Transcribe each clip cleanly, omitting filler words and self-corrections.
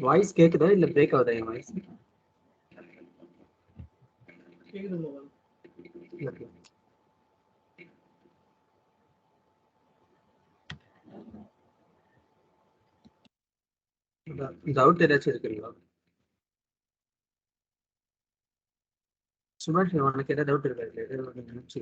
Voice கேக்குதா இல்ல break ஆகுதா என் வாய்ஸ்? டவுட் ஏதாச்சும் இருக்குங்களா? சுபாஷ் உனக்கு ஏதாவது டவுட் இருக்கா? நினைச்சு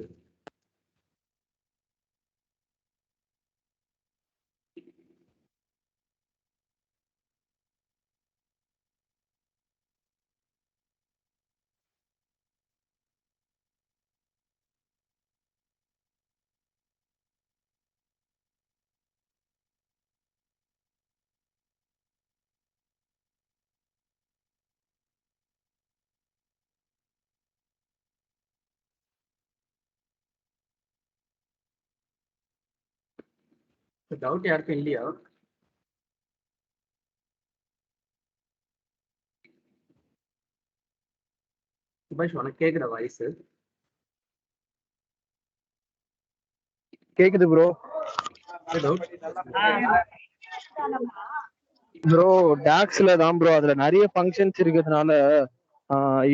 டவுட் யாருக்கும் இல்லையா? சுபாஷ் உனக்கு கேக்குற வாய்ஸ்? கேக்குது ப்ரோ. ப்ரோ டாக்ஸ்ல தான் ப்ரோ, அதுல நிறைய ஃபங்க்ஷன்ஸ் இருக்கிறதுனால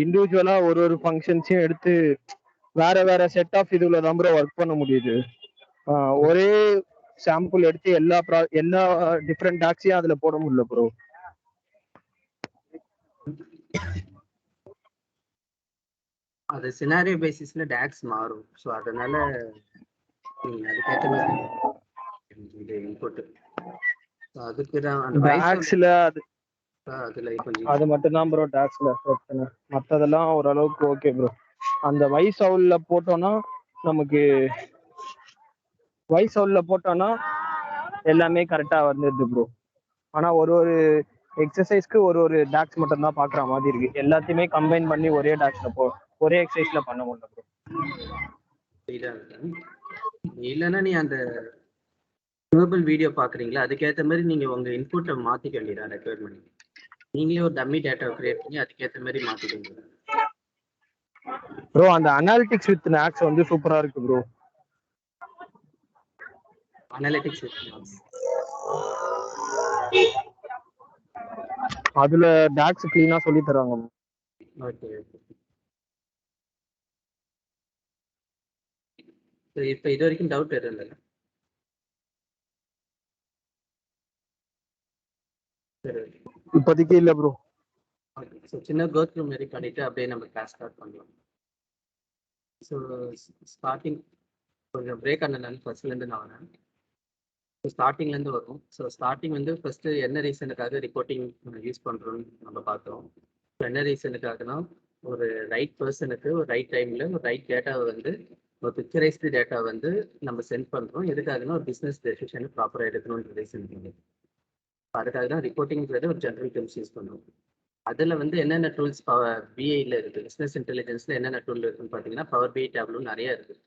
இண்டிவிஜுவலா ஒரு ஃபங்க்ஷன்ஸையும் எடுத்து வேற வேற செட் ஆஃப் இதுல தான் ப்ரோ ஒர்க் பண்ண முடியுது. ஒரே சாம்பிள் எடுத்து எல்லா டிஃப்ரெண்ட் டாக்ஸையும் அதுல போட முடியல ப்ரோ. அது சினாரியோ பேசிஸ்ல டாக்ஸ் மாறும். ஸோ அதனால நீங்க அதுக்கேற்ற மாதிரி இது இன்புட் அதுக்கு தான் அந்த டாக்ஸ்ல அதுல கொஞ்சம் அது மட்டும் தான் ப்ரோ டாக்ஸ்ல பிரச்சனை. மற்றதெல்லாம் ஓரளவுக்கு ஓகே ப்ரோ. அந்த வாய்ஸ் அவுல்ல போட்டோம்னா நமக்கு எல்லாமே கரெக்டா வந்துடுது ப்ரோ. ஆனா ஒரு எக்ஸசைஸ்க்கு ஒரு டாக்ஸ் மட்டும் தான் பாக்குற மாதிரி இருக்கு. எல்லாத்தையுமே கம்பைன் பண்ணி ஒரே டாக்ஸ்ல ஒரே எக்ஸசைஸ்ல பண்ண முடியல ப்ரோ. இல்லைன்னா நீ அந்த குளோபல் வீடியோ பாக்குறீங்களா, அதுக்கேற்ற மாதிரி நீங்க உங்க இன்புட்டை மாத்திக்க வேண்டியதான். ரெக்குயர்மெண்ட் நீங்களே ஒரு டம்மி டேட்டா கிரியேட் பண்ணி அதுக்கேற்ற மாதிரி மாத்திக்க வேண்டியது ப்ரோ. அந்த அனாலிட்டிக்ஸ் வித் நாக்ஸ் வந்து சூப்பரா இருக்கு ப்ரோ. அனாலிட்டிக்ஸ் வித் நாக்ஸ் அதுல டாக்ஸ் கிளீனா சொல்லி தராங்க. ஓகே இப்ப இது வரைக்கும் டவுட் எதுவும் இல்லை. சரி இப்போதைக்கு இல்ல ப்ரோ. ஸோ சின்ன கோத்ரூ மாரி பண்ணிட்டு அப்படியே நம்ம கிளாஸ் ஸ்டார்ட் பண்ணலாம். ஸோ ஸ்டார்டிங் கொஞ்சம் பிரேக் ஆனதுனால ஃபர்ஸ்ட்லேருந்து நான் வரேன். ஸோ ஸ்டார்டிங்லேருந்து வரும். ஸோ ஸ்டார்டிங் வந்து ஃபர்ஸ்ட்டு என்ன ரீசனுக்காக ரிப்போர்ட்டிங் யூஸ் பண்ணுறோன்னு நம்ம பார்த்தோம். ஸோ என்ன ரீசனுக்காகனா, ஒரு ரைட் பர்சனுக்கு ஒரு ரைட் டைமில் ஒரு ரைட் டேட்டாவை வந்து ஒரு பிக்சரைஸ்டு டேட்டா வந்து நம்ம சென்ட் பண்ணுறோம். எதுக்காகனா ஒரு பிஸ்னஸ் டெசிஷன் ப்ராப்பராக எடுக்கணுன்ற ரீசன். அதுக்காக தான் ரிப்போர்ட்டிங்கிறது ஒரு ஜென்ரல் டூல்ஸ் யூஸ் பண்ணுவோம். அதில் வந்து என்னென்ன டூல்ஸ் பிஐயில் இருக்குது, பிஸ்னஸ் இன்டெலிஜென்ஸில் என்னென்ன டூல் இருக்குன்னு பார்த்தீங்கன்னா பவர் பிஐ டேப்லூ நிறைய இருக்குது.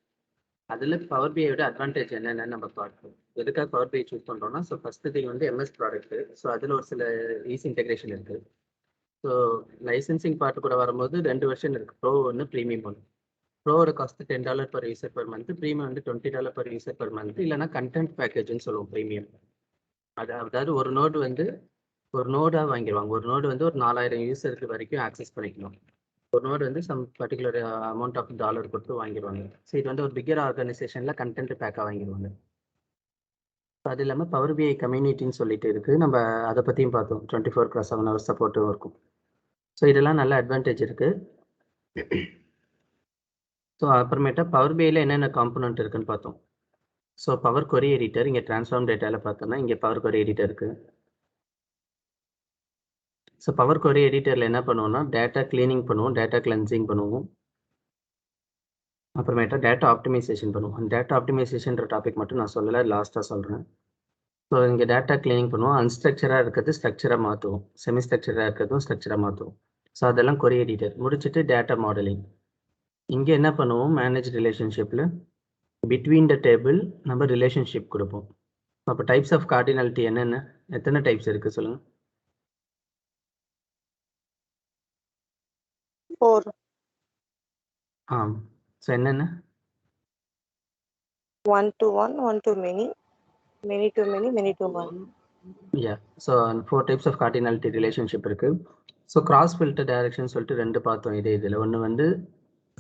அதில் பவர் பிஐயோட அட்வான்டேஜ் என்னென்னு நம்ம பார்ப்போம். எதுக்காக பவர் பிஐ சூஸ் பண்ணுறோம்னா, ஸோ ஃபஸ்ட்டு திங் வந்து எம்எஸ் ப்ராடக்ட்டு. ஸோ அதில் ஒரு சில ஈஸி இன்டெகிரேஷன் இருக்குது. ஸோ லைசன்சிங் பார்ட்டு கூட வரும்போது 2 வெர்ஷன் இருக்குது, ப்ரோ ஒன்று ப்ரீமியம் ஒன்று. ப்ரோவோட cost $10 per user per month, premium வந்து $20 per user per month. இல்லைனா கண்டென்ட் பேக்கேஜ்னு சொல்லுவோம் ப்ரீமியம். அதாவது ஒரு நோடு வந்து ஒரு நோடாக வாங்கிடுவாங்க. ஒரு நோடு வந்து ஒரு 4000 யூசருக்கு வரைக்கும் ஆக்சஸ் பண்ணிக்கணும். ஒரு நோடு வந்து some particular amount of dollar கொடுத்து வாங்கிடுவாங்க. ஸோ இது வந்து ஒரு பிக்கர் ஆர்கனைசேஷனில் கண்டென்ட் பேக்காக வாங்கிடுவாங்க. அது இல்லாமல் பவர் பிஐ கம்யூனிட்டின்னு சொல்லிட்டு இருக்குது, நம்ம அதை பற்றியும் பார்த்தோம். 24/7 ஹவர்ஸ் சப்போர்ட்டும் இருக்கும். ஸோ இதெல்லாம் நல்ல அட்வான்டேஜ் இருக்குது. ஸோ அப்புறமேட்டா பவர் பிஐயில் என்னென்ன காம்பனண்ட் இருக்குன்னு பார்த்தோம். ஸோ பவர் கொரி எடிட்டர், இங்கே ட்ரான்ஸ்ஃபார்ம் டேட்டாவில் பார்த்தோம்னா இங்கே பவர் கொரி எடிட்டர் இருக்குது. ஸோ பவர் கொரி எடிட்டரில் என்ன பண்ணுவோம்னா டேட்டா கிளீனிங் பண்ணுவோம், டேட்டா கிளென்சிங் பண்ணுவோம், அப்புறமேட்டா டேட்டா ஆப்டிமைசேஷன் பண்ணுவோம். அந்த டேட்டா ஆப்டிமைசேஷன்ற டாபிக் மட்டும் நான் சொல்லலை, லாஸ்ட்டாக சொல்கிறேன். ஸோ இங்கே டேட்டா கிளீனிங் பண்ணுவோம், அன்ஸ்ட்ரக்சராக இருக்கிறது ஸ்ட்ரக்சராக மாற்றுவோம், செமி ஸ்ட்ரக்சராக இருக்கிறதும் ஸ்ட்ரக்சராக மாற்றுவோம். ஸோ அதெல்லாம் கொரி எடிட்டர் முடிச்சுட்டு டேட்டா மாடலிங். இங்கே என்ன பண்ணுவோம், மேனேஜ் ரிலேஷன்ஷிப்பில் பிட்வீன் த டேபிள் நம்ம ரிலேஷன்ஷிப் கொடுப்போம். அப்போ டைப்ஸ் ஆஃப் கார்டினாலிட்டி என்னென்ன, எத்தனை டைப்ஸ் இருக்குது சொல்லுங்கள்? 4. ஸோ என்னென்ன? 1 to 1, 1 to many, many to many, many to 1. Yeah, so 4 types of cardinality relationship இருக்கு. ஸோ கிராஸ் ஃபில்டர் டைரக்ஷன் சொல்லிட்டு 2 பார்த்தோம் இதில் ஒன்று வந்து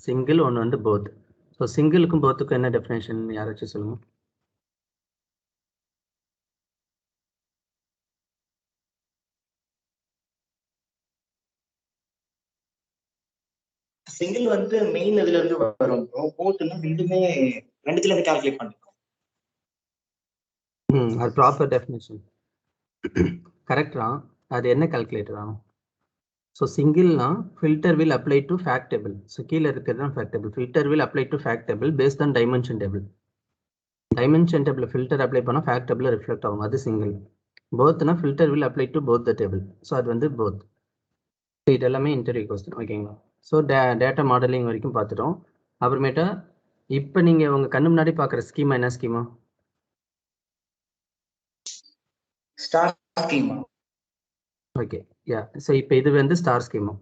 சிங்கிள், ஒன்று வந்து போத். ஸோ சிங்கிளுக்கும் போத்துக்கும் என்ன டெஃபினேஷன் யாராச்சும் சொல்லுங்க. சிங்கிள் வந்து மெயின் இதுல இருந்து வரும் ப்ரோ. போத்னா ரெண்டுமே ரெண்டுத்துல இருந்து கால்குலேட் பண்ணிருக்கோம். அது ப்ராப்பர் டெஃபினேஷன் கரெக்ட் தான். அது என்ன கால்குலேட்டர் ஆகும்? ஸோ சிங்கிள்னா filter will apply to fact table. So கீழே இருக்கிறது தான் fact table. Filter will apply to fact table based on dimension table. Dimension table filter apply பண்ணால் ஃபேக்ட் டேபிள் ரிஃப்ளெக்ட் ஆகும். அது சிங்கிள். போத்னா filter will apply to both the table. So அது வந்து both. இது எல்லாமே இன்டர்வியூ கொஸ்டின், ஓகேங்களா? So data modelling வரைக்கும் பார்த்துட்டோம். அப்புறமேட்டா இப்போ நீங்கள் உங்கள் கண்ணு முன்னாடி பார்க்குற ஸ்கீமா என்ன ஸ்கீமா? Star schema. ஓகே, யா. ஸோ இப்போ இது வந்து ஸ்டார் ஸ்கீமா.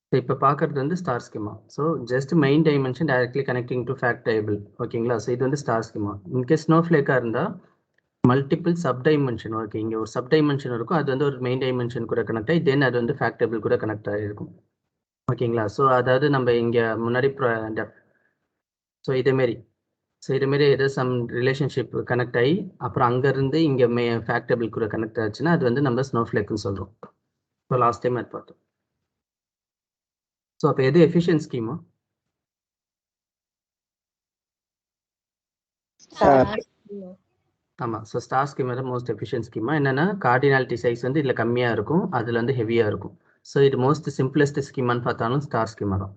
ஸோ இப்போ பார்க்குறது வந்து star schema. So just main dimension directly connecting to fact table, ஓகேங்களா? ஸோ இது வந்து ஸ்டார் ஸ்கீமா. இன்கேஸ் ஸ்னோஃப்ளேக்காக இருந்தால் மல்டிபிள் சப் டைமென்ஷன், ஓகே, இங்கே ஒரு சப் டைமென்ஷன் இருக்கும், அது வந்து ஒரு மெயின் டைமென்ஷன் கூட கனெக்ட் ஆகி தென் அது வந்து ஃபேக்ட் டேபிள் கூட கனெக்ட் ஆகிருக்கும், ஓகேங்களா? ஸோ அதாவது நம்ம இங்கே முன்னாடி ஸோ இதேமாரி ஏதோ சம் ரிலேஷன்ஷிப் கனெக்ட் ஆகி அப்புறம் அங்கேருந்து இங்கே ஃபேக்ட் டேபிள் கூட கனெக்ட் ஆச்சுன்னா அது வந்து நம்ம ஸ்னோஃப்ளேக்குன்னு சொல்கிறோம். ஸோ லாஸ்ட் டைம் அது பார்த்தோம். ஸோ அப்போ எது எஃபிஷியன்ட் ஸ்கீமா? ஆமாம். ஸோ ஸ்டார் ஸ்கீமா தான் மோஸ்ட் எஃபிஷியன்ட் ஸ்கீமா. என்னென்னா கார்டினாலிட்டி சைஸ் வந்து இதில் கம்மியாக இருக்கும், அதில் வந்து ஹெவியாக இருக்கும். ஸோ இது மோஸ்ட் சிம்பிளஸ்ட் ஸ்கீமான்னு பார்த்தாலும் ஸ்டார் ஸ்கீமா தான்.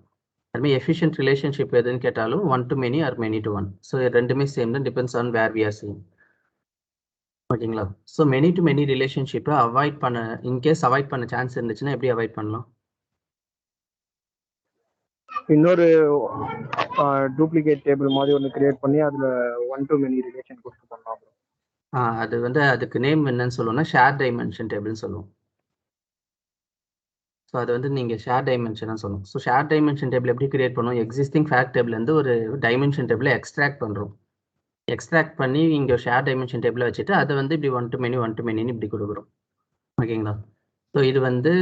அதுமாதிரி எஃபிஷியன்ட் ரிலேஷன்ஷிப் எதுன்னு கேட்டாலும் 1 to many or many to 1. So ரெண்டுமே சேம் தான், depends on where we are seeing, ஓகேங்களா? ஸோ மெனி டு மெனி ரிலேஷன்ஷிப்பை அவாய்ட் பண்ண, இன்கேஸ் அவாய்ட் பண்ண சான்ஸ் இருந்துச்சுன்னா எப்படி அவாய்ட் பண்ணலாம்? இன்னொரு டூப்ளிகேட் டேபிள் மாதிரி ஒன்று கிரியேட் பண்ணி அதில் 1 to many ரிலேஷன் கொடுத்து பண்ணலாம். அது வந்து அதுக்கு நேம் என்னன்னு சொல்லுவோம்னா ஷேர் டைமென்ஷன் டேபிள்னு சொல்லுவோம். ஸோ அது வந்து நீங்கள் ஷேர் டைமென்ஷனாக சொல்லணும். ஸோ ஷேர் டைமென்ஷன் டேபிள் எப்படி கிரியேட் பண்ணுவோம்? எக்ஸிஸ்டிங் ஃபேக்ட் டேபிள்லேருந்து ஒரு டைமென்ஷன் டேபிளை எக்ஸ்ட்ராக்ட் பண்ணுறோம். எக்ஸ்ட்ராக்ட் பண்ணி இங்கே ஷேர் டைமென்ஷன் டேபிளை வச்சுட்டு அதை வந்து இப்படி 1 to many இப்படி கொடுக்குறோம், ஓகேங்களா? ஸோ இது வந்து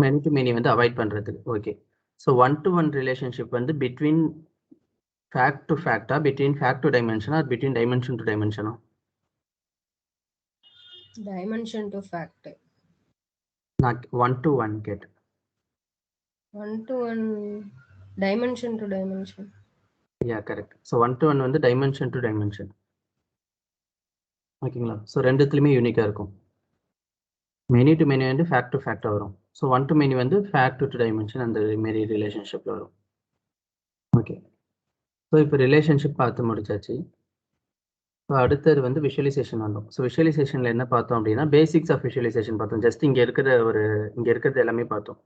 மெனி டு மெனி வந்து அவாய்ட் பண்ணுறதுக்கு, ஓகே. ஸோ 1 to 1 ரிலேஷன்ஷிப் வந்து பிட்வீன் ஃபேக்ட் டு ஃபேக்டா, பிட்வீன் ஃபேக்ட் டு டைமென்ஷனா, பிட்வீன் டைமென்ஷன் டு டைமென்ஷனா? Dimension to fact. நான் 1 to 1 கேட்டேன். 1 to 1 dimension to dimension. Yeah, correct. So 1 to 1 வந்து டைமென்ஷன் டு டைமென்ஷன், ஓகேங்களா? ஸோ ரெண்டுத்துலையுமே யூனிக்காக இருக்கும். மெனி டு மெனி வந்து ஃபேக்ட் டு ஃபேக்டாக வரும். ஸோ 1 to many வந்து ஃபேக்ட் டு டைமென்ஷன் அந்த மாரி ரிலேஷன்ஷிப்பில் வரும், ஓகே. ஸோ இப்போ ரிலேஷன்ஷிப் பார்த்து முடிச்சாச்சு. ஸோ அடுத்தது வந்து விஷுவலைசேஷன் வந்தோம். ஸோ விஷுவலைசேஷனில் என்ன பார்த்தோம் அப்படின்னா பேசிக்ஸ் ஆஃப் விஷுவலைசேஷன் பார்த்தோம். ஜஸ்ட் இங்கே இருக்கிறது எல்லாமே பார்த்தோம்.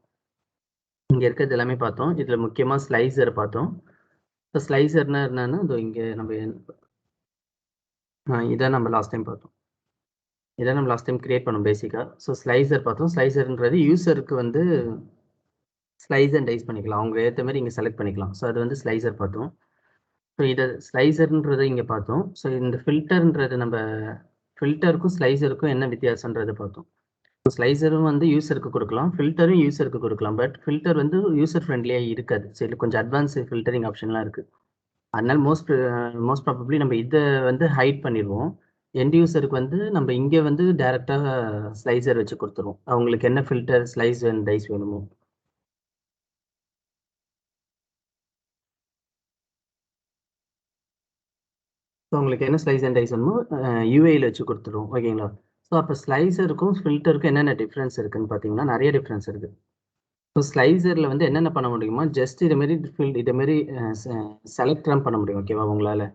இதில் முக்கியமாக ஸ்லைசர் பார்த்தோம். ஸோ ஸ்லைசர்னா என்னன்னா இதோ இங்கே நம்ம இதை நம்ம லாஸ்ட் டைம் கிரியேட் பண்ணோம் பேசிக்காக. ஸோ ஸ்லைசர் பார்த்தோம். ஸ்லைசர்ன்றது யூசருக்கு வந்து ஸ்லைஸ் அண்ட் டைஸ் பண்ணிக்கலாம், அவங்க ஏற்ற மாதிரி இங்கே செலக்ட் பண்ணிக்கலாம். ஸோ அது வந்து ஸ்லைசர் பார்த்தோம். ஸோ இதை ஸ்லைசர்ன்றதை இங்கே பார்த்தோம். ஸோ இந்த ஃபில்டர்ன்றது நம்ம ஃபில்டருக்கும் ஸ்லைசருக்கும் என்ன வித்தியாசன்றதை பார்த்தோம். ஸோ ஸ்லைசரும் வந்து யூசருக்கு கொடுக்கலாம், ஃபில்டரும் யூசருக்கு கொடுக்கலாம். பட் ஃபில்டர் வந்து யூசர் ஃப்ரெண்ட்லியாக இருக்காது. சரி, கொஞ்சம் அட்வான்ஸ் ஃபில்டரிங் ஆப்ஷன்லாம் இருக்குது. அதனால மோஸ்ட் ப்ராபப்ளி நம்ம இதை வந்து ஹைட் பண்ணிடுவோம். எண்ட் யூசருக்கு வந்து நம்ம இங்கே வந்து டைரெக்டாக ஸ்லைசர் வச்சு கொடுத்துருவோம், அவங்களுக்கு என்ன ஃபில்டர் ஸ்லைஸ் அண்ட் டைஸ் வேணுமோ. ஸோ உங்களுக்கு என்ன ஸ்லைஸ் அண்ட் டைஸ் வேணுமோ யூஏயில் வச்சு கொடுத்துருவோம், ஓகேங்களா? ஸோ அப்போ ஸ்லைசருக்கும் ஃபில்டருக்கும் என்னென்ன டிஃப்ரென்ஸ் இருக்குன்னு பார்த்தீங்கன்னா நிறைய டிஃப்ரென்ஸ் இருக்குது. ஸோ ஸ்லைசரில் வந்து என்னென்ன பண்ண முடியுமா, ஜஸ்ட் இதேமாரி செலக்ட் பண்ண முடியும், ஓகேவா? உங்களால்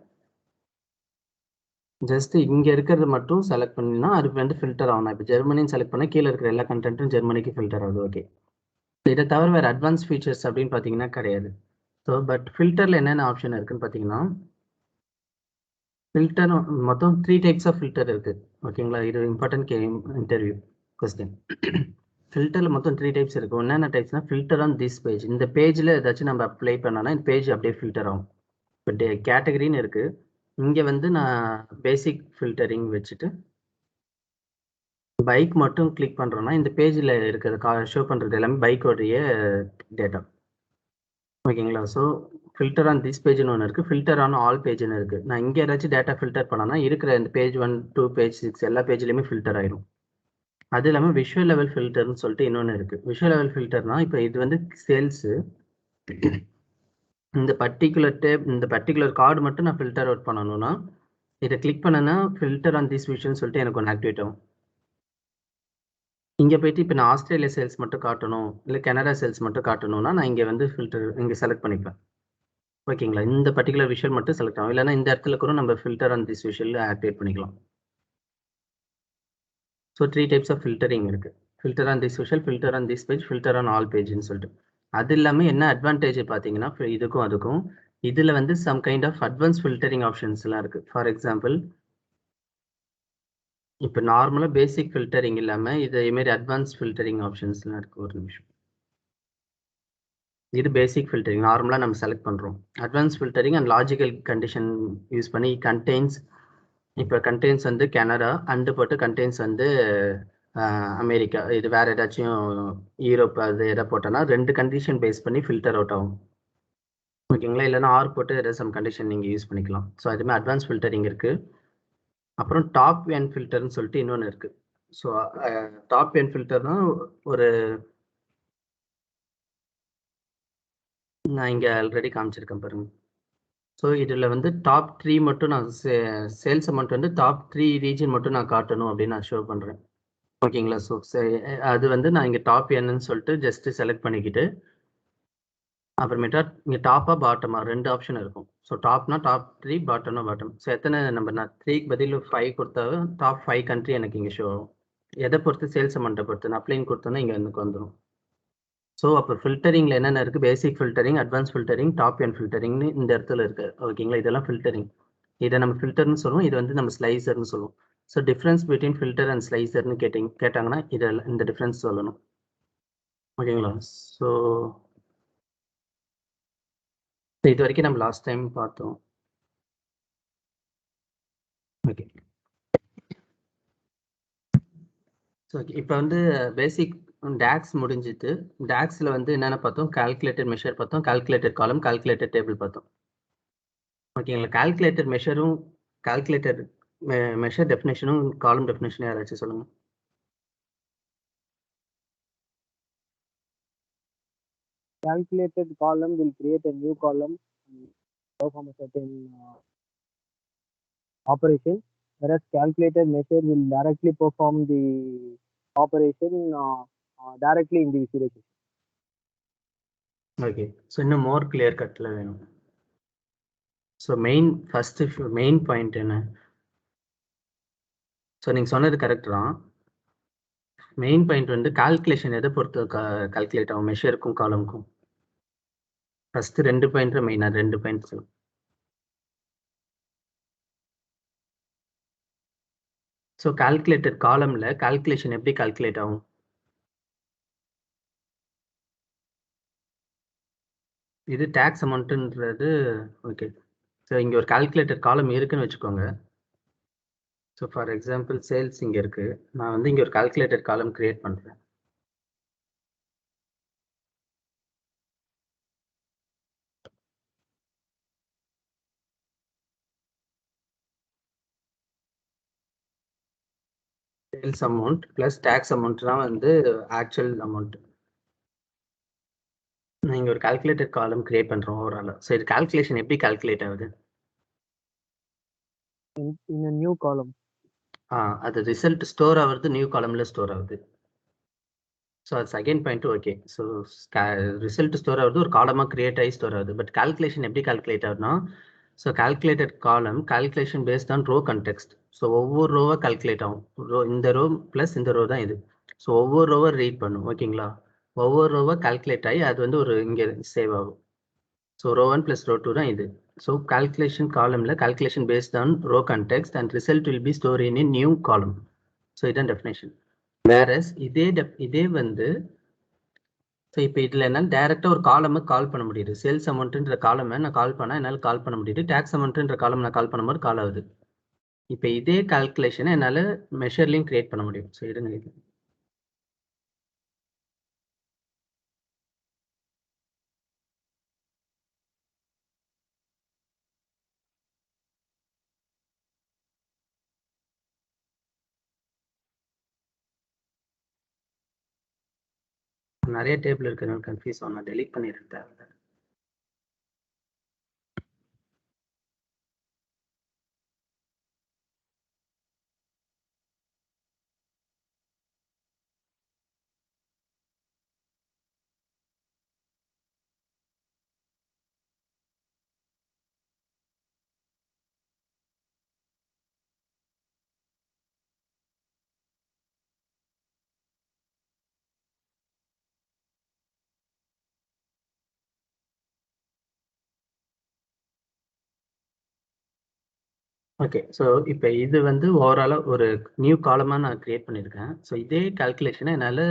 ஜஸ்ட் இங்கே இருக்கிறது மட்டும் செலக்ட் பண்ணினா அது வந்து ஃபில்டர் ஆகணும். இப்போ ஜெர்மனின்னு செலக்ட் பண்ணால் கீழே இருக்கிற எல்லா கண்டென்ட்டும் ஜெர்மனிக்கு ஃபில்டர் ஆகுது, ஓகே. இதை தவிர வேறு அட்வான்ஸ் ஃபீச்சர்ஸ் அப்படின்னு பார்த்தீங்கன்னா கிடையாது. ஸோ பட் ஃபில்டரில் என்னென்ன ஆப்ஷன் இருக்குன்னு பார்த்தீங்கன்னா ஃபில்டர் மொத்தம் 3 டைப்ஸ் ஆஃப் ஃபில்டர் இருக்குது, ஓகேங்களா? இது இம்பார்ட்டன்ட் இன்டர்வியூ கொஸ்டின். ஃபில்டரில் மொத்தம் 3 டைப்ஸ் இருக்குது. என்னென்ன டைப்ஸ்னால் ஃபில்டர் ஆன் திஸ் பேஜ், இந்த பேஜில் ஏதாச்சும் நம்ம அப்ளை பண்ணோன்னா இந்த பேஜ் அப்படியே ஃபில்டர் ஆகும். இப்போ கேட்டகரின்னு இருக்குது. இங்கே வந்து நான் பேசிக் ஃபில்டரிங் வச்சுட்டு பைக் மட்டும் கிளிக் பண்ணுறோன்னா இந்த பேஜில் இருக்கிற ஷோ பண்ணுறது எல்லாமே பைக்கோடைய டேட்டா. ஓகேங்களா? ஸோ ஃபில்டர் ஆன் திஸ் பேஜ்னு ஒன்று இருக்குது, ஃபில்டர் ஆன் ஆல் பேஜ்னு இருக்குது. நான் இங்கே ஏதாச்சும் டேட்டா ஃபில்டர் பண்ணனா இருக்கிற இந்த பேஜ் 1, 2, பேஜ் 6 எல்லா பேஜ்லையுமே ஃபில்டர் ஆயிடும். அது இல்லாமல் விஷுவல் லெவல் ஃபில்டர்னு சொல்லிட்டு இன்னொன்று இருக்குது. விஷுவல் லெவல் ஃபில்டர்னா இப்போ இது வந்து சேல்ஸு, இந்த பர்டிகுலர் கார்டு மட்டும் நான் ஃபில்டர் அவுட் பண்ணணும்னா இதை கிளிக் பண்ணனா ஃபில்டர் ஆன் திஸ் விஷயம்னு சொல்லிட்டு எனக்கு ஒன்று ஆக்டிவேட் ஆகும். இங்கே போயிட்டு இப்போ நான் ஆஸ்திரேலியா சேல்ஸ் மட்டும் காட்டணும், இல்லை கனடா சேல்ஸ் மட்டும் காட்டணும்னா நான் இங்கே வந்து ஃபில்டர் இங்கே செலக்ட் பண்ணிப்பேன். ஓகேங்களா? இந்த பர்டிகுலர் விஷயம் மட்டும் செலக்ட் ஆகும். இல்லைன்னா இந்த இடத்துல கூட நம்ம ஃபில்டர் ஆன் திஸ் விஷயம் ஆக்டிவேட் பண்ணிக்கலாம். ஸோ 3 டைப்ஸ் ஆஃப் ஃபில்டரிங் இருக்குது. ஃபில்டர் ஆன் திஸ் விஷயம், filter on this page, filter on all பேஜ்னு சொல்லிட்டு. அது இல்லாமல் என்ன அட்வான்டேஜ் பார்த்தீங்கன்னா இதுக்கும் அதுக்கும் இதில் வந்து some kind of advance filtering ஆப்ஷன்ஸ்லாம் இருக்குது. ஃபார் எக்ஸாம்பிள் இப்போ நார்மலாக பேசிக் ஃபில்டரிங் இல்லாமல் இதேமாரி அட்வான்ஸ் ஃபில்டரிங் ஆப்ஷன்ஸ்லாம் இருக்குது. ஒரு நிமிஷம். இது பேசிக் ஃபில்டரிங் நார்மலாக நம்ம செலக்ட் பண்ணுறோம். Advance filtering and logical condition use பண்ணி கண்டெய்ன்ஸ், இப்போ கண்டெய்ன்ஸ் வந்து கனடா அண்டு போட்டு கண்டெய்ன்ஸ் வந்து அமெரிக்கா, இது வேறு ஏதாச்சும் யூரோப் அது எதாவது போட்டோன்னா 2 கண்டிஷன் பேஸ் பண்ணி ஃபில்டர் அவுட் ஆகும். ஓகேங்களா? இல்லைன்னா ஆர் போட்டு ஏதாவது சம் கண்டிஷன் நீங்கள் யூஸ் பண்ணிக்கலாம். ஸோ அதுமாதிரி அட்வான்ஸ் ஃபில்டரிங் இருக்குது. அப்புறம் டாப் என் ஃபில்டர்னு சொல்லிட்டு இன்னொன்று இருக்குது. ஸோ டாப் என் ஃபில்டர்னா ஒரு நான் இங்கே ஆல்ரெடி காமிச்சிருக்கேன் பாருங்க. ஸோ இதில் வந்து டாப் 3 மட்டும் நான் சேல்ஸ் அமௌண்ட் வந்து டாப் 3 ரீஜன் மட்டும் நான் காட்டணும் அப்படின்னு நான் ஷோ பண்ணுறேன். ஓகேங்களா? ஸோ அது வந்து நான் இங்கே டாப் என்னன்னு சொல்லிட்டு ஜஸ்ட்டு செலக்ட் பண்ணிக்கிட்டு அப்புறமேட்டா இங்கே டாப்பாக பாட்டமாக 2 ஆப்ஷன் இருக்கும். ஸோ டாப்னா டாப் 3, பாட்டம்னா பாட்டம். ஸோ எத்தனை நம்பர் நான் 3க்கு பதில் 5 கொடுத்தாலும் டாப் 5 கண்ட்ரி எனக்கு இங்கே ஷோ ஆகும். எதை பொறுத்து சேல்ஸ் அமௌண்ட்டை பொறுத்து நான் அப்ளைன் கொடுத்தோன்னா இங்கே எனக்கு வந்துடும். ஸோ அப்போ ஃபில்டரிங்கில் என்னென்ன இருக்குது? பேசிக் ஃபில்டரிங், அட்வான்ஸ் ஃபில்டரிங், டாப் என் ஃபில்டரிங்னு இந்த இடத்துல இருக்குது. ஓகேங்களா? இதெல்லாம் ஃபில்டரிங். இதை நம்ம ஃபில்டர்னு சொல்லுவோம், இது வந்து நம்ம ஸ்லைசர்னு சொல்லுவோம். So difference between filter and ஸ்லைசர்னு கேட்டாங்கன்னா இதில் இந்த டிஃப்ரென்ஸ் சொல்லணும். ஓகேங்களா? ஸோ இது வரைக்கும் நம்ம லாஸ்ட் டைம் பார்த்தோம். ஓகே. ஸோ இப்போ வந்து பேசிக் டேக்ஸ் முடிஞ்சிட்டு டேக்ஸில் வந்து என்னென்ன பார்த்தோம்? கால்குலேட்டட் மெஷர் பார்த்தோம், கால்குலேட்டட் காலம், கால்குலேட்டட் டேபிள் பார்த்தோம். ஓகேங்களா? கால்குலேட்டட் மெஷரும் கால்குலேட்டட் மெஷர் டெஃபினேஷனும் காலம் டெஃபினேஷனும் யாராச்சும் சொல்லுங்க. Calculated column will create a new column and perform a certain operation, whereas calculated measure will directly perform the operation directly in the visualization. Okay. So இன்னும் மோர் clear கட்டில் வேணும். So main point என்ன? So நீங்கள் சொன்னது correct தான். Main point வந்து calculation எதை பொறுத்து கால்குலேட் ஆகும்? மெஷருக்கும் காலமுக்கும். ஃபஸ்ட்டு 2 பாயிண்ட் மெயினாக 2 பாயிண்ட் சொல்லுங்கள். ஸோ கால்குலேட்டட் காலமில் கால்குலேஷன் எப்படி கால்குலேட் ஆகும்? இது டேக்ஸ் அமௌண்ட்டுன்றது. ஓகே. ஸோ இங்கே ஒரு கால்குலேட்டட் காலம் இருக்குன்னு வச்சுக்கோங்க. ஸோ ஃபார் எக்ஸாம்பிள் சேல்ஸ் இங்கே இருக்குது. நான் வந்து இங்கே ஒரு கால்குலேட்டட் காலம் க்ரியேட் பண்ணுறேன். Sales amount plus tax amount தான் வந்து ஆக்சுவல் அமௌண்ட். நான் இங்கே ஒரு கால்குலேட்டட் காலம் க்ரியேட் பண்ணுறோம் ஓவரால். ஸோ இது கால்குலேஷன் எப்படி கால்குலேட் ஆகுது? In a new column. அது ரிசல்ட் ஸ்டோர் ஆகுறது நியூ காலமில் ஸ்டோர் ஆகுது. ஸோ அது second point. Okay. So result store ஆகுது ஒரு காலமாக க்ரியேட் ஆகி ஸ்டோர் ஆகுது. பட் கால்குலேஷன் எப்படி கால்குலேட் ஆகுதுன்னா, so calculated column calculation based on row context. So ஒவ்வொரு ரோவாக கால்குலேட் ஆகும். இந்த ரோ ப்ளஸ் இந்த ரோ தான் இது. ஸோ ஒவ்வொரு ரோவை ரீட் பண்ணும். ஓகேங்களா? ஒவ்வொரு ரோவாக கால்குலேட் ஆகி அது வந்து ஒரு இங்கே சேவ் ஆகும். ஸோ ரோ 1 + ரோ 2 தான் இது. ஸோ கால்குலேஷன் காலமில் calculation based on row context and result will be store in new column. So இதான் டெஃபினேஷன். வேறஸ் இதே வந்து ஸோ இப்போ இதில் என்னால் டேரெக்டாக ஒரு காலமை கால் பண்ண முடியுது. சேல்ஸ் அமௌண்ட்டுன்ற காலமை நான் கால் பண்ணால் என்னால் கால் பண்ண முடியுது. டேக்ஸ் அமௌண்ட்டுன்ற காலம் நான் கால் பண்ணும்போது கால் ஆகுது. இப்போ இதே கால்குலேஷனை என்னால் மெஷர்லையும் கிரியேட் பண்ண முடியும். ஸோ இருங்க இது நிறைய டேபிள் இருக்கிறதுனால கன்ஃபியூஸ் ஆகும். நான் டெலிட் பண்ணிடுறேன். ஓகே. ஸோ இப்போ இது வந்து ஓவராலாக ஒரு நியூ காலமாக நான் கிரியேட் பண்ணியிருக்கேன். ஸோ இதே கால்குலேஷனை என்னால்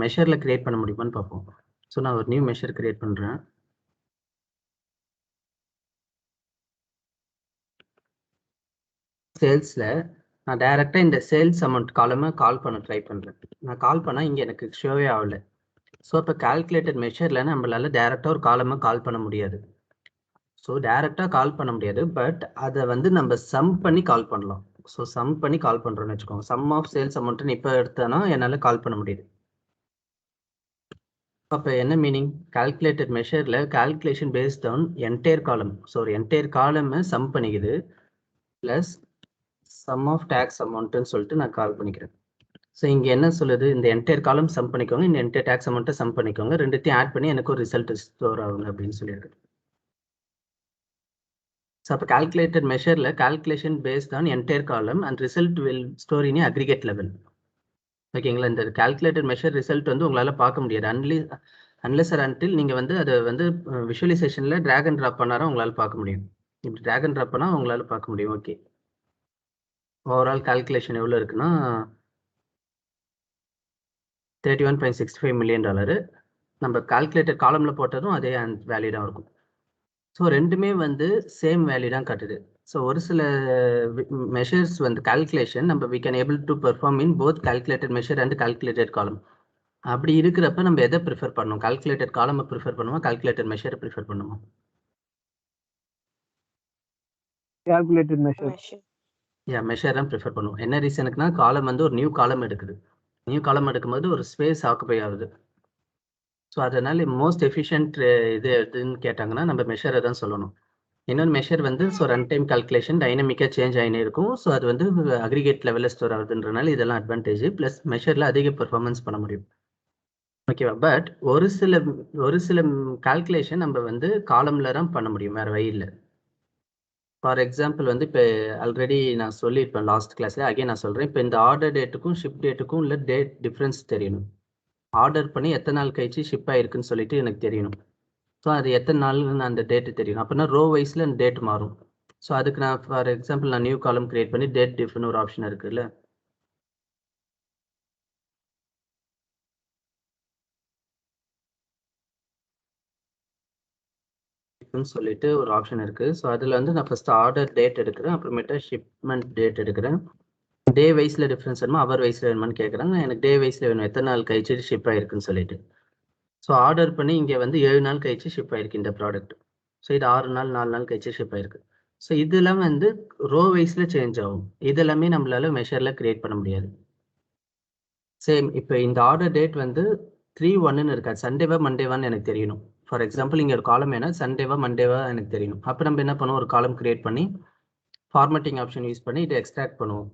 மெஷரில் கிரியேட் பண்ண முடியுமான்னு பார்ப்போம். ஸோ நான் ஒரு நியூ மெஷர் கிரியேட் பண்ணுறேன். சேல்ஸில் நான் டைரெக்டாக இந்த சேல்ஸ் அமௌண்ட் காலமாக கால் பண்ண ட்ரை பண்ணுறேன். நான் கால் பண்ணால் இங்கே எனக்கு ஷோவே ஆகல. ஸோ இப்போ கால்குலேட்டட் மெஷரில் நம்மளால டைரெக்டாக ஒரு காலமாக கால் பண்ண முடியாது. ஸோ டைரெக்டாக கால் பண்ண முடியாது. பட் அதை வந்து நம்ம சம் பண்ணி கால் பண்ணலாம். ஸோ சம் பண்ணி கால் பண்ணுறோன்னு வச்சுக்கோங்க. சம் ஆஃப் சேல்ஸ் அமௌண்ட்டுன்னு இப்போ எடுத்தேன்னா என்னால் கால் பண்ண முடியுது. அப்போ என்ன மீனிங்? கால்குலேட்டட் மெஷரில் calculation based on entire column. So ஒரு என்டையர் காலமை சம் பண்ணிக்குது ப்ளஸ் சம் ஆஃப் டேக்ஸ் அமௌண்ட்டுன்னு சொல்லிட்டு நான் கால் பண்ணிக்கிறேன். ஸோ இங்கே என்ன சொல்லுது? இந்த என்டையர் காலம் சம் பண்ணிக்கோங்க, இந்த என்டையர் டேக்ஸ் அமௌண்ட்டை சம் பண்ணிக்கோங்க, ரெண்டுத்தையும் ஆட் பண்ணி எனக்கு ஒரு ரிசல்ட் ஸ்டோர் ஆகுங்க அப்படின்னு சொல்லியிருக்கு. ஸோ அப்போ கால்குலேட்டட் மெஷரில் calculation based on entire column and result will store in aggregate level. ஓகேங்களா? இந்த கால்குலேட்டட் மெஷர் ரிசல்ட் வந்து உங்களால் பார்க்க முடியாது. அன்லெஸ் ஆர் அன்டில் நீங்கள் வந்து அதை வந்து விஷுவலைசேஷனில் ட்ராக் அண்ட் ட்ராப் பண்ணாலும் உங்களால் பார்க்க முடியும். இப்படி ட்ராக் அண்ட் ட்ராப் பண்ணால் உங்களால் பார்க்க முடியும். ஓகே, ஓவரால் கால்குலேஷன் எவ்வளோ இருக்குன்னா $31.65 million. நம்ம கால்குலேட்டர் காலமில் போட்டதும் அதே வேல்யூ தான் இருக்கும். ஸோ ரெண்டுமே வந்து சேம் வேல்யூ தான் காட்டுது. ஸோ ஒரு சில மெஷர்ஸ் வந்து கால்குலேஷன் நம்ம we can able to perform in both calculated measure and calculated column. அப்படி இருக்கிறப்ப நம்ம எதை ப்ரிஃபர் பண்ணணும்? கால்குலேட்டட் காலமை ப்ரிஃபர் பண்ணுவோம், கால்குலேட்டட் மெஷரை ப்ரிஃபர் பண்ணுவோம்? Calculated measure. மெஷர் தான் ப்ரிஃபர் பண்ணுவோம். என்ன ரீசனுக்குனா காலம் வந்து ஒரு நியூ காலம் எடுக்குது. நியூ காலம் எடுக்கும்போது ஒரு ஸ்பேஸ் ஆக்குபை ஆகுது. ஸோ அதனால மோஸ்ட் எஃபிஷியன்ட் இது எதுன்னு கேட்டாங்கன்னா நம்ம மெஷரை தான் சொல்லணும். இன்னொன்று மெஷர் வந்து ஸோ ரன் டைம் கால்குலேஷன் டைனமிக்காக சேஞ்ச் ஆகினே இருக்கும். ஸோ அது வந்து அக்ரிகேட் லெவலில் ஸ்டோர் ஆகுதுன்றனால இதெல்லாம் அட்வான்டேஜ். ப்ளஸ் மெஷரில் அதிக பெர்ஃபார்மன்ஸ் பண்ண முடியும். ஓகேவா? பட் ஒரு சில கால்குலேஷன் நம்ம வந்து காலமில் தான் பண்ண முடியும், வேறு வழி இல்லை. ஃபார் எக்ஸாம்பிள் வந்து இப்போ ஆல்ரெடி நான் சொல்லியிருப்பேன் லாஸ்ட் கிளாஸில், அகைன் நான் சொல்கிறேன். இப்போ இந்த ஆர்டர் டேட்டுக்கும் ஷிப் டேட்டுக்கும் உள்ள டேட் டிஃப்ரென்ஸ் தெரியணும். ஆர்டர் பண்ணி எத்தனை நாள் கழிச்சு ஷிப் ஆகிருக்குன்னு சொல்லிட்டு எனக்கு தெரியணும். ஸோ அது எத்தனை நாள்னு அந்த டேட்டு தெரியும். அப்படின்னா ரோ வைஸில் அந்த டேட் மாறும். ஸோ அதுக்கு நான் ஃபார் எக்ஸாம்பிள் நான் நியூ காலம் கிரியேட் பண்ணி டேட் டிஃப்னு ஒரு ஆப்ஷன் இருக்குல்ல, சொல்லிட்டு ஒரு ஆப்ஷன் இருக்குது. ஸோ அதில் வந்து நான் ஃபஸ்ட்டு ஆர்டர் டேட் எடுக்கிறேன், அப்புறமேட்டா ஷிப்மெண்ட் டேட் எடுக்கிறேன். டே வைஸில் டிஃப்ரென்ஸ் வேணுமா அவர் வைஸில் வேணுமான்னு கேட்குறாங்க. எனக்கு டே வைஸில் வேணும், எத்தனை நாள் கழிச்சு ஷிப் ஆகிருக்குன்னு சொல்லிட்டு. ஸோ ஆர்டர் பண்ணி இங்கே வந்து 7 நாள் கழிச்சு ஷிப் ஆகிருக்கு இந்த ப்ராடக்ட். ஸோ இது 6 நாள் 4 நாள் கழிச்சு ஷிப் ஆகிருக்கு. ஸோ இதெல்லாம் வந்து ரோ வைஸில் சேஞ்ச் ஆகும். இதெல்லாமே நம்மளால மெஷரில் கிரியேட் பண்ண முடியாது. சேம் இப்போ இந்த ஆர்டர் டேட் வந்து 3/1 இருக்காது, சண்டேவா மண்டேவான்னு எனக்கு தெரியணும். ஃபார் எக்ஸாம்பிள் இங்கே ஒரு காலம் வேணா சண்டேவா மண்டேவா எனக்கு தெரியணும். அப்போ நம்ம என்ன பண்ணுவோம்? ஒரு காலம் கிரியேட் பண்ணி ஃபார்மேட்டிங் ஆப்ஷன் யூஸ் பண்ணி இதை எக்ஸ்ட்ராக்ட் பண்ணுவோம்,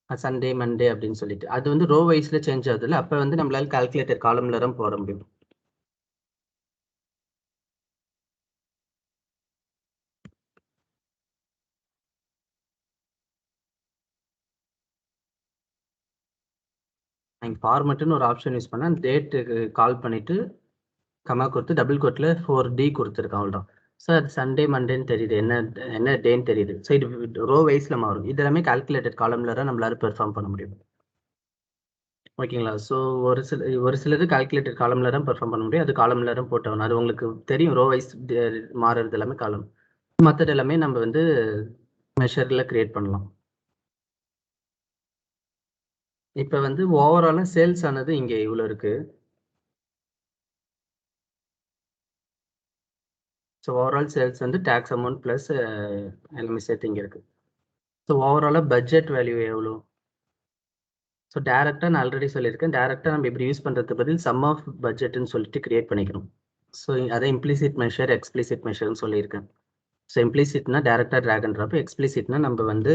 சண்டே மண்டே அப்படின்னு சொல்லிட்டு. அது வந்து ரோ வைஸில் சேஞ்ச் ஆகுதுல்ல, அப்போ வந்து நம்மளால கால்குலேட்டர் காலமில் தான் போட முடியும். நீங்கள் ஃபார்மேட்டுன்னு ஒரு ஆப்ஷன் யூஸ் பண்ணால் டேட்டுக்கு கால் பண்ணிவிட்டு கமா கொடுத்து டபுள் கோட்டில் 4D கொடுத்துருக்கேன், அவ்வளோதான். ஸோ அது சண்டே மண்டேன்னு தெரியுது, என்ன டேன்னு தெரியுது. ஸோ இது ரோ வைஸில் மாறும். இது எல்லாமே கால்குலேட்டட் காலமில் தான் நம்மளால பெர்ஃபார்ம் பண்ண முடியும். ஓகேங்களா? ஸோ ஒரு சிலது கால்குலேட்டட் காலம்ல தான் பெர்ஃபார்ம் பண்ண முடியும். அது காலம்ல தான் போட்டாகணும். அது உங்களுக்கு தெரியும். ரோ வைஸ் மாறுறது எல்லாமே காலம். மத்தது எல்லாமே நம்ம வந்து மெஷர்ல கிரியேட் பண்ணலாம். இப்ப வந்து ஓவராலா சேல்ஸ் ஆனது இங்க இவ்வளோ இருக்கு. ஸோ ஓவரால் சேல்ஸ் வந்து டாக்ஸ் அமௌண்ட் பிளஸ் எல்லாமே சேர்த்து இங்க இருக்கு. ஸோ ஓவராலா பட்ஜெட் வேல்யூ எவ்வளோ? ஸோ டைரக்டா நான் ஆல்ரெடி சொல்லியிருக்கேன். டைரக்டா நம்ம இப்படி யூஸ் பண்றதுக்கு பதில் சம் ஆஃப் பட்ஜெட்னு சொல்லிட்டு கிரியேட் பண்ணிக்கணும். ஸோ அதை இம்ப்ளிசிட் மெஷர், எக்ஸ்பிளிசிட் மெஷர்னு சொல்லியிருக்கேன். ஸோ இம்ப்ளிசிட்னா டைரக்டா ட்ராக் அண்ட் ட்ராப், எக்ஸ்பிளிசிட்னா நம்ம வந்து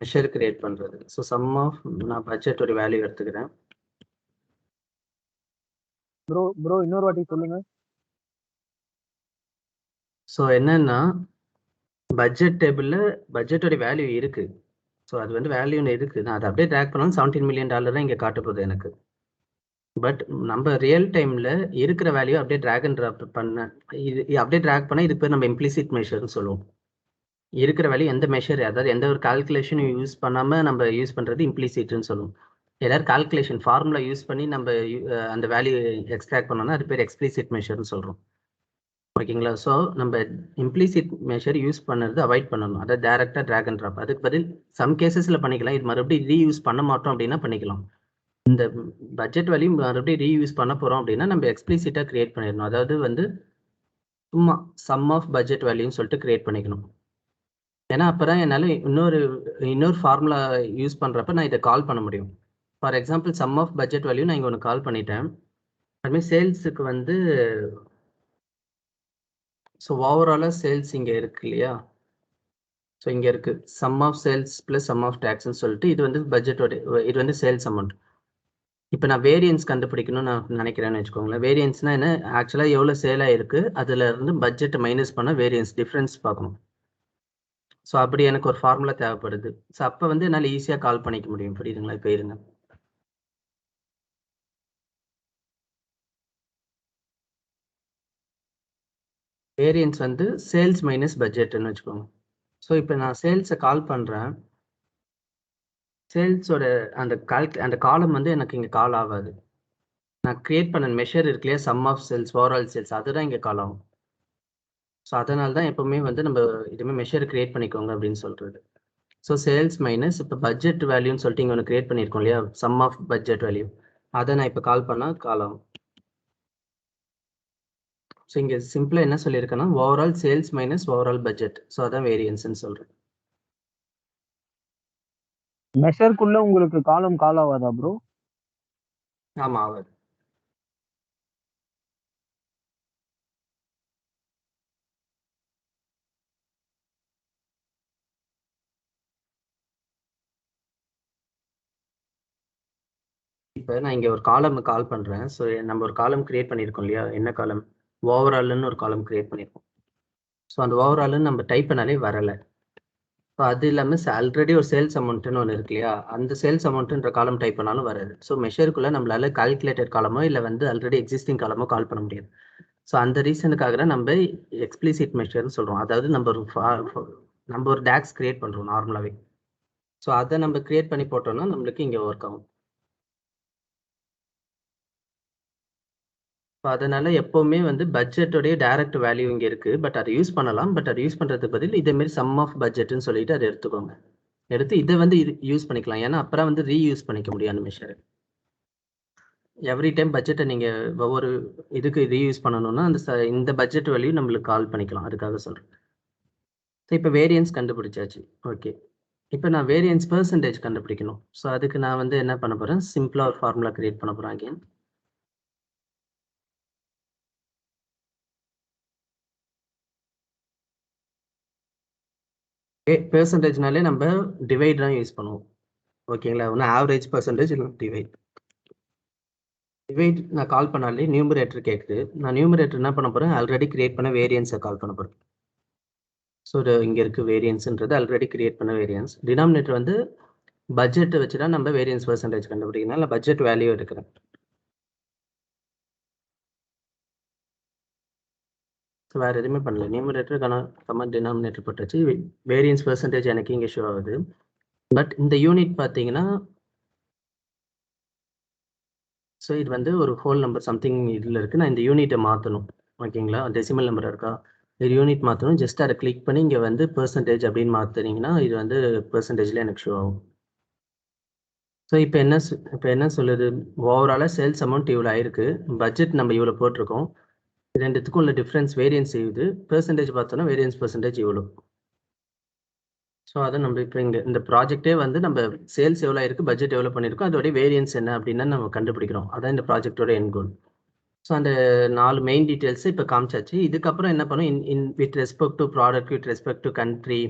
மெஷர் கிரியேட் பண்றது. ஸோ சம் ஆஃப் நான் பட்ஜெட் ஒரு வேல்யூ எடுத்துக்கிறேன். ப்ரோ இன்னொரு வாட்டி சொல்லுங்க. ஸோ என்னன்னா பட்ஜெட் டேபிள்ல பட்ஜெட்டோட வேல்யூ இருக்கு. ஸோ அது வந்து வேல்யூன்னு இருக்கு. நான் அதை அப்படியே ட்ராக் பண்ணாலும் $17 மில்லியன் தான் இங்கே காட்ட போகுது எனக்கு. பட் நம்ம ரியல் டைம்ல இருக்கிற வேல்யூ அப்படியே ட்ராக் அண்ட் ட்ராப் பண்ண இது அப்படியே ட்ராக் பண்ணா இதுக்கு பேர் நம்ம இம்ப்ளிசிட் மெஷர்னு சொல்லுவோம். இருக்கிற வேல்யூ எந்த மெஷர், அதாவது எந்த ஒரு கால்குலேஷனும் யூஸ் பண்ணாம நம்ம யூஸ் பண்றது இம்ப்ளிசிட்னு சொல்லுவோம். எல்லாரும் கால்குலேஷன் ஃபார்முலா யூஸ் பண்ணி நம்ம அந்த வேல்யூ எக்ஸ்ட்ராக்ட் பண்ணோம்னா அது பேர் எக்ஸ்பிளிசிட் மெஷர்னு சொல்றோம். ஓகேங்களா? ஸோ நம்ம இம்ப்ளிசிட் மெஷர் யூஸ் பண்ணுறது அவாய்ட் பண்ணணும். அதை டேரெக்டாக ட்ராக் அண்ட் ட்ராப். அதுக்கு பதில் சம் கேசஸில் பண்ணிக்கலாம். இது மறுபடியும் ரீயூஸ் பண்ண மாட்டோம் அப்படின்னா பண்ணிக்கலாம். இந்த பட்ஜெட் வேல்யூ மறுபடியும் ரீயூஸ் பண்ண போகிறோம் அப்படின்னா நம்ம எக்ஸ்பிளிசிட்டாக கிரியேட் பண்ணிடணும். அதாவது வந்து சும்மா சம் ஆஃப் பட்ஜெட் வேல்யூன்னு சொல்லிட்டு கிரியேட் பண்ணிக்கணும். ஏன்னா அப்போ தான் என்னால் இன்னொரு ஃபார்முலா யூஸ் பண்ணுறப்ப நான் இதை கால் பண்ண முடியும். For example sum of budget value நான் இங்கே ஒன்று கால் பண்ணிட்டேன். அதுமாதிரி சேல்ஸுக்கு வந்து ஸோ ஓவராலாக சேல்ஸ் இங்கே இருக்கு இல்லையா? ஸோ இங்கே இருக்கு sum of sales plus sum of டேக்ஸ்ன்னு சொல்லிட்டு இது வந்து பட்ஜெட்டோட இது வந்து சேல்ஸ் அமௌண்ட். இப்போ நான் வேரியன்ஸ் கண்டுபிடிக்கணும்னு நான் நினைக்கிறேன்னு வச்சுக்கோங்களேன். வேரியன்ஸ்னா என்ன? ஆக்சுவலாக எவ்வளோ சேல் ஆயிருக்கு அதுல இருந்து பட்ஜெட் மைனஸ் பண்ண வேரியன்ஸ் டிஃப்ரென்ஸ் பார்க்கணும். ஸோ அப்படி எனக்கு ஒரு ஃபார்முலா தேவைப்படுது. ஸோ அப்போ வந்து என்னால் ஈஸியாக கால் பண்ணிக்க முடியும். புரியுதுங்களா? இப்போ இருங்க. வேரியன்ஸ் வந்து சேல்ஸ் மைனஸ் பட்ஜெட்னு வச்சுக்கோங்க. ஸோ இப்போ நான் சேல்ஸை கால் பண்ணுறேன். சேல்ஸோட அந்த காலம் வந்து எனக்கு இங்கே கால் ஆகாது. நான் கிரியேட் பண்ண மெஷர் இருக்கு இல்லையா? Sum of sales, overall sales, அதுதான் இங்கே கால் ஆகும். ஸோ அதனால தான் எப்பவுமே வந்து நம்ம இதுவுமே மெஷர் கிரியேட் பண்ணிக்கோங்க அப்படின்னு சொல்றது. ஸோ சேல்ஸ் மைனஸ் இப்போ பட்ஜெட் வேல்யூன்னு சொல்லிட்டு இங்கே ஒன்று கிரியேட் பண்ணியிருக்கோம் இல்லையா? சம் ஆஃப் பட்ஜெட் வேல்யூ, அதை நான் இப்போ கால் பண்ணால் கால் ஆகும். ஸோ இங்கே சிம்பிளாக என்ன சொல்லியிருக்கேன்னா overall sales minus overall budget. So அதான் வேரியன்ஸ்ன்னு சொல்கிறேன். மெஷர்க்குள்ள உங்களுக்கு காலம் கால் ஆகாதா ப்ரோ? ஆமாம் ஆகாது. இப்போ நான் இங்கே ஒரு காலம் கால் பண்ணுறேன். ஸோ நம்ம ஒரு காலம் கிரியேட் பண்ணியிருக்கோம் இல்லையா? என்ன காலம்? ஓவரால்னு ஒரு காலம் கிரியேட் பண்ணியிருக்கோம். ஸோ அந்த ஓவரால்னு நம்ம டைப் பண்ணாலே வரலை. ஸோ அது இல்லாமல் ஆல்ரெடி ஒரு சேல்ஸ் அமௌண்ட்டுன்னு ஒன்று இருக்கு இல்லையா? அந்த சேல்ஸ் அமௌண்ட்டுன்ற காலம் டைப் பண்ணாலும் வராது. ஸோ மெஷருக்குள்ளே நம்மளால கால்குலேட்டட் காலமோ இல்லை வந்து ஆல்ரெடி எக்ஸிஸ்டிங் காலமோ கால் பண்ண முடியாது. ஸோ அந்த ரீசனுக்காக தான் நம்ம எக்ஸ்பிளிசிட் மெஷர்னு சொல்கிறோம். அதாவது நம்ம ஒரு டேக்ஸ் கிரியேட் பண்ணுறோம் நார்மலாகவே. ஸோ அதை நம்ம கிரியேட் பண்ணி போட்டோம்னா நம்மளுக்கு இங்கே ஒர்க் ஆகும். ஸோ அதனால எப்போவுமே வந்து பட்ஜெட்டோடைய டைரக்ட் வேல்யூ இங்கே இருக்கு. பட் அதை யூஸ் பண்ணலாம். பட் அதை யூஸ் பண்ணுறதுக்கு பதில் இதேமாரி சம் ஆஃப் பட்ஜெட்னு சொல்லிட்டு அதை எடுத்துக்கோங்க. எடுத்து இதை வந்து யூஸ் பண்ணிக்கலாம். ஏன்னா அப்புறம் வந்து ரீயூஸ் பண்ணிக்க முடியும் அந்த மெஷரை. எவ்ரி டைம் பட்ஜெட்டை நீங்கள் ஒவ்வொரு இதுக்கு ரீயூஸ் பண்ணணும்னா இந்த பட்ஜெட் வேல்யூ நம்மளுக்கு கால் பண்ணிக்கலாம். அதுக்காக சொல்கிறேன். ஸோ இப்போ வேரியன்ஸ் கண்டுபிடிச்சாச்சு. ஓகே, இப்போ நான் வேரியன்ஸ் பெர்சன்டேஜ் கண்டுபிடிக்கணும். ஸோ அதுக்கு நான் வந்து என்ன பண்ண போகிறேன்? சிம்பிளாக ஒரு ஃபார்முலா கிரியேட் பண்ண போகிறேன். அகேன் பெர்சன்டேஜ்னாலே நம்ம டிவைட் தான் யூஸ் பண்ணுவோம். ஓகேங்களா? ஒன்று ஆவரேஜ் பெர்சன்டேஜ் இல்லை டிவைட். டிவைட் நான் கால் பண்ணாலே நியூமரேட்டர் கேட்குது. நான் நியூமரேட்டர் என்ன பண்ண போகிறேன்? ஆல்ரெடி கிரியேட் பண்ண வேரியன்ஸை கால் பண்ண போகிறேன். ஸோ இங்கே இருக்குது வேரியன்ஸ்ன்றது ஆல்ரெடி கிரியேட் பண்ண வேரியன்ஸ். டினாமினேட்டர் வந்து பட்ஜெட்டை வச்சு தான் நம்ம வேரியன்ஸ் பெர்சன்டேஜ் கண்டுபிடிக்கணும். இல்லை பட்ஜெட் வேல்யூ எடுக்கிறேன். ஸோ ஸோ வேறு எதுவுமே பண்ணல. நியூமரேட்டர் கமா டினாமினேட்டர் போட்டாச்சு. வேரியன்ஸ் பெர்சன்டேஜ் எனக்கு இங்கே ஷோ ஆகுது. பட் இந்த யூனிட் பார்த்தீங்கன்னா ஸோ இது வந்து ஒரு ஹோல் நம்பர் சம்திங் இதில் இருக்குது. நான் இந்த யூனிட்டை மாற்றணும். ஓகேங்களா, டெசிமல் நம்பர் இருக்கா, இது யூனிட் மாற்றணும். ஜஸ்ட் அதை கிளிக் பண்ணி இங்கே வந்து பெர்சன்டேஜ் அப்படின்னு மாற்றினீங்கன்னா இது வந்து பெர்சன்டேஜில் எனக்கு ஷோ ஆகும். ஸோ இப்போ என்ன சொல்லுது, ஓவராலாக சேல்ஸ் அமௌண்ட் இவ்வளோ ஆயிருக்கு, பட்ஜெட் நம்ம இவ்வளோ போட்டிருக்கோம், ரெண்டுத்துக்கும் உள்ள டிஃப்ரென்ஸ் வேரியன்ஸ் செய்யுது. பெர்சன்டேஜ் பார்த்தோன்னா வேரியன்ஸ் பெர்சன்டேஜ் இவ்வளோ. ஸோ அதை நம்ம இப்போ இங்கே இந்த ப்ராஜெக்டே வந்து நம்ம சேல்ஸ் எவ்வளோ இருக்குது, பட்ஜெட் எவ்வளோ பண்ணியிருக்கோம், அதோடைய வேரியன்ஸ் என்ன அப்படின்னு நம்ம கண்டுபிடிக்கிறோம். அதான் இந்த ப்ராஜெக்டோட எண்ட் கோல். ஸோ அந்த 4 மெயின் டீட்டெயில்ஸ் இப்போ காமிச்சாச்சு. இதுக்கப்புறம் என்ன பண்ணும், with respect to product, with respect to country,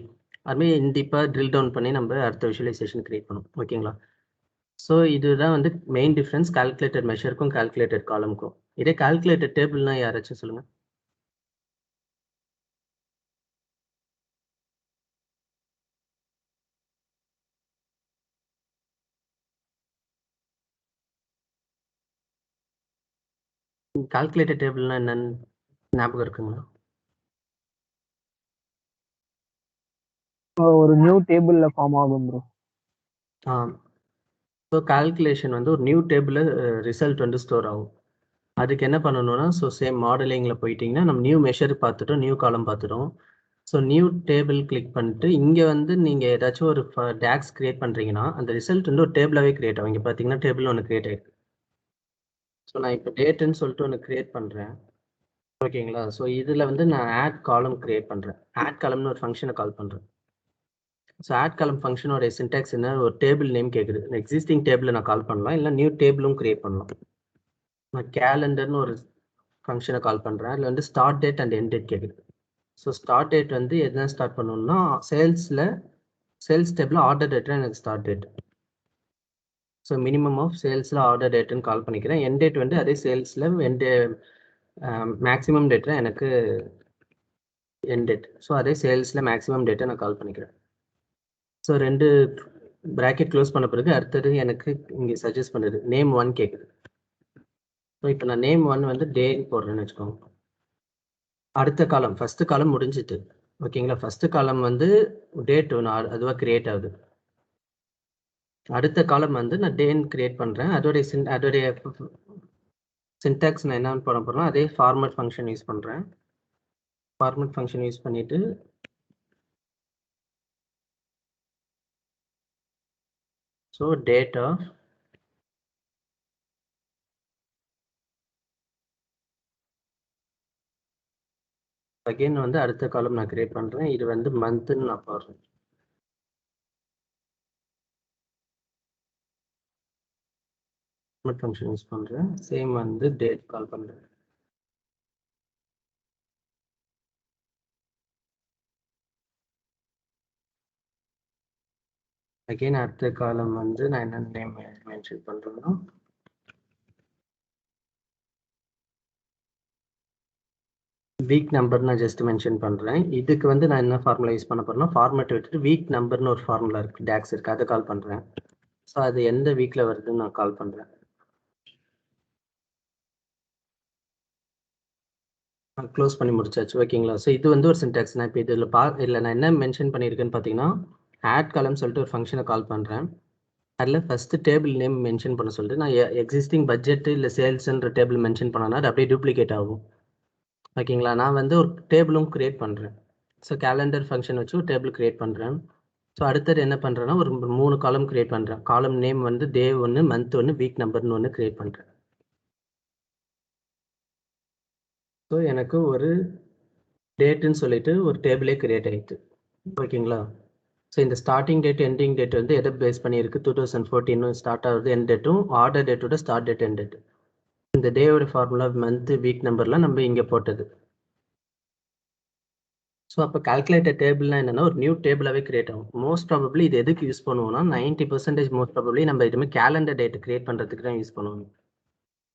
அதுமாதிரி டீப்பாக ட்ரில் டவுன் பண்ணி நம்ம அடுத்த விஷுவலைசேஷன் கிரியேட் பண்ணும். ஓகேங்களா, ஸோ இதுதான் வந்து மெயின் டிஃப்ரென்ஸ் கால்குலேட்டட் மெஷருக்கும் கால்குலேட்டட் காலமுக்கும். இதே கால்குலேட்டட் டேபிள்னா யாராச்சும் சொல்லுங்கள். கால்குலேட்டட் டேபிள்னா என்னன்னு ஞாபகம் இருக்குங்களா? ஒரு நியூ டேபிள்ல ஃபார்ம் ஆகும் ப்ரோ. ஸோ கால்குலேஷன் வந்து ஒரு நியூ டேபிளில் ரிசல்ட் வந்து ஸ்டோர் ஆகும். அதுக்கு என்ன பண்ணணும்னா, ஸோ சேம் மாடலிங்கில் போயிட்டிங்கன்னா நம்ம நியூ மெஷர் பார்த்துட்டோம், நியூ காலம் பார்த்துட்டோம். ஸோ நியூ டேபிள் கிளிக் பண்ணிட்டு இங்கே வந்து நீங்கள் ஏதாச்சும் ஒரு டேக்ஸ் கிரியேட் பண்ணுறீங்கன்னா அந்த ரிசல்ட் வந்து ஒரு டேபிளாகவே கிரியேட் ஆகும். இங்கே பார்த்தீங்கன்னா டேபிள் ஒன்று கிரியேட் ஆகிருக்கு. ஸோ நான் இப்போ டேட்டுன்னு சொல்லிட்டு ஒன்று கிரியேட் பண்ணுறேன். ஓகேங்களா, ஸோ இதில் வந்து நான் ஆட் காலம் கிரியேட் பண்ணுறேன். ஆட் காலம்னு ஒரு ஃபங்க்ஷனை கால் பண்ணுறேன். ஸோ ஆட் காலம் ஃபங்க்ஷனோட சின்டாக்ஸ் என்ன, ஒரு டேபிள் நேம் கேட்குது. எக்ஸிஸ்டிங் டேபிளை நான் கால் பண்ணலாம், இல்லை நியூ டேபிளும் கிரியேட் பண்ணலாம். நான் கேலண்டர்னு ஒரு ஃபங்க்ஷனை கால் பண்ணுறேன். அதில் வந்து start date and end date கேட்குது. ஸோ ஸ்டார்ட் டேட் வந்து எதுனா ஸ்டார்ட் பண்ணணும்னா சேல்ஸ் டேபிள் ஆர்டர் டேட்டில் எனக்கு start date. So minimum of சேல்ஸில் ஆர்டர் டேட்டுன்னு கால் பண்ணிக்கிறேன். எண்ட் டேட் வந்து அதே சேல்ஸில் மேக்ஸிமம் டேட்டில் எனக்கு எண்ட் டேட். ஸோ அதே சேல்ஸில் மேக்ஸிமம் டேட்டை நான் கால் பண்ணிக்கிறேன். ஸோ 2 ப்ராக்கெட் க்ளோஸ் பண்ண பிறகு அடுத்தது எனக்கு இங்கே சஜஸ்ட் பண்ணுது நேம் 1 கேட்குது. ஸோ இப்போ நான் நேம் 1 வந்து டேன்னு போடுறேன்னு வச்சுக்கோங்க. அடுத்த காலம் ஃபஸ்ட்டு காலம் முடிஞ்சிட்டு. ஓகேங்களா, ஃபஸ்ட்டு காலம் வந்து டேட் ஒன்று அதுவாக கிரியேட் ஆகுது. அடுத்த காலம் வந்து நான் டேன்னு கிரியேட் பண்ணுறேன். அதோடைய சின்டாக்ஸ் நான் என்னன்னு பண்ண போகிறேன்னா அதே ஃபார்மேட் ஃபங்க்ஷன் யூஸ் பண்ணுறேன். ஃபார்மேட் ஃபங்க்ஷன் யூஸ் பண்ணிவிட்டு ஸோ டேட்டா அகெயின் வந்து அடுத்த காலம் நான் கிரியேட் பண்ணுறேன். இது வந்து மந்த்துன்னு நான் போடுறேன். ஃபங்க்ஷன் யூஸ் பண்ணுறேன். சேம் வந்து டேட் கால் பண்ணுறேன். அகெயின் அடுத்த காலம் வந்து நான் என்ன நேம் மென்ஷன் பண்ணுறேன்னா வீக் நம்பர் நான் ஜஸ்ட் மென்ஷன் பண்ணுறேன். இதுக்கு வந்து நான் என்ன ஃபார்முலா யூஸ் பண்ண போகிறேன்னா ஃபார்மேட் விட்டுட்டு வீக் நம்பர்னு ஒரு ஃபார்முலா இருக்குது, டேக்ஸ் இருக்குது, அதை கால் பண்ணுறேன். ஸோ அது எந்த வீக்கில் வருதுன்னு நான் கால் பண்ணுறேன். க்ளோஸ் பண்ணி முடிச்சாச்சு. ஓகேங்களா, ஸோ இது வந்து ஒரு சின்டாக்ஸ். நான் இப்போ இதில் நான் என்ன மென்ஷன் பண்ணியிருக்கேன்னு பார்த்தீங்கன்னா ஆட் காலம் சொல்லிட்டு ஒரு ஃபங்க்ஷனை கால் பண்ணுறேன். அதில் ஃபஸ்ட்டு டேபிள் நேம் மென்ஷன் பண்ண சொல்லிட்டு நான் எக்ஸிஸ்டிங் பட்ஜெட்டு இல்லை சேல்ஸுன்ற டேபிள் மென்ஷன் பண்ணனா அது அப்படியே டூப்ளிகேட் ஆகும். ஓகேங்களா, நான் வந்து ஒரு டேபிளும் கிரியேட் பண்ணுறேன். ஸோ கேலண்டர் ஃபங்க்ஷன் வச்சு ஒரு டேபிள் கிரியேட் பண்ணுறேன். ஸோ அடுத்தது என்ன பண்ணுறேன்னா ஒரு 3 காலம் கிரியேட் பண்ணுறேன். காலம் நேம் வந்து டே 1, மந்த் 1, வீக் நம்பர்னு ஒன்று கிரியேட் பண்ணுறேன். ஸோ எனக்கு ஒரு டேட்டுன்னு சொல்லிட்டு ஒரு டேபிளே கிரியேட் ஆகிடுது. ஓகேங்களா, ஸோ இந்த ஸ்டார்டிங் டேட் எண்டிங் டேட் வந்து எதை பேஸ் பண்ணியிருக்கு, 2014 ஸ்டார்ட் ஆகுது எண்ட் டேட்டும், ஆர்டர் டேட்டோட ஸ்டார்ட் டேட் எண்ட் டேட். இந்த டேவோட ஃபார்முலா மந்த் வீக் நம்பர்லாம் நம்ம இங்கே போட்டது. ஸோ அப்போ கால்குலேட்டர் டேபிள்னா என்னென்னா ஒரு நியூ டேபிளாகவே கிரியேட் ஆகும். மோஸ்ட் ப்ராபப்ளி இது எதுக்கு யூஸ் பண்ணுவோம்னா 90% மோஸ்ட் ப்ராபப்ளி நம்ம இதுமாதிரி கேலண்டர் டேட் கிரியேட் பண்ணுறதுக்கு தான் யூஸ் பண்ணுவோம்.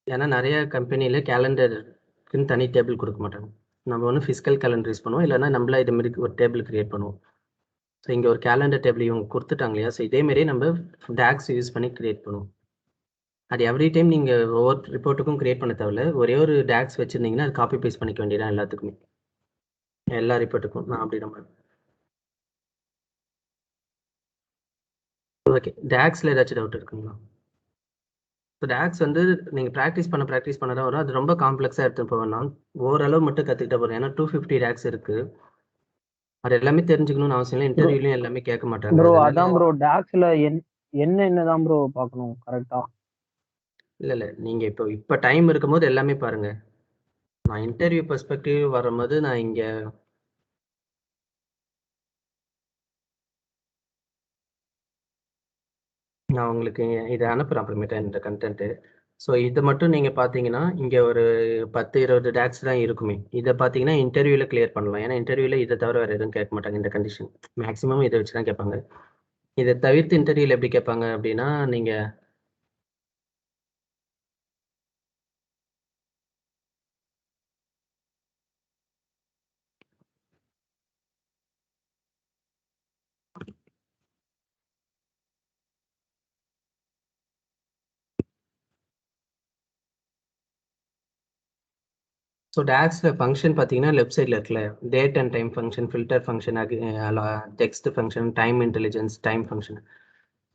ஏன்னா நிறைய கம்பெனியில் கேலண்டருக்குன்னு தனி டேபிள் கொடுக்க மாட்டாங்க. நம்ம ஒன்று ஃபிசிக்கல் கேலண்டர் யூஸ் பண்ணுவோம், இல்லைன்னா நம்மளா இதுமாரி ஒரு டேபிள் கிரியேட் பண்ணுவோம். ஸோ இங்கே ஒரு கேலண்டர் டேபிள் இவங்க கொடுத்துட்டாங்க இல்லையா, ஸோ இதேமாரி நம்ம டேக்ஸ் யூஸ் பண்ணி கிரியேட் பண்ணுவோம். அது எவ்ரி டைம் நீங்கள் ஒவ்வொரு ரிப்போர்ட்டுக்கும் கிரியேட் பண்ண தேவையில்ல, ஒரே ஒரு டேக்ஸ் வச்சுருந்தீங்கன்னா அது காப்பி பேஸ்ட் பண்ணிக்க வேண்டியதான் எல்லாத்துக்குமே. எல்லா ரிப்போர்ட்டுக்கும் நான் அப்படி நம்ம ஓகே. டேக்ஸில் ஏதாச்சும் டவுட் இருக்குங்களா? ஸோ டேக்ஸ் வந்து நீங்கள் ப்ராக்டிஸ் பண்ண தான் வரும். அது ரொம்ப காம்ப்ளெக்ஸாக எடுத்துகிட்டு போவேன்னா ஓரளவு மட்டும் கற்றுக்கிட்டா போகிறோம். ஏன்னா 250 டேக்ஸ் இருக்குது. அது எல்லாமே தெரிஞ்சுக்கணும்னு அவசியம் இல்லை. இன்டர்வியூலையும் எல்லாமே கேட்க மாட்டாங்க. ப்ரோ அதனால அதான் ப்ரோ டாக்ஸ்ல என்னதான் ப்ரோ பார்க்கணும் கரெக்டா? இல்லை நீங்கள் இப்போ டைம் இருக்கும்போது எல்லாமே பாருங்க. நான் இன்டர்வியூ பெர்ஸ்பெக்டிவ் வரும்போது நான் இங்கே நான் உங்களுக்கு இதை அனுப்புகிறேன் அப்புறமேட்டா இந்த கண்டென்ட்டு. ஸோ இதை மட்டும் நீங்கள் பார்த்தீங்கன்னா இங்கே ஒரு 10-20 டேக்ஸ் தான் இருக்குமே. இதை பார்த்தீங்கன்னா இன்டர்வியூவில் கிளியர் பண்ணலாம். ஏன்னா இன்டர்வியூவில் இதை தவிர வேறு எதுவும் கேட்க மாட்டாங்க இந்த கண்டிஷன். மேக்ஸிமம் இதை வச்சு தான் கேட்பாங்க. இதை தவிர்த்து இன்டர்வியூவில் எப்படி கேட்பாங்க அப்படின்னா நீங்கள் ஸோ டேக்ஸில் ஃபங்க்ஷன் பார்த்தீங்கன்னா லெஃப்ட் சைடில் இருக்குல்ல, date and time function, filter function, text function, time intelligence, time function.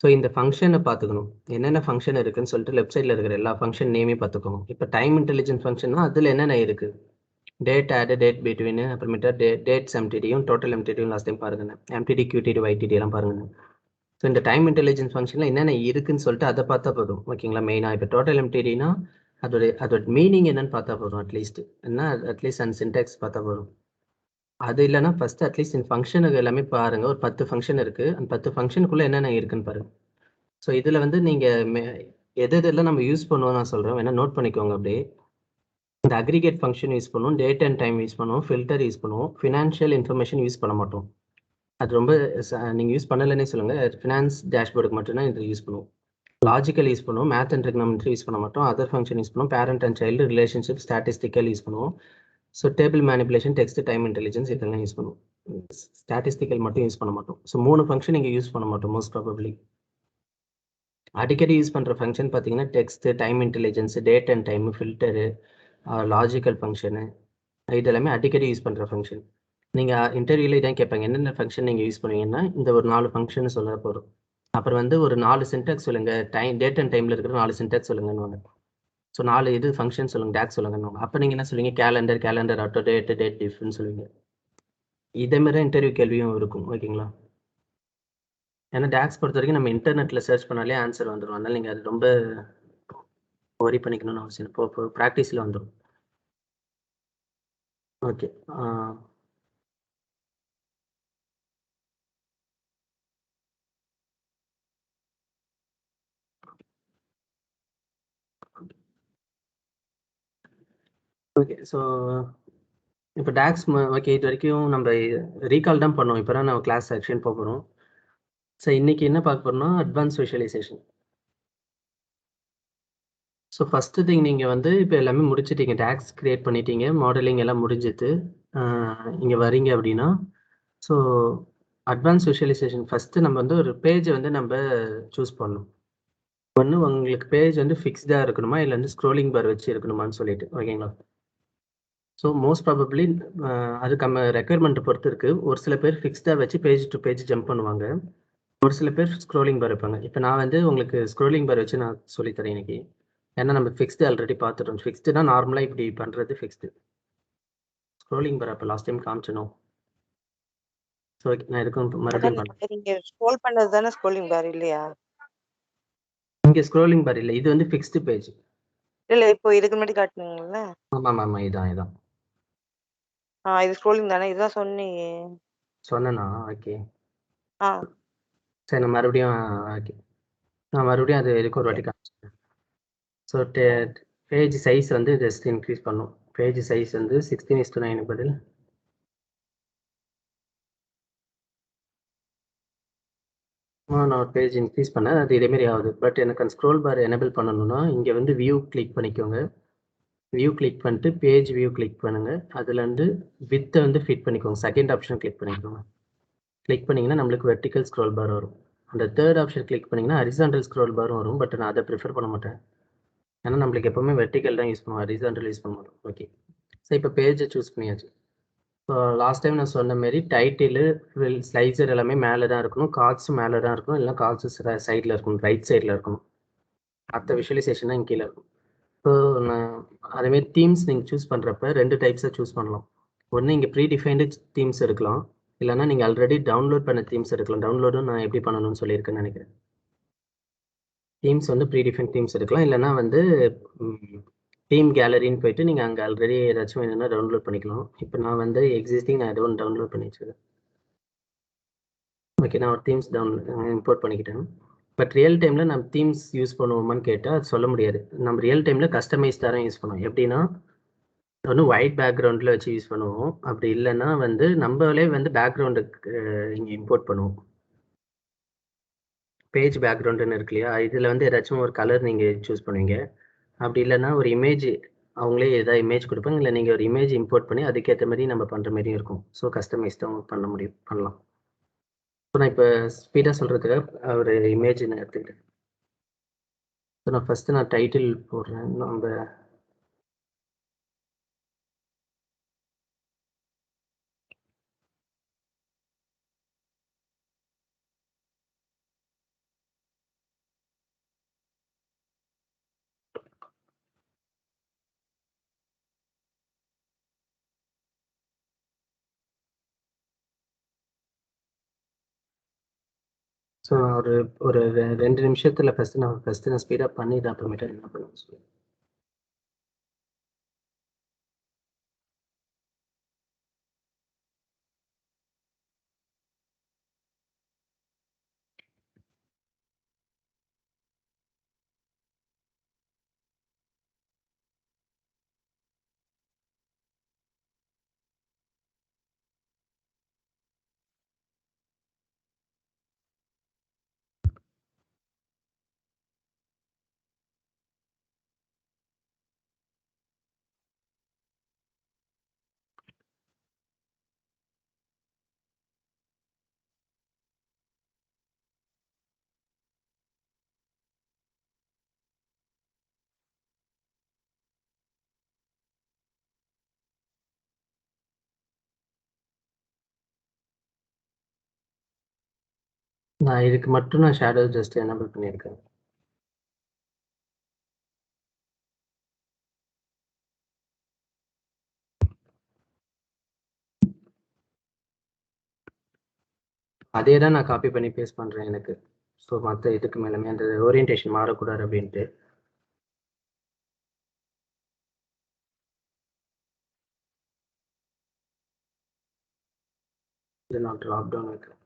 So இந்த ஃபங்க்ஷனை பார்த்துக்கணும். என்னென்ன ஃபங்க்ஷன் இருக்குன்னு சொல்லிட்டு லெஃப்ட் சைடில் இருக்கிற எல்லா ஃபங்க்ஷன் நேமே பார்த்துக்கோங்க. இப்போ டைம் இன்டெலிஜென்ஸ் ஃபங்க்ஷன்னா அதில் என்னென்ன இருக்குது? டேட் ஆட், டேட் பிட்வீன், அப்புறமேட்டா டேட்ஸ் எம்டிடியும் டோட்டல் எம்டிடியும் லாஸ்ட் டைம் பாருங்க. எம்டிடி கியூடிடி ஒய்டிடி எல்லாம் பாருங்க. ஸோ இந்த டைம் இன்டெலிஜென்ஸ் ஃபங்க்ஷனில் என்னென்ன இருக்குன்னு சொல்லிட்டு அதை பார்த்தா போதும். ஓகேங்களா? மெயினாக இப்போ டோட்டல் எம்டிடினா அதோட மீனிங் என்னன்னு பார்த்தா போதும். அட்லீஸ்ட் என்ன அட்லீஸ்ட் அந்த சின்டாக்ஸ் பார்த்தா போதும். அது இல்லைன்னா ஃபர்ஸ்ட் அட்லீஸ்ட் இந்த ஃபங்க்ஷனுக்கு எல்லாமே பாருங்க. ஒரு 10 ஃபங்க்ஷன் இருக்கு. அந்த 10 ஃபங்க்ஷனுக்குள்ள என்னென்ன இருக்குன்னு பாருங்க. ஸோ இதில் வந்து நீங்கள் எதெல்லாம் நம்ம யூஸ் பண்ணுவோம் நான் சொல்கிறேன், வேணா நோட் பண்ணிக்கோங்க அப்படியே. இந்த அக்ரிகேட் ஃபங்க்ஷன் யூஸ் பண்ணுவோம், டேட் அண்ட் டைம் யூஸ் பண்ணுவோம், ஃபில்டர் யூஸ் பண்ணுவோம், ஃபினான்ஷியல் இன்ஃபர்மேஷன் யூஸ் பண்ண மாட்டோம். அது ரொம்ப நீங்கள் யூஸ் பண்ணலைன்னே சொல்லுங்கள். ஃபினான்ஸ் டேஷ்போர்டுக்கு மட்டும்தான் இது யூஸ் பண்ணுவோம். லாஜிக்கல் யூஸ் பண்ணுவோம், மேத் அண்ட் ட்ரிக்னாமெட்ரி யூஸ் பண்ண மாட்டோம், அதர் ஃபங்க்ஷன் யூஸ் பண்ணுவோம், parent and child relationship, statistical use பண்ணுவோம். So table manipulation, text, time intelligence இதெல்லாம் யூஸ் பண்ணுவோம். ஸ்டாட்டிஸ்டிக்கல் மட்டும் யூஸ் பண்ண மாட்டோம். ஸோ 3 ஃபங்க்ஷன் இங்கே யூஸ் பண்ண மாட்டோம் மோஸ்ட் ப்ராபப்ளி. அடிக்கடி யூஸ் பண்ணுற ஃபங்க்ஷன் பார்த்தீங்கன்னா text, time intelligence, date and time, filter, logical function, இது எல்லாமே அடிக்கடி யூஸ் பண்ணுற ஃபங்க்ஷன். நீங்கள் இன்டர்வியூவில் இதான் கேட்பாங்க, என்னென்ன ஃபங்க்ஷன் நீங்கள் யூஸ் பண்ணுவீங்கன்னா இந்த ஒரு 4 ஃபங்க்ஷன் சொல்ல போகிறோம். அப்புறம் வந்து ஒரு 4 சின்டாக்ஸ் சொல்லுங்கள், டேட் அண்ட் டைமில் இருக்கிற 4 சின்டாக்ஸ் சொல்லுங்கன்னு. ஸோ 4 இது ஃபங்க்ஷன் சொல்லுங்கள், டேக்ஸ் சொல்லுங்கன்னு. அப்போ நீங்கள் என்ன சொல்லுவீங்க? கேலண்டர் ஆட்டோ, டேட் டிஃப்னு சொல்லுவீங்க. இதே மாதிரி தான் இன்டர்வியூ கேள்வியும் இருக்கும். ஓகேங்களா? ஏன்னா டேக்ஸ் பொறுத்த வரைக்கும் நம்ம இன்டர்நெட்டில் சர்ச் பண்ணாலே ஆன்சர் வந்துடும். அதனால் நீங்கள் அது ரொம்ப ஒரி பண்ணிக்கணும்னு அவசியம். இப்போ ப்ராக்டிஸில் வந்துடும். ஓகே. ஓகே. ஸோ இப்போ டேக்ஸ் ஓகே, இது வரைக்கும் நம்ம ரீகால் தான் பண்ணோம். இப்போ தான் நம்ம கிளாஸ் செக்ஷன் போக போகிறோம். ஸோ இன்றைக்கி என்ன பார்க்க போகிறோம்னா advance visualization. So first thing நீங்கள் வந்து இப்போ எல்லாமே முடிச்சிட்டீங்க, டேக்ஸ் க்ரியேட் பண்ணிட்டீங்க, மாடலிங் எல்லாம் முடிஞ்சிட்டு இங்கே வரீங்க அப்படின்னா, ஸோ அட்வான்ஸ் விஷுவலைசேஷன் ஃபஸ்ட்டு நம்ம வந்து ஒரு பேஜை வந்து நம்ம சூஸ் பண்ணணும். ஒன்று உங்களுக்கு பேஜ் வந்து ஃபிக்ஸ்டாக இருக்கணுமா, இல்லை வந்து ஸ்க்ரோலிங் பார் வச்சு இருக்கணுமான்னு சொல்லிட்டு. ஓகேங்களா? ஸோ மோஸ்ட் ப்ராபப்ளி அதுக்கு நம்ம ரெக்குயர்மெண்ட்டை பொறுத்து இருக்குது. ஒரு சில பேர் ஃபிக்ஸ்டாக வச்சு பேஜ் டு பேஜ் ஜம்ப் பண்ணுவாங்க, ஒரு சில பேர் ஸ்க்ரோலிங் பார் வைப்பாங்க. இப்போ நான் வந்து உங்களுக்கு ஸ்க்ரோலிங் பார் வச்சு நான் சொல்லித்தரேன் இன்னைக்கு. ஏன்னா நம்ம ஃபிக்ஸ்டு ஆல்ரெடி பார்த்துட்டோம். ஃபிக்ஸ்டுனா நார்மலாக இப்படி பண்ணுறது ஃபிக்ஸ்டு. ஸ்க்ரோலிங் பார் அப்போ லாஸ்ட் டைம் காமிச்சணும். ஸோ நான் எதுக்கும் மறுபடியும் பண்ணுறேன். நீங்க ஸ்க்ரோல் பண்ணது தானே ஸ்க்ரோலிங் பார் இல்லையா? இங்கே ஸ்க்ரோலிங் பார் இல்லை, இது வந்து ஃபிக்ஸ்டு பேஜ். இல்ல இப்போ இதுக்கு முன்னாடி காட்டுனீங்கல்ல? ஆமாம் இதான். இது ஸ்க்ரோலிங் தானே? இதுதான் சொன்னீங்க. சொன்னேனா? ஓகே. ஆ சரி, நான் மறுபடியும் ஓகே, நான் மறுபடியும் அது எதுக்கு ஒரு வாட்டி காமிச்சிட்டேன். ஸோ பேஜ் சைஸ் வந்து ஜஸ்ட் இன்க்ரீஸ் பண்ணும். பேஜ் சைஸ் வந்து 16:9 பதில் நான் ஒரு பேஜ் இன்க்ரீஸ் பண்ணேன், அது இதேமாரி ஆகுது. பட் எனக்கு அந்த ஸ்க்ரோல் பார் எனேபிள் பண்ணணும்னா இங்கே வந்து வியூ கிளிக் பண்ணிக்கோங்க. வியூ கிளிக் பண்ணிட்டு பேஜ் வியூ கிளிக் பண்ணுங்கள். அதுலேருந்து வித்தை வந்து ஃபிட் பண்ணிக்கோங்க. செகண்ட் ஆப்ஷன் கிளிக் பண்ணிக்கோங்க. கிளிக் பண்ணிங்கன்னா நம்மளுக்கு வெர்டிக்கல் ஸ்க்ரோல் பார் வரும். அந்த தேர்ட் ஆப்ஷன் கிளிக் பண்ணிங்கன்னா ஹரிசாண்டல் ஸ்க்ரோல் பாரும் வரும். பட் நான் அதை ப்ரிஃபர் பண்ண மாட்டேன், ஏன்னா நம்மளுக்கு எப்போவுமே வெர்டிக்கல் தான் யூஸ் பண்ணுவோம், ஹரிசாண்டல் யூஸ் பண்ண மாட்டோம். ஓகே. ஸோ இப்போ பேஜை சூஸ் பண்ணியாச்சு. லாஸ்ட் டைம் நான் சொன்ன மாரி டைட்டிலு ஸ்லைசர் எல்லாமே மேலே தான் இருக்கணும், கார்ட்ஸ் மேலே தான் இருக்கணும், இல்லைனா கார்ட்ஸ் சைடில் இருக்கணும், ரைட் சைடில் இருக்கணும். மற்ற விஷுவலைசேஷன் தான் கீழே இருக்கும். ஸோ நான் அதேமாரி தீம்ஸ் நீங்கள் சூஸ் பண்ணுறப்ப 2 டைப்ஸாக சூஸ் பண்ணலாம். ஒன்று இங்கே ப்ரீ டிஃபைன்டு தீம்ஸ் இருக்கலாம், இல்லைனா நீங்கள் ஆல்ரெடி டவுன்லோட் பண்ண தீம்ஸ் இருக்கலாம். டவுன்லோடும் நான் எப்படி பண்ணணும்னு சொல்லியிருக்கேன்னு நினைக்கிறேன். தீம்ஸ் வந்து ப்ரீ டிஃபைன் தீம்ஸ் இருக்கலாம், இல்லைனா வந்து தீம் கேலரின்னு போயிட்டு நீங்கள் அங்கே ஆல்ரெடி ஏதாச்சும் வேணும்னா டவுன்லோட் பண்ணிக்கலாம். இப்போ நான் வந்து எக்ஸிஸ்டிங் நான் ஏதோ ஒன்று டவுன்லோட் பண்ணி வச்சுருக்கேன். ஓகே, நான் ஒரு தீம்ஸ் இம்போர்ட் பண்ணிக்கிட்டேன். பட் ரியல் டைமில் நம்ம தீம்ஸ் யூஸ் பண்ணுவோமான்னு கேட்டால் அது சொல்ல முடியாது. நம்ம ரியல் டைமில் கஸ்டமைஸ்டாக தான் யூஸ் பண்ணுவோம். எப்படின்னா ஒன்று ஒயிட் பேக்ரவுண்டில் வச்சு யூஸ் பண்ணுவோம், அப்படி இல்லைன்னா வந்து நம்மளே வந்து பேக்ரவுண்டுக்கு இங்கே இம்போர்ட் பண்ணுவோம். பேஜ் பேக்ரவுண்டுன்னு இருக்கு இல்லையா, இதில் வந்து ஏதாச்சும் ஒரு கலர் நீங்கள் சூஸ் பண்ணுவீங்க. அப்படி இல்லைன்னா ஒரு இமேஜ் அவங்களே ஏதாவது இமேஜ் கொடுப்பாங்க, இல்லை நீங்கள் ஒரு இமேஜ் இம்போர்ட் பண்ணி அதுக்கேற்ற மாதிரி நம்ம பண்ணுற மாதிரியும் இருக்கும். ஸோ கஸ்டமைஸ்டாக பண்ணலாம். ஸோ நான் இப்போ ஸ்பீடாக சொல்கிறதுக்காக ஒரு இமேஜ் நான் எடுத்துக்கிட்டேன். ஸோ நான் ஃபஸ்ட்டு நான் டைட்டில் போடுறேன். நம்ம ஸோ ஒரு ஒரு 2 நிமிஷத்தில் ஃபஸ்ட்டு நான் ஸ்பீடாக பண்ணிவிட்டு அப்புறமேட்டு என்ன பண்ணுவேன் சொல்லி. நான் இதுக்கு மட்டும் நான் ஷேடோ ஜஸ்ட் எனேபிள் பண்ணியிருக்கேன். அதே தான் நான் காப்பி பண்ணி பேஸ்ட் பண்ணுறேன் எனக்கு. ஸோ மற்ற இதுக்கு மேலுமே அந்த ஓரியன்டேஷன் மாறக்கூடாது அப்படின்ட்டு. இது நான் ட்ராப் டவுன் வைக்கிறேன்.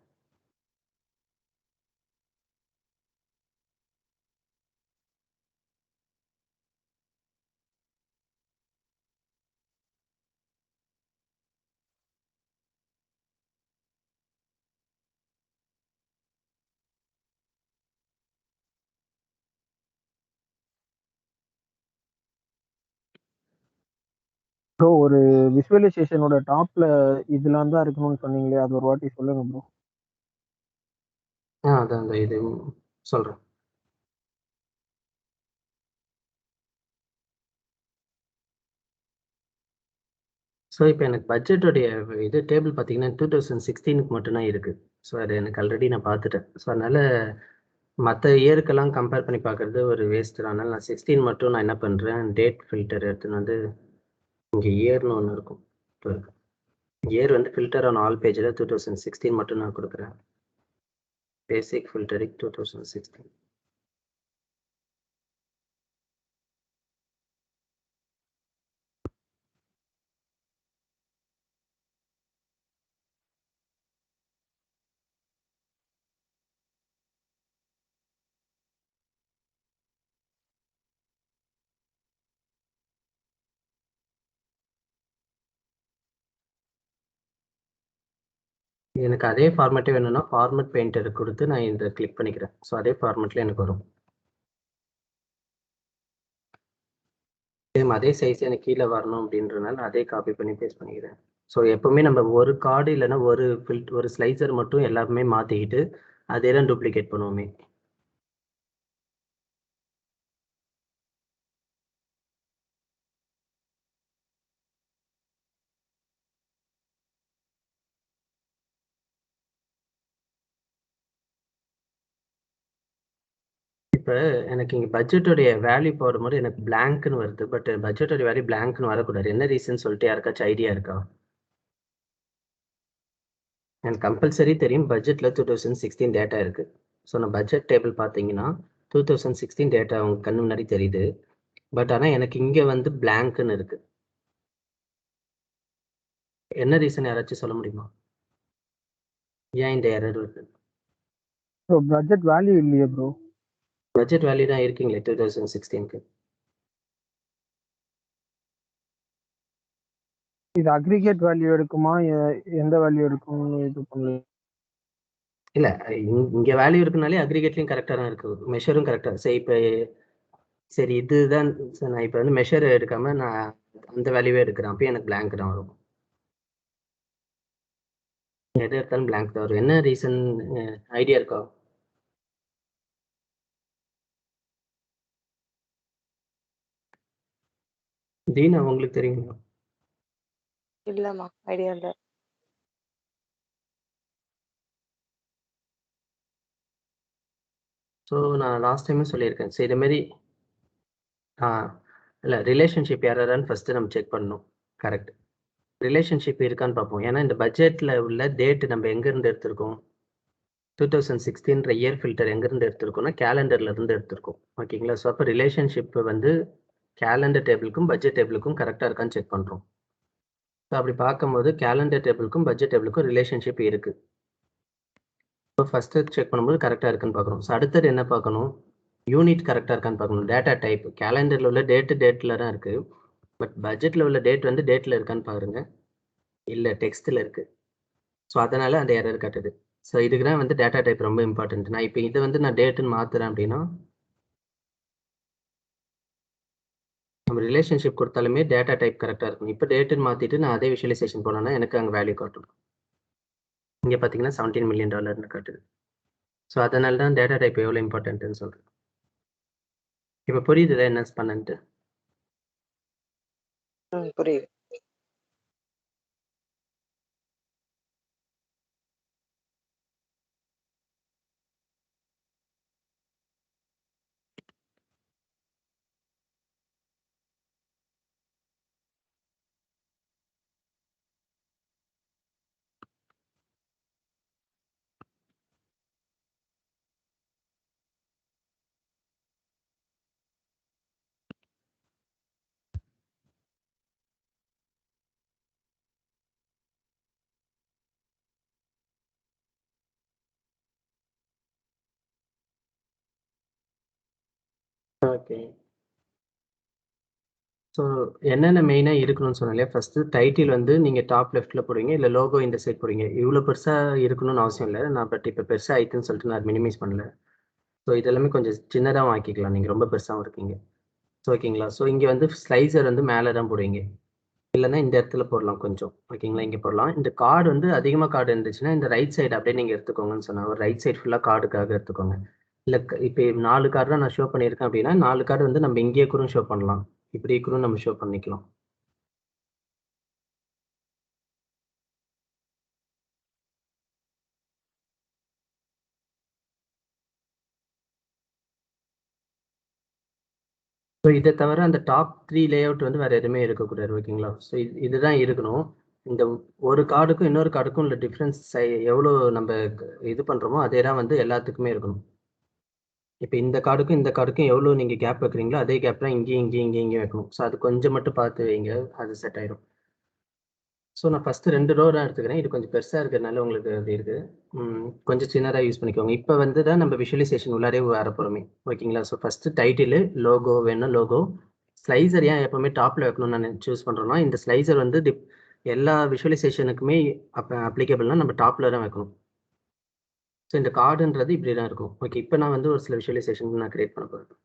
ப்ரோ ஒரு விசுவலைசேஷனோட டாப்ல இதெல்லாம் தான் இருக்கணும்னு சொன்னீங்களே, அது ஒரு வாட்டி சொல்லுங்க ப்ரோ. அதான் அந்த இது சொல்கிறேன். ஸோ இப்போ எனக்கு பட்ஜெட்டோடைய இது டேபிள் பார்த்தீங்கன்னா 2016க்கு மட்டும்தான் இருக்குது. ஸோ அது எனக்கு ஆல்ரெடி நான் பார்த்துட்டேன். ஸோ அதனால் மற்ற இயருக்கெல்லாம் கம்பேர் பண்ணி பார்க்குறது ஒரு வேஸ்ட் தான். அதனால் நான் 16 மட்டும் நான் என்ன பண்ணுறேன், டேட் ஃபில்டர் எடுத்துன்னு வந்து இங்கே இயர்னு ஒன்று இருக்கும். இயர் வந்து ஃபில்டர் ஆன் ஆல் பேஜில் 2016 மட்டும் நான் கொடுக்குறேன். பேசிக் ஃபில்டரிங் 2016. எனக்கு அதே ஃபார்மேட்டே வேணும்னா ஃபார்மேட் பெயிண்டர் கொடுத்து நான் இதை கிளிக் பண்ணிக்கிறேன். ஸோ அதே ஃபார்மேட்டில் எனக்கு வரும். சேம் அதே சைஸ் எனக்கு கீழே வரணும் அப்படின்றனால அதே காப்பி பண்ணி பேஸ்ட் பண்ணிக்கிறேன். ஸோ எப்போவுமே நம்ம ஒரு கார்டு இல்லைன்னா ஒரு ஸ்லைசர் மட்டும் எல்லாருமே மாற்றிக்கிட்டு அதே தான் டூப்ளிகேட் பண்ணுவோமே. இப்போ எனக்கு இங்கே பட்ஜெட்டோடைய வேல்யூ போடும்போது எனக்கு பிளாங்க்னு வருது. பட் பட்ஜெட்டோடைய வேல்யூ பிளாங்க்னு வரக்கூடாது. என்ன ரீசன் சொல்லிட்டு யாருக்காச்சும் ஐடியா இருக்கா? எனக்கு கம்பல்சரி தெரியும் பட்ஜெட்டில் 2016 டேட்டா இருக்கு. ஸோ நான் பட்ஜெட் டேபிள் பார்த்தீங்கன்னா 2016 டேட்டா உங்க கண்ணு முன்னாடி தெரியுது. பட் ஆனால் எனக்கு இங்கே வந்து பிளாங்க்னு இருக்கு. என்ன ரீசன் யாராச்சும் சொல்ல முடியுமா? ஏன் இந்த எரர் வருது? ப்ரோ பட்ஜெட் வேல்யூ இல்லையே ப்ரோ. பட்ஜெட் வேல்யூ தான் இருக்கீங்களே 2016க்கு. இது அக்ரிகேட் வேல்யூ எடுக்குமா எந்த வேல்யூ எடுக்கும்னு இது பண்ணல. இல்லை இங்கே வேல்யூ இருக்குனாலே அக்ரிகேட்லையும் கரெக்டாக தான் இருக்கு. மெஷரும் கரெக்டாக. சரி இப்போ சரி இதுதான் சார். நான் இப்போ வந்து மெஷர் எடுக்காம நான் அந்த வேல்யூவே எடுக்கிறேன். அப்போ எனக்கு பிளாங்க் தான் வரும். எது எடுத்தாலும் பிளாங்க் தான் வரும். என்ன ரீசன் ஐடியா இருக்கா? தீனா உங்களுக்கு தெரியுங்களா? இல்லம்மா ஐடியா இல்ல. ஸோ நான் லாஸ்ட் டைமே சொல்லியிருக்கேன். சரி இதுமாரி இல்லை ரிலேஷன்ஷிப் யாரான்னு ஃபஸ்ட்டு நம்ம செக் பண்ணணும். கரெக்ட். ரிலேஷன்ஷிப் இருக்கான்னு பார்ப்போம். ஏன்னா இந்த பட்ஜெட்டில் உள்ள டேட் நம்ம எங்கேருந்து எடுத்திருக்கோம்? 2016 இயர் ஃபில்டர் எங்கேருந்து எடுத்திருக்கோம்னா கேலண்டர்லேருந்து எடுத்திருக்கோம். ஓகேங்களா? ஸோ அப்போ ரிலேஷன்ஷிப் வந்து கேலண்டர் டேபிளுக்கும் பட்ஜெட் டேபிளுக்கும் கரெக்டாக இருக்கான்னு செக் பண்ணுறோம். ஸோ அப்படி பார்க்கும்போது கேலண்டர் டேபிளுக்கும் பட்ஜெட் டேபிளுக்கும் ரிலேஷன்ஷிப் இருக்குது. ஸோ ஃபஸ்ட்டு செக் பண்ணும்போது கரெக்டாக இருக்குன்னு பார்க்குறோம். ஸோ அடுத்தது என்ன பார்க்கணும்? யூனிட் கரெக்டாக இருக்கான்னு பார்க்கணும். டேட்டா டைப் கேலண்டரில் உள்ள டேட்டில் தான் இருக்குது. பட் பட்ஜெட்டில் உள்ள டேட் வந்து டேட்டில் இருக்கான்னு பாருங்கள். இல்லை டெக்ஸ்ட்டில் இருக்குது. ஸோ அதனால் அந்த எரர் காட்டுது. ஸோ இதுக்கு தான் வந்து டேட்டா டைப் ரொம்ப இம்பார்ட்டன்ட். நான் இப்போ இதை வந்து நான் டேட்டுன்னு மாற்றுறேன் அப்படின்னா நம்ம ரிலேஷன்ஷிப் கொடுத்தாலுமே டேட்டா டைப் கரெக்டாக இருக்கும். இப்போ டேட்டுன்னு மாற்றிட்டு நான் அதே விஷுவலைசேஷன் போனேன்னா எனக்கு அங்கே வேல்யூ காட்டும். இங்கே பார்த்தீங்கன்னா $17 million காட்டுது. ஸோ அதனால தான் டேட்டா டைப் எவ்வளோ இம்பார்ட்டன்ட்டுன்னு சொல்கிறேன். இப்போ புரியுதுதா என்ன பண்ணன்ட்டு? புரியுது. ஓகே. ஸோ என்னென்ன மெயினாக இருக்கணும்னு சொன்னாலே ஃபஸ்ட்டு டைட்டில் வந்து நீங்கள் டாப் லெஃப்ட்டில் போடுவீங்க. இல்லை லோகோ இந்த சைட் போடுவீங்க. இவ்வளோ பெருசாக இருக்கணும்னு அவசியம் இல்லை. நான் பட் இப்போ பெருசாக ஆயிடுச்சுன்னு சொல்லிட்டு நான் மினிமைஸ் பண்ணல. ஸோ இதெல்லாமே கொஞ்சம் சின்னதாக ஆக்கிக்கலாம். நீங்கள் ரொம்ப பெருசாகவும் இருக்கீங்க. ஸோ ஓகேங்களா? ஸோ இங்கே வந்து ஸ்லைசர் வந்து மேலே தான் போடுவீங்க. இல்லைன்னா இந்த இடத்துல போடலாம் கொஞ்சம். ஓகேங்களா? இங்கே போடலாம். இந்த கார்டு வந்து அதிகமாக கார்டு இருந்துச்சுன்னா இந்த ரைட் சைடு அப்படியே நீங்கள் எடுத்துக்கோங்கன்னு சொன்னேன். ஒரு ரைட் சைடு ஃபுல்லாக கார்டுக்காக எடுத்துக்கோங்க. இல்லை இப்போ 4 கார்டு தான் நான் ஷோ பண்ணியிருக்கேன் அப்படின்னா 4 கார்டு வந்து நம்ம இங்கேயே கூட ஷோ பண்ணலாம். இப்படி கூட நம்ம ஷோ பண்ணிக்கலாம். ஸோ இதை தவிர அந்த டாப் 3 லேஅவுட் வந்து வேறு எதுவுமே இருக்கக்கூடாது. ஓகேங்களா? ஸோ இதுதான் இருக்கணும். இந்த ஒரு கார்டுக்கும் இன்னொரு கார்டுக்கும் உள்ள டிஃப்ரென்ஸ் எவ்வளோ நம்ம இது பண்ணுறோமோ அதே தான் வந்து எல்லாத்துக்குமே இருக்கணும். இப்போ இந்த கார்டுக்கும் இந்த கார்டுக்கும் எவ்வளோ நீங்கள் கேப் வைக்கிறீங்களோ அதே கேப் தான் இங்கேயும் இங்கேயும் வைக்கணும். ஸோ அது கொஞ்சம் மட்டும் பார்த்து வைங்க. அது செட் ஆயிடும். ஸோ நான் ஃபஸ்ட்டு 2 ரோ தான் எடுத்துக்கிறேன். இது கொஞ்சம் பெருசாக இருக்கிறதுனால உங்களுக்கு அப்படி இருக்குது. கொஞ்சம் சின்னதாக யூஸ் பண்ணிக்கோங்க. இப்போ வந்து தான் நம்ம விஷுவலைசேஷன் உள்ளாரே வர போகிறோமே. ஓகேங்களா? ஸோ ஃபஸ்ட்டு டைட்டிலு லோகோ வேணும். லோகோ ஸ்லைசர் ஏன் எப்போவுமே டாப்பில் வைக்கணும்னு நான் சூஸ் பண்ணுறோன்னா இந்த ஸ்லைசர் வந்து எல்லா விஷுவலைசேஷனுக்குமே அப்ளிகபிள்னா நம்ம டாப்பில் தான் வைக்கணும். ஸோ இந்த கார்டுன்றது இப்படி தான் இருக்கும். ஓகே. இப்போ நான் வந்து ஒரு சில விஷுவலைசேஷன் நான் கிரியேட் பண்ண போகிறேன்.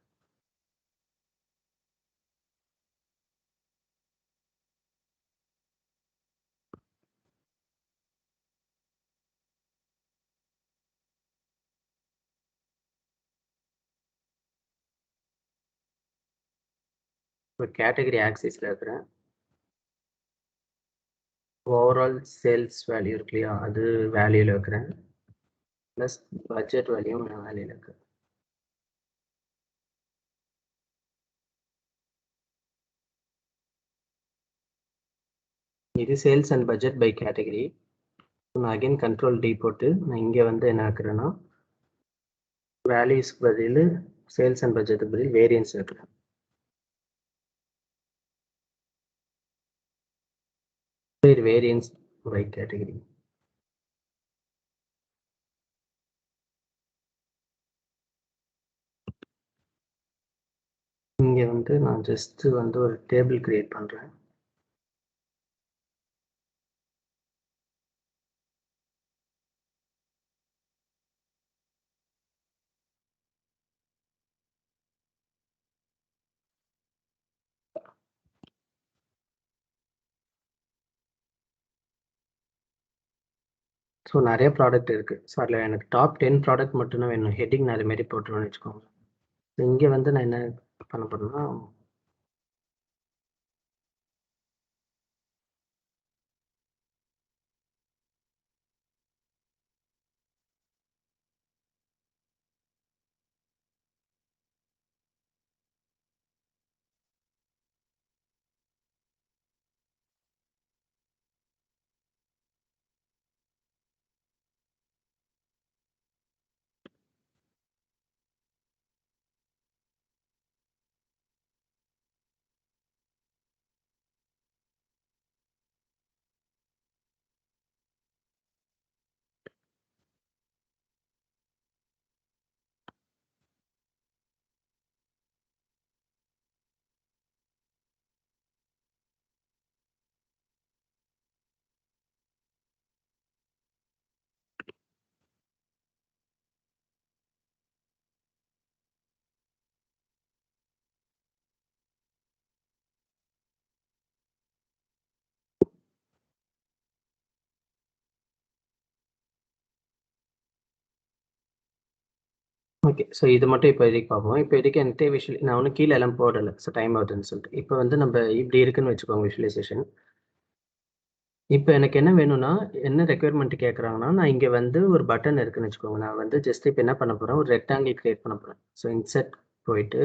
இப்போ கேட்டகரி ஆக்சிஸில் இருக்கிறேன். ஓவரால் சேல்ஸ் வேல்யூ இருக்கு இல்லையா? அது வேல்யூவில் வைக்கிறேன். ப்ளஸ் பட்ஜெட் வேல்யூ நான் வேல்யூவில் இருக்கிறேன். இது sales and budget by category. நான் அகைன் கண்ட்ரோல் டி போட்டு நான் இங்கே வந்து என்ன ஆக்குறேன்னா வேல்யூஸ்க்கு பதில் சேல்ஸ் அண்ட் பட்ஜெட்டுக்கு பதில் வேரியன்ஸ் வைக்கிறேன். இது வேரியன்ஸ் பை கேட்டகரி. இங்கே வந்து நான் ஜஸ்ட் வந்து ஒரு டேபிள் கிரியேட் பண்ணுறேன். ஸோ நிறைய ப்ராடக்ட் இருக்குது. ஸோ அதில் எனக்கு டாப் 10 ப்ராடக்ட் மட்டும்தான் வேணும். ஹெட்டிங் நான் அதுமாரி போட்டுருவேன்னு வச்சுக்கோங்க. இங்கே வந்து நான் என்ன பண்ண போகிறேன்னா ஓகே. ஸோ இது மட்டும் இப்போ எதுக்கு பார்ப்போம். இப்போ எதுக்கு என்கிட்ட நான் ஒன்றும் கீழே எல்லாம் போடலை. ஸோ டைம் ஆகுதுன்னு சொல்லிட்டு இப்போ வந்து நம்ம இப்படி இருக்குன்னு வச்சுக்கோங்க விஷுவலைசேஷன். இப்போ எனக்கு என்ன வேணும்னா என்ன ரெக்குயர்மெண்ட் கேட்குறாங்கன்னா நான் இங்கே வந்து ஒரு பட்டன் இருக்குன்னு வச்சுக்கோங்க. நான் வந்து ஜஸ்ட் இப்போ என்ன பண்ண போகிறேன், ஒரு ரெக்டாங்கிள் கிரியேட் பண்ண போகிறேன். ஸோ இன்செர்ட் போயிட்டு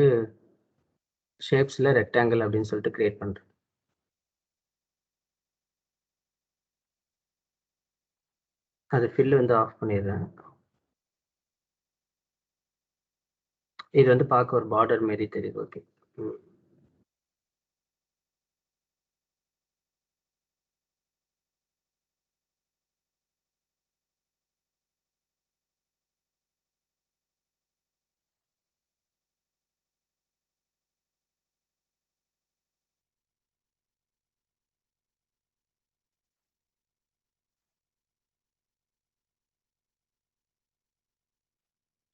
ஷேப்ஸில் ரெக்டாங்கிள் அப்படின்னு சொல்லிட்டு கிரியேட் பண்ணுறேன். அது ஃபில் வந்து ஆஃப் பண்ணிடுறேன். இது வந்து பார்க்க ஒரு பார்டர் மாரி தெரியுது. ஓகே.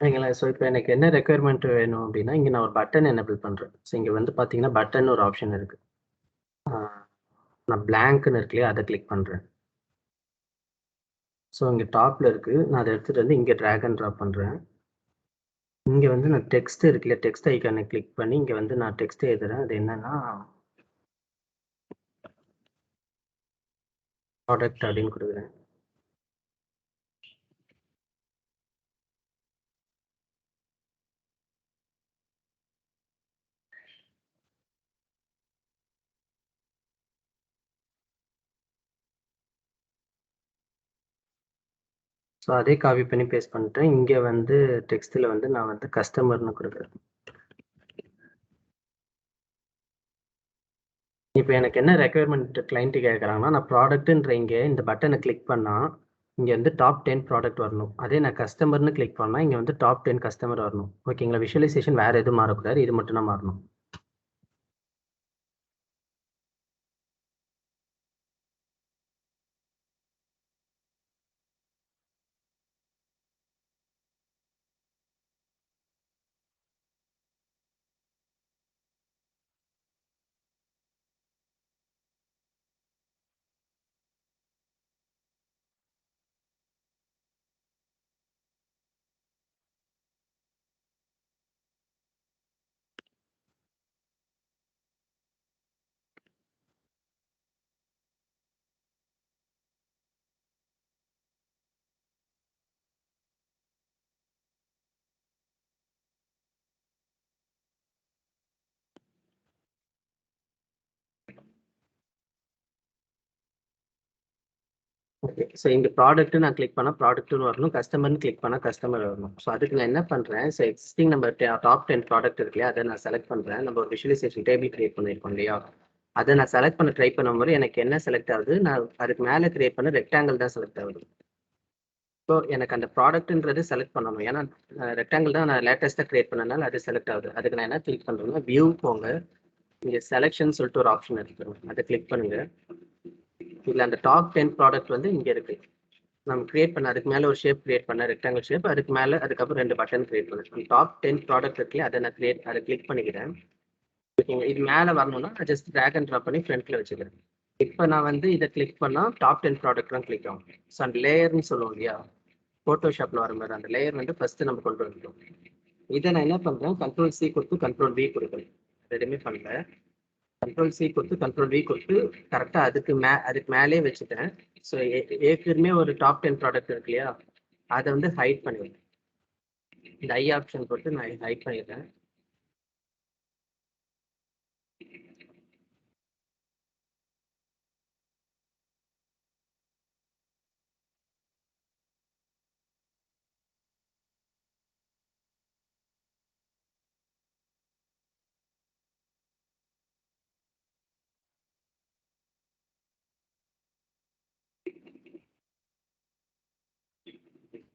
சரிங்களா? ஸோ இப்போ எனக்கு என்ன ரெக்குயர்மெண்ட் வேணும் அப்படின்னா இங்கே நான் ஒரு பட்டன் எனேபிள் பண்ணுறேன். ஸோ இங்கே வந்து பார்த்தீங்கன்னா பட்டன் ஒரு ஆப்ஷன் இருக்குது. நான் பிளாங்க்னு இருக்கு இல்லையா, அதை கிளிக் பண்ணுறேன். ஸோ இங்கே டாப்பில் இருக்குது. நான் அதை எடுத்துகிட்டு வந்து இங்கே ட்ராக் அண்ட் ட்ராப் பண்ணுறேன். இங்கே வந்து நான் டெக்ஸ்ட் இருக்கு இல்லையா, டெக்ஸ்ட் ஐக்கானை கிளிக் பண்ணி இங்கே வந்து நான் டெக்ஸ்ட் எழுதுறேன். அது என்னன்னா ப்ராடக்ட் அப்படின்னு கொடுக்குறேன். ஸோ அதே காப்பி பண்ணி பேஸ்ட் பண்ணிட்டேன். இங்கே வந்து டெக்ஸ்ட்டில் வந்து நான் வந்து கஸ்டமர்னு கொடுக்குறேன். இப்போ எனக்கு என்ன ரெக்குயர்மெண்ட் கிளைண்ட்டு கேட்குறாங்கன்னா நான் ப்ராடக்ட்டுன்ற இங்கே இந்த பட்டனை கிளிக் பண்ணால் இங்கே வந்து டாப் 10 ப்ராடக்ட் வரணும். அதே நான் கஸ்டமர்னு கிளிக் பண்ணால் இங்கே வந்து டாப் 10 கஸ்டமர் வரணும். ஓகேங்களா? விஷுவலைசேஷன் வேறு எதுவும் மாறக்கூடாது. இது மட்டும் தான் மாறணும். ஓகே. ஸோ இங்கே ப்ராடக்ட்டு நான் கிளிக் பண்ணால் ப்ராடக்ட்னு வரணும், கஸ்டமர்னு கிளிக் பண்ணால் கஸ்டமர் வரணும். ஸோ அதுக்கு நான் என்ன பண்ணுறேன், ஸோ எக்ஸிஸ்டிங் நம்ம டாப் 10 ப்ராடக்ட் இருக்கு இல்லையா, அதை நான் செலக்ட் பண்ணுறேன். நம்ம ஒரு விஷுவலைசேஷன் டேபிள் கிரியேட் பண்ணியிருக்கோம் இல்லையா, அதை நான் செலக்ட் பண்ண ட்ரை பண்ணும்போது எனக்கு என்ன செலக்ட் ஆகுது, நான் அதுக்கு மேலே கிரியேட் பண்ண ரெக்டாங்கிள் தான் செலக்ட் ஆகுது. ஸோ எனக்கு அந்த ப்ராடக்ட்ன்றது செலக்ட் பண்ணணும், ஏன்னா ரெக்டாங்கிள் தான் நான் லேட்டஸ்ட்டாக கிரியேட் பண்ணனால அது செலக்ட் ஆகுது. அதுக்கு நான் என்ன கிளிக் பண்ணுறேன்னா, வியூ போங்க, இங்கே செலெக்ஷன் சொல்லிட்டு ஒரு ஆப்ஷன் இருக்கு, அதை கிளிக் பண்ணுங்க. இதில் அந்த டாப் 10 ப்ராடக்ட் வந்து இங்கே இருக்கு. நம்ம கிரியேட் பண்ண அதுக்கு மேலே ஒரு ஷேப் கிரியேட் பண்ண ரெக்டாங்கிள் ஷேப், அதுக்கு மேலே அதுக்கப்புறம் 2 பட்டன் கிரியேட் பண்ணேன். டாப் 10 ப்ராடக்ட் இருக்கு, அதை நான் அதை கிளிக் பண்ணிக்கிறேன். ஓகேங்க. இது மேலே வரணும்னா நான் ஜஸ்ட் ட்ராக் அண்ட் ட்ராப் பண்ணி ஃப்ரண்ட்ல வச்சுக்கிறேன். இப்போ நான் வந்து இதை கிளிக் பண்ணால் டாப் 10 ப்ராடக்ட் தான் கிளிக் ஆகும். ஸோ அந்த லேயர்னு சொல்லுவோம் இல்லையா, ஃபோட்டோஷாப்பில் வர மாதிரி அந்த லேயர் வந்து ஃபர்ஸ்ட் நம்ம கொண்டு வந்துட்டோம். இதை நான் என்ன பண்ணுறேன், Ctrl+C கொடுத்து Ctrl+V கொடுக்குறேன். எதுவுமே பண்ணல, Ctrl+C கொடுத்து Ctrl+V கொடுத்து கரெக்டாக அதுக்கு மேலே வச்சுட்டேன். ஸோ ஏற்கனவே ஒரு டாப் 10 ப்ராடக்ட் இருக்கு இல்லையா, அதை வந்து ஹைட் பண்ணிடுறேன். இந்த ஐ ஆப்ஷன் போட்டு நான் ஹைட் பண்ணிடுறேன்.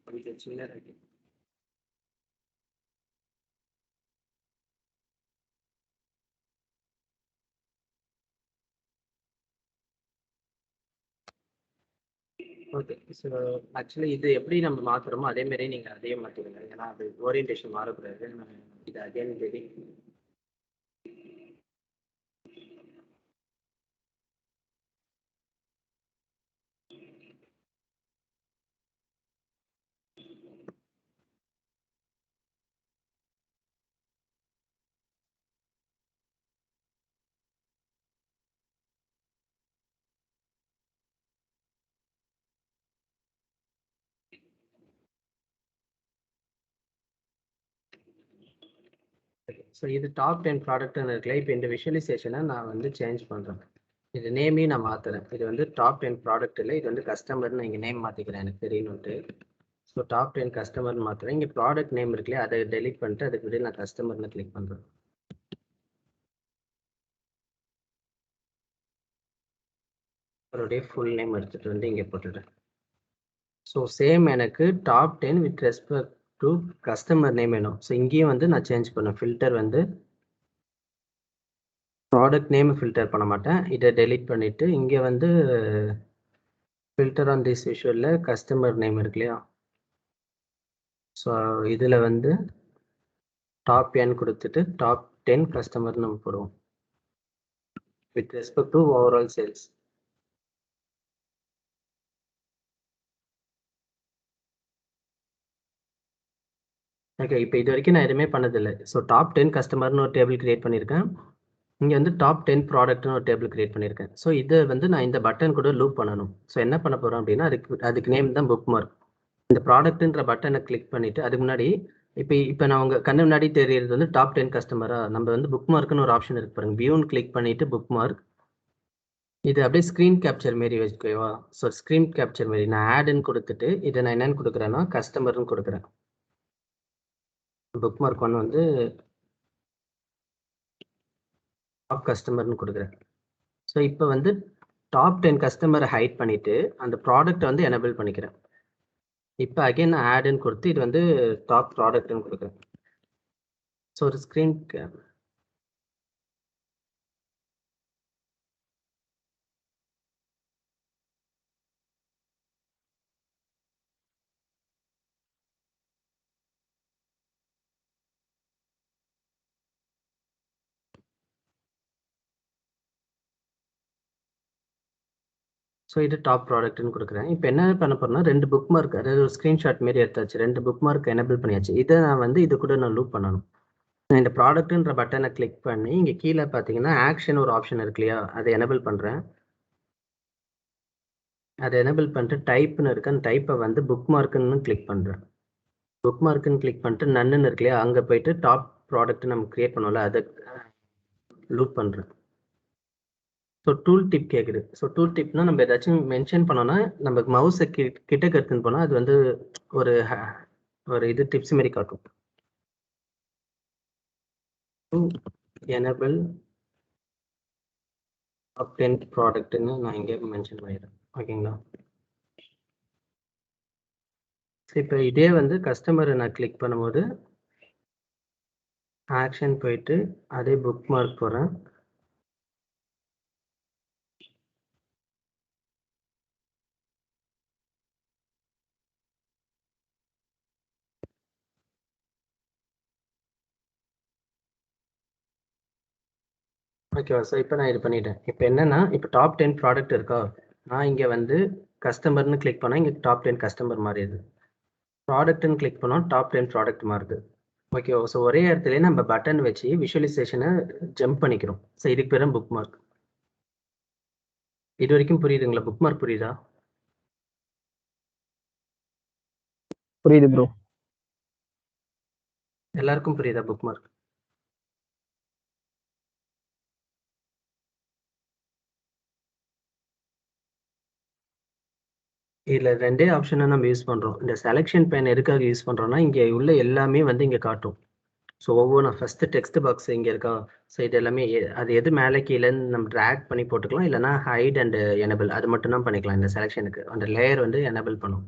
கொஞ்சம் சின்ன இருக்கு. ஓகே. ஸோ ஆக்சுவலி இது எப்படி நம்ம மாற்றுறோமோ அதே மாதிரி நீங்கள் அதே மாற்றிடுங்க, ஏன்னா அது ஓரியன்டேஷன் மாறக்கூடாது. நான் இது அகைன் ரெடி. ஸோ இது டாப் 10 ப்ராடக்ட்னு இருக்குல்ல, இப்போ இந்த விஷுவலைசேஷனை நான் வந்து சேஞ்ச் பண்ணுறேன். இது நேமையும் நான் மாற்றுறேன். இது வந்து டாப் 10 ப்ராடக்ட் இல்லை, இது வந்து கஸ்டமர்னு இங்கே நேம் மாற்றிக்கிறேன், எனக்கு தெரியணுன்ட்டு. So top 10 கஸ்டமர்னு மாற்றுறேன். இங்கே ப்ராடக்ட் நேம் இருக்குல்லையா, அதை டெலிட் பண்ணிட்டு அதுக்கு முன்னாடி நான் கஸ்டமர்னு கிளிக் பண்ணுறேன். அவருடைய ஃபுல் நேம் எடுத்துகிட்டு வந்து இங்கே போட்டுட்டேன். ஸோ சேம் எனக்கு top 10 with respect to customer name வேணும். ஸோ இங்கேயும் வந்து நான் சேஞ்ச் பண்ணேன். ஃபில்டர் வந்து ப்ராடக்ட் நேம் ஃபில்டர் பண்ண மாட்டேன், இதை டெலிட் பண்ணிவிட்டு இங்கே வந்து ஃபில்டர் ஆன் திஸ் விஷுவலில் கஸ்டமர் நேம் இருக்கு இல்லையா, ஸோ இதில் வந்து டாப் 10 கொடுத்துட்டு டாப் 10 கஸ்டமர் நம்ம போடுவோம் with respect to overall sales. Okay. இப்போ இது வரைக்கும் நான் எதுவுமே பண்ணதில்லை. ஸோ டாப் 10 கஸ்டமர்னு ஒரு டேபிள் கிரியேட் பண்ணியிருக்கேன். இங்கே வந்து டாப் 10 ப்ராடக்ட்னு ஒரு டேபிள் கிரியேட் பண்ணியிருக்கேன். ஸோ இதை வந்து நான் இந்த பட்டன் கூட லூப் பண்ணணும். ஸோ என்ன பண்ண போகிறோம் அப்படின்னா, அதுக்கு நேம் தான் புக் மார்க். இந்த ப்ராடக்ட்ன்ற பட்டனை கிளிக் பண்ணிவிட்டு அதுக்கு முன்னாடி இப்போ நான் உங்கள் கண்ணு முன்னாடி தெரியறது வந்து டாப் 10 கஸ்டமராக நம்ம வந்து புக் மார்க்குன்னு ஒரு ஆப்ஷன் இருக்கு பாருங்க, வியூன்னு கிளிக் பண்ணிவிட்டு புக் மார்க். இது அப்படியே ஸ்க்ரீன் கேப்சர் மாரி வச்சுக்கோவா. ஸோ ஸ்க்ரீன் கேப்சர் மாரி நான் ஆடுன்னு கொடுத்துட்டு இதை நான் என்னென்னு கொடுக்குறேன்னா கஸ்டமர்னு கொடுக்குறேன். புக் மார்க் 1 வந்து டாப் கஸ்டமர்னு கொடுக்குறேன். ஸோ இப்போ வந்து டாப் 10 கஸ்டமரை ஹைட் பண்ணிவிட்டு அந்த ப்ராடக்ட்டை வந்து எனேபிள் பண்ணிக்கிறேன். இப்போ அகைன் நான் ஆடுன்னு கொடுத்து இது வந்து டாப் ப்ராடக்ட்னு கொடுக்குறேன். ஸோ ஒரு ஸ்க்ரீன் ஸோ இது டாப் ப்ராடக்ட்னு கொடுக்குறேன். இப்போ என்ன பண்ண போறேன்னா 2 புக் மார்க், அதாவது ஒரு ஸ்க்ரீன்ஷாட் மாரி எடுத்தாச்சு, 2 புக் மார்க் எனேபிள் பண்ணியாச்சு. இதை நான் வந்து இது கூட நான் லூப் பண்ணணும். நான் இந்த ப்ராடக்ட்ன்ற பட்டனை கிளிக் பண்ணி இங்கே கீழே பார்த்தீங்கன்னா ஆக்ஷன் ஒரு ஆப்ஷன் இருக்கு இல்லையா, அதை எனேபிள் பண்ணுறேன். அதை எனேபிள் பண்ணிட்டு டைப்னு இருக்கு, அந்த டைப்பை வந்து புக் மார்க்குன்னு கிளிக் பண்ணுறேன். புக் மார்க்குன்னு கிளிக் பண்ணிட்டு நன்னுன்னு இருக்கு இல்லையா, அங்கே போயிட்டு டாப் ப்ராடக்ட் நம்ம கிரியேட் பண்ணோம்ல அதை லூப் பண்ணுறேன். ஸோ டூல் டிப் கேட்குது. ஸோ டூல் டிப்னா நம்ம ஏதாச்சும் மென்ஷன் பண்ணோம்னா நம்ம மவுஸை கிட்டக்க எடுத்துன்னு போனால் அது வந்து ஒரு ஒரு இது டிப்ஸ் மாரி காட்டும். எனபிள் டாப் 10 ப்ராடக்ட்னு நான் இங்கே மென்ஷன் பண்ணிடுறேன். ஓகேங்களா? ஸோ இப்போ இதே வந்து கஸ்டமரை நான் கிளிக் பண்ணும்போது ஆக்ஷன் போயிட்டு அதே புக் மார்க் போகிறேன். ஓகேவா? ஸோ இப்போ நான் இது பண்ணிட்டேன். இப்போ என்னன்னா இப்போ டாப் 10 ப்ராடக்ட் இருக்கா, நான் இங்கே வந்து கஸ்டமர்னு கிளிக் பண்ணால் இங்கே டாப் 10 கஸ்டமர் மாறிடுது. ப்ராடக்ட்னு கிளிக் பண்ணால் டாப் 10 ப்ராடக்ட் மாறுது. ஓகேவா? ஸோ ஒரே இடத்துல நம்ம பட்டன் வச்சு விஷுவலைசேஷனை ஜம்ப் பண்ணிக்கிறோம். ஸோ இதுக்கு பேர் புக் மார்க். இது வரைக்கும் புரியுதுங்களா? புக் மார்க் புரியுதா? புரியுது ப்ரோ. எல்லாருக்கும் புரியுதா புக் மார்க்? இதில் ரெண்டே ஆப்ஷனை நம்ம யூஸ் பண்ணுறோம். இந்த செலெக்ஷன் பேன் எதுக்காக யூஸ் பண்ணுறோம்னா இங்கே உள்ள எல்லாமே வந்து இங்கே காட்டும். ஸோ ஒவ்வொன்றும் ஃபஸ்ட்டு டெக்ஸ்ட் பாக்ஸ் இங்கே இருக்கா, ஸோ இது எல்லாமே அது எது மேலே கீழேன்னு நம்ம ட்ராக் பண்ணி போட்டுக்கலாம். இல்லைனா ஹைட் அண்ட் எனபிள் அது மட்டும் தான் பண்ணிக்கலாம். இந்த செலெக்ஷனுக்கு அந்த லேயர் வந்து எனபிள் பண்ணும்.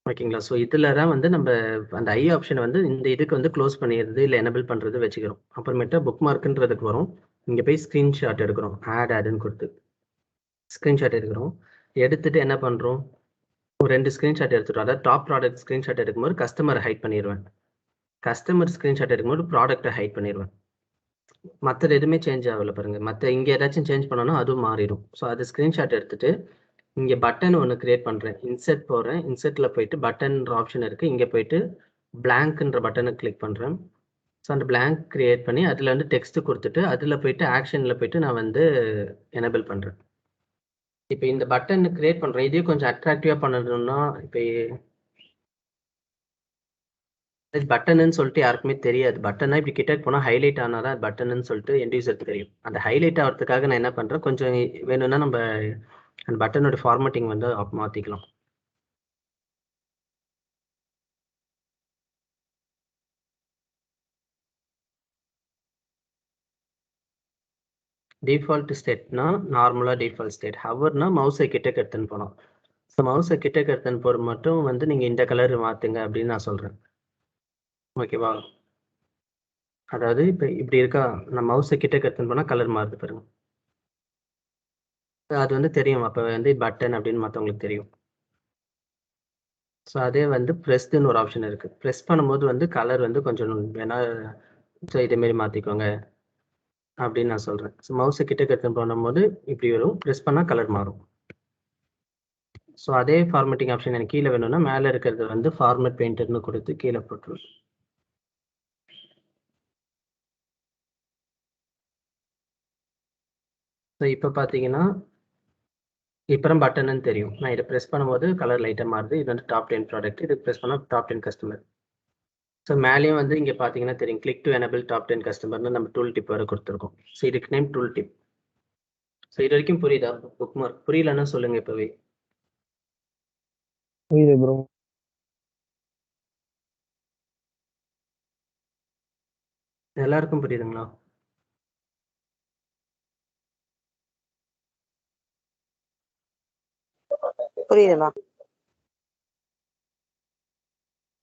ஓகேங்களா? ஸோ இதில் தான் வந்து நம்ம அந்த ஐ ஆப்ஷன் வந்து இந்த இதுக்கு வந்து க்ளோஸ் பண்ணிடுறது இல்லை எனபிள் பண்ணுறது வச்சுக்கிறோம். அப்புறமேட்டா புக் மார்க்குன்றதுக்கு வரும். இங்கே போய் ஸ்க்ரீன்ஷாட் எடுக்கிறோம். ஆடுன்னு கொடுத்து ஸ்க்ரீன்ஷாட் எடுக்கிறோம். எடுத்துட்டு என்ன பண்ணுறோம், ஒரு 2 ஸ்க்ரீன்ஷாட் எடுத்துட்டோம். அதாவது டாப் ப்ராடக்ட் ஸ்க்ரீன்ஷாட் எடுக்கும்போது கஸ்டமரை ஹைட் பண்ணிடுவேன். கஸ்டமர் ஸ்க்ரீன்ஷாட் எடுக்கும்போது ப்ராடக்ட்டை ஹைட் பண்ணிடுவேன். மற்றது எதுவுமே சேஞ்ச் ஆகல பாருங்க. மற்ற இங்கே ஏதாச்சும் சேஞ்ச் பண்ணோன்னா அதுவும் மாறிடும். ஸோ அது ஸ்க்ரீன்ஷாட் எடுத்துட்டு இங்கே பட்டன் ஒன்று கிரியேட் பண்ணுறேன். இன்செர்ட் போகிறேன். இன்செர்ட்டில் போயிட்டு பட்டன்ன்ற ஆப்ஷன் இருக்குது. இங்கே போயிட்டு பிளாங்க்ன்ற பட்டனை கிளிக் பண்ணுறேன். ஸோ அந்த பிளாங்க் கிரியேட் பண்ணி அதில் வந்து டெக்ஸ்ட் கொடுத்துட்டு அதில் போயிட்டு ஆக்ஷனில் போயிட்டு நான் வந்து எனபிள் பண்ணுறேன். இப்போ இந்த பட்டன் கிரியேட் பண்ணுறேன். இதே கொஞ்சம் அட்ராக்டிவாக பண்ணணும்னா இப்போ பட்டன்னு சொல்லிட்டு யாருக்குமே தெரியாது. பட்டனா இப்படி கிட்ட போனால் ஹைலைட் ஆனால் தான் பட்டன்னு சொல்லிட்டு எண்ட் யூசருக்கு தெரியும். அந்த ஹைலைட் ஆகிறதுக்காக நான் என்ன பண்ணுறேன், கொஞ்சம் வேணும்னா நம்ம அந்த பட்டனோட ஃபார்மேட்டிங் வந்து மாற்றிக்கலாம். டிஃபால்ட் ஸ்டேட்னா நார்மலாக டிஃபால்ட் ஸ்டேட். ஹவர்னா மவுஸை கிட்டக்கு எடுத்துன்னு போனோம். ஸோ மவுஸை கிட்டக்கு எடுத்துன்னு போகிற மட்டும் வந்து நீங்கள் இந்த கலர் மாற்றுங்க அப்படின்னு நான் சொல்கிறேன். ஓகேவா? அதாவது இப்போ இப்படி இருக்கா, நான் மவுஸை கிட்டக்கு எடுத்துன்னு போனால் கலர் மாறுது பாருங்க. அது வந்து தெரியும். அப்போ வந்து பட்டன் அப்படின்னு மற்றவங்களுக்கு தெரியும். ஸோ அதே வந்து ப்ரெஸ்ன்னு ஒரு ஆப்ஷன் இருக்குது. ப்ரெஸ் பண்ணும்போது வந்து கலர் வந்து கொஞ்சம் வேணா ஸோ இதேமாரி மாற்றிக்கோங்க அப்படின்னு நான் சொல்கிறேன். ஸோ மவுஸை கிட்டக்கு எடுத்துன்னு பண்ணும்போது இப்படி வரும். ப்ரெஸ் பண்ணால் கலர் மாறும். ஸோ அதே ஃபார்மேட்டிங் ஆப்ஷன் எனக்கு கீழே வேணும்னா மேலே இருக்கிறது வந்து ஃபார்மேட் பெயிண்டர்னு கொடுத்து கீழே போட்டுருவேன். ஸோ இப்போ பார்த்தீங்கன்னா இப்போ பட்டன்னு தெரியும். நான் இதை ப்ரெஸ் பண்ணும்போது கலர் லைட்டாக மாறுது. இது வந்து டாப் 10 ப்ராடக்ட். இது ப்ரெஸ் பண்ணால் டாப் 10 கஸ்டமர். ஸோ மேலேயும் வந்து இங்கே பார்த்தீங்கன்னா தெரியும், கிளிக் டு எனபிள் டாப் 10 கஸ்டமர்னு நம்ம டூல் டிப் வரை கொடுத்துருக்கோம். ஸோ இதுக்கு நேம் டூல் டிப். ஸோ இது வரைக்கும் புரியுதா? புக் மார்க் புரியலன்னா சொல்லுங்க இப்போவே. புரியுது ப்ரோ. எல்லாருக்கும் புரியுதுங்களா? புரியுதுண்ணா.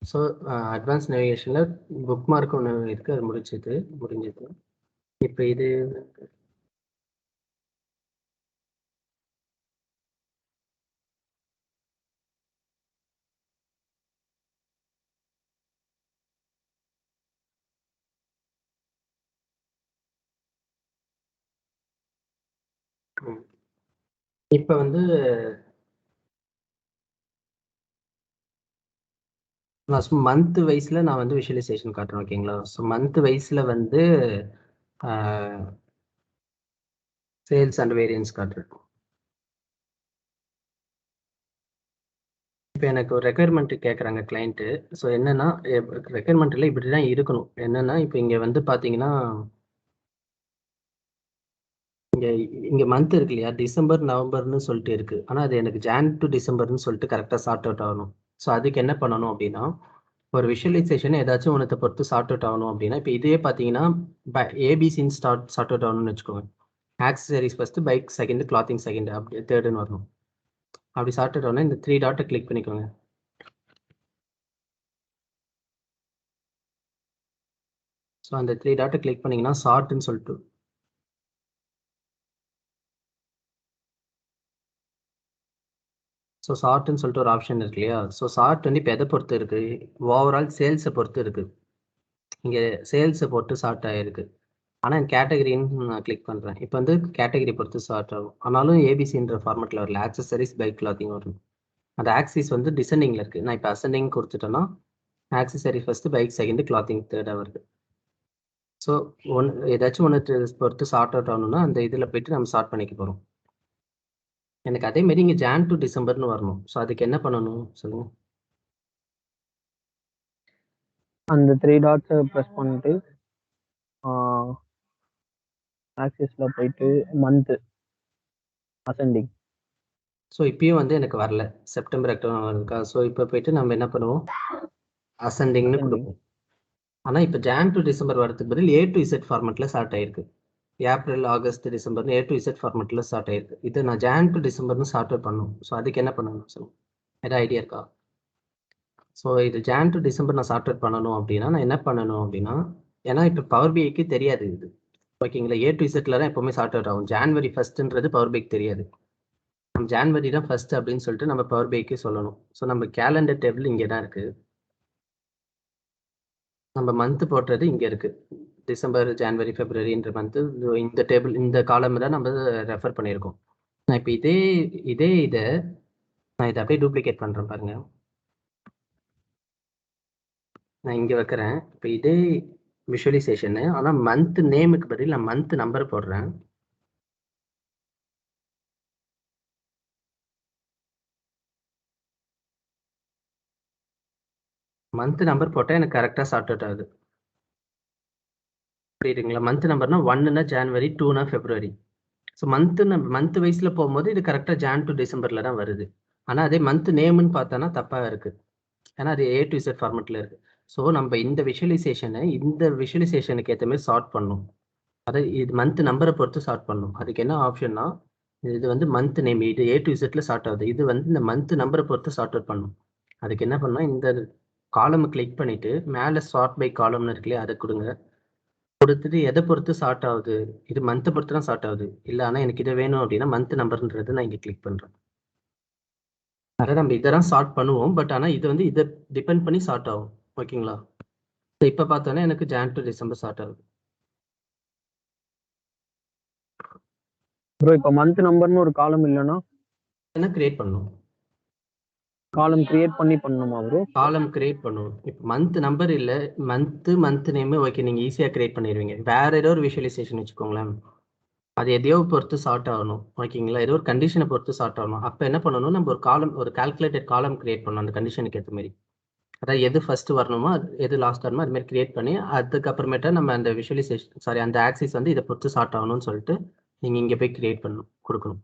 ஸோ அட்வான்ஸ் நேவிகேஷனில் புக் மார்க் ஒன்று இருக்குது, அது முடிஞ்சது. இப்போ இது இப்போ வந்து நான் மந்த் வைஸில் நான் வந்து விஷுவலைசேஷன் காட்டுறேன். ஓகேங்களா? ஸோ மந்த் வைஸில் வந்து சேல்ஸ் அண்ட் வேரியன்ஸ் காட்டுறேன். இப்போ எனக்கு ஒரு ரெக்குயர்மெண்ட் கேட்குறாங்க கிளைண்ட்டு. ஸோ என்னன்னா ரெக்குயர்மெண்ட்டில் இப்படி தான் இருக்கணும். என்னன்னா இப்போ இங்கே வந்து பார்த்தீங்கன்னா இங்கே இங்க மந்த் இருக்கு இல்லையா, டிசம்பர் நவம்பர்னு சொல்லிட்டு இருக்கு. ஆனா அது எனக்கு ஜான் டு டிசம்பர்னு சொல்லிட்டு கரெக்டா சார்ட் அவுட் ஆகணும். ஸோ அதுக்கு என்ன பண்ணணும் அப்படின்னா, ஒரு விஷுவலைசேஷன் ஏதாச்சும் ஒன்றத்தை பொறுத்து சார்ட் அவுட் ஆகணும் அப்படின்னா, இப்போ இதே பார்த்தீங்கன்னா ஏபிசின்னு சார்ட் அவுட் ஆகணும்னு வச்சுக்கோங்க. Accessories first, bike second, clothing second, அப்படி தேர்டுன்னு வரணும். அப்படி சார்ட் அவுட் ஆகணும். இந்த 3 டாட்டை கிளிக் பண்ணிக்கோங்க. ஸோ அந்த 3 டாட்டை கிளிக் பண்ணீங்கன்னா சார்ட்னு சொல்லிட்டு ஸோ சார்ட்னு சொல்லிட்டு ஒரு ஆப்ஷன் இருக்கு இல்லையா. ஸோ சார்ட் வந்து இப்போ எதை பொறுத்து இருக்கு, ஓவரால் சேல்ஸை பொறுத்து இருக்கு. இங்கே சேல்ஸை பொறுத்து சார்ட் ஆகிருக்கு. ஆனால் கேட்டகரின்னு நான் கிளிக் பண்ணுறேன். இப்போ வந்து கேட்டகரி பொறுத்து சார்ட் ஆகும். ஆனாலும் ஏபிசின்ற ஃபார்மெட்டில் வரல, ஆக்சசரிஸ் பைக் கிளாத்திங் வரும். அந்த ஆக்சிஸ் வந்து டிசெண்டிங்கில் இருக்குது. நான் இப்போ அசெண்டிங் கொடுத்துட்டேன்னா accessory first, bike second, clothing தேர்டாக வருது. ஸோ ஏதாச்சும் ஒன்று பொறுத்து சார்ட் அவுட் ஆகணும்னா அந்த இதில் போயிட்டு நம்ம சார்ட் பண்ணிக்க போகிறோம். எனக்கு அதே மாதிரி இங்கே ஜான் டு டிசம்பர்னு வரணும். ஸோ அதுக்கு என்ன பண்ணணும் சொல்லுங்கள். அந்த 3 டாட்ஸை ப்ரெஸ் பண்ணிட்டு ஆக்சிஸ்ல போயிட்டு மந்த் அசெண்டிங். ஸோ இப்பயும் வந்து எனக்கு வரல, செப்டம்பர் அக்டோபர் இருக்கா. ஸோ இப்போ போயிட்டு நம்ம என்ன பண்ணுவோம், அசெண்டிங்னு கொடுப்போம். ஆனால் இப்போ ஜான் டு டிசம்பர் வரதுக்கு பதில் ஏ டு இசட் ஃபார்மெட்டில் ஸ்டார்ட் ஆயிருக்கு. ஏப்ரல், ஆகஸ்ட், டிசம்பர்னு ஏ டு இசட் ஃபார்மெட்டில் ஸ்டார்ட் ஆயிருக்கு. இது நான் ஜான் டு டிசம்பர்னு ஸ்டார்ட் அவுட் பண்ணணும். ஸோ அதுக்கு என்ன பண்ணணும் சொல்லுங்கள், ஏதாவது ஐடியா இருக்கா? ஸோ இது ஜான் டு டிசம்பர் நான் ஸ்டார்ட் அவுட் பண்ணணும் அப்படின்னா நான் என்ன பண்ணணும் அப்படின்னா, ஏன்னா இப்போ பவர் பிஐக்கு தெரியாது இது, ஓகேங்களா. ஏ டு இசட்ல தான் எப்போவுமே ஸ்டார்ட் அவுட் ஆகும். ஜான்வரி ஃபர்ஸ்ட்ன்றது பவர் பிஐக்கு தெரியாது. நம்ம ஜான்வரி தான் ஃபர்ஸ்ட் அப்படின்னு சொல்லிட்டு நம்ம பவர் பிஐக்கு சொல்லணும். ஸோ நம்ம கேலண்டர் டேபிள் இங்கே தான் இருக்கு. நம்ம மந்த் போடுறது இங்கே இருக்கு, டிசம்பர், ஜான்வரி, பிப்ரவரின்ற மந்த். இந்த டேபிள், இந்த காலம் தான் நம்ம ரெஃபர் பண்ணியிருக்கோம். நான் இப்போ இதை நான் இதை அப்படியே டூப்ளிகேட் பண்ணுறேன் பாருங்க. நான் இங்கே வைக்கிறேன். இப்போ இதே விஷுவலைசேஷனு, ஆனால் மந்த் நேமுக்கு பதில் நான் மந்த் நம்பர் போடுறேன். மந்த் நம்பர் போட்டால் எனக்கு கரெக்டாக சார்ட் அவுட் ஆகுது, புரியுதுங்களா. மந்த் நம்பர்னா 1னா ஜான்வரி, 2னா பிப்ரவரி. ஸோ மந்த் வைஸில் போகும்போது இது கரெக்டாக ஜான் டு டிசம்பரில் தான் வருது. ஆனால் அதே மந்த் நேம்னு பார்த்தோன்னா தப்பாக இருக்குது, ஏன்னா அது ஏ டு இசட் ஃபார்மெட்டில் இருக்குது. ஸோ நம்ம இந்த விஷுவலைசேஷனுக்கு ஏற்ற மாதிரி சார்ட் பண்ணணும். அதை இது மந்த் நம்பரை பொறுத்து சார்ட் பண்ணணும். அதுக்கு என்ன ஆப்ஷன்னா, இது வந்து மந்த் நேம், இது ஏ டு இசட்ல ஸ்டார்ட் ஆகுது. இது வந்து இந்த மந்த் நம்பரை பொறுத்து சார்ட் அவுட் பண்ணணும். அதுக்கு என்ன பண்ணால் இந்த காலம் கிளிக் பண்ணிட்டு மேலே சார்ட் பை காலம்னு இருக்கு இல்லையா, அதை கொடுத்துட்டு எதை பொறுத்து சார்ட் ஆகுது, இது மந்த்தை பொறுத்து தான் சார்ட் ஆகுது. இல்லை ஆனால் எனக்கு இதை வேணும் அப்படின்னா மந்த் நம்பர்ன்றது நான் இங்கே கிளிக் பண்ணுறேன். அதாவது நம்ம இதெல்லாம் சார்ட் பண்ணுவோம், பட் ஆனால் இது வந்து இதை டிபெண்ட் பண்ணி சார்ட் ஆகும், ஓகேங்களா. இப்போ பார்த்தோன்னா எனக்கு ஜான் டு டிசம்பர் சார்ட் ஆகுது. ப்ரோ இப்போ மந்த் நம்பர்னு ஒரு காலம் இல்லைன்னா என்ன கிரியேட் பண்ணணும், காலம் கிரியேட் பண்ணி பண்ணணுமா ப்ரோ? காலம் கிரியேட் பண்ணுவோம். இப்போ மந்த் நம்பர் இல்லை, மந்த் நேம் ஓகே, நீங்கள் ஈஸியாக கிரியேட் பண்ணிடுவீங்க. வேற ஏதோ ஒரு விஷுவலைசேஷன் வச்சுக்கோங்களேன், அது எதையோ பொறுத்து சார்ட் ஆகணும், ஓகேங்களா. ஏதோ ஒரு கண்டிஷனை பொறுத்து சார்ட் ஆகணும். அப்போ என்ன பண்ணணும், நம்ம ஒரு கால்குலேட்டட் காலம் கிரியேட் பண்ணணும் அந்த கண்டிஷனுக்கு ஏற்ற மாதிரி. அதாவது எது ஃபர்ஸ்ட் வரணுமோ எது லாஸ்ட் வரணுமோ அது மாதிரி கிரியேட் பண்ணி அதுக்கப்புறமேட்டா நம்ம அந்த விஷுவலைசேஷன் அந்த ஆக்சிஸ் வந்து இதை பொறுத்து சார்ட் ஆகணும்னு சொல்லிட்டு நீங்கள் இங்கே போய் கிரியேட் கொடுக்கணும்.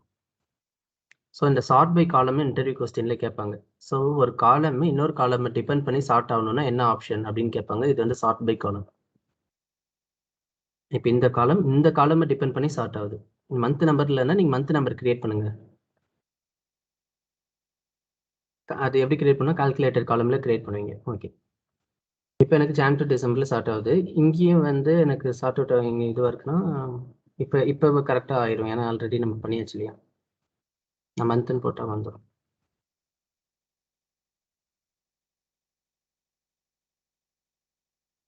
ஸோ இந்த சார்ட் பை காலம் இன்டர்வியூ கொஸ்டின்ல கேட்பாங்க. ஸோ ஒரு காலம் இன்னொரு காலம் டிபெண்ட் பண்ணி சார்ட் ஆகணும்னா என்ன ஆப்ஷன் அப்படின்னு கேட்பாங்க. இது வந்து சார்ட் பை காலம். இப்போ இந்த காலம் டிபெண்ட் பண்ணி சார்ட் ஆகுது. மந்த் நம்பர் இல்லைன்னா நீங்கள் மந்த் நம்பர் கிரியேட் பண்ணுங்க. அது எப்படி கிரியேட் பண்ணால் கால்குலேட்டர் காலம்ல கிரியேட் பண்ணுவீங்க. ஓகே, இப்போ எனக்கு ஜான் டு டிசம்பர்ல ஸ்டார்ட் ஆகுது. இங்கேயும் வந்து எனக்கு சார்ட் அவுட் இங்கே இதுவாக இருக்குன்னா இப்போ கரெக்டாக ஆயிடும், ஏன்னா ஆல்ரெடி நம்ம பண்ணியாச்சு இல்லையா. நான் மந்த்னு போட்டால் வந்துடும்.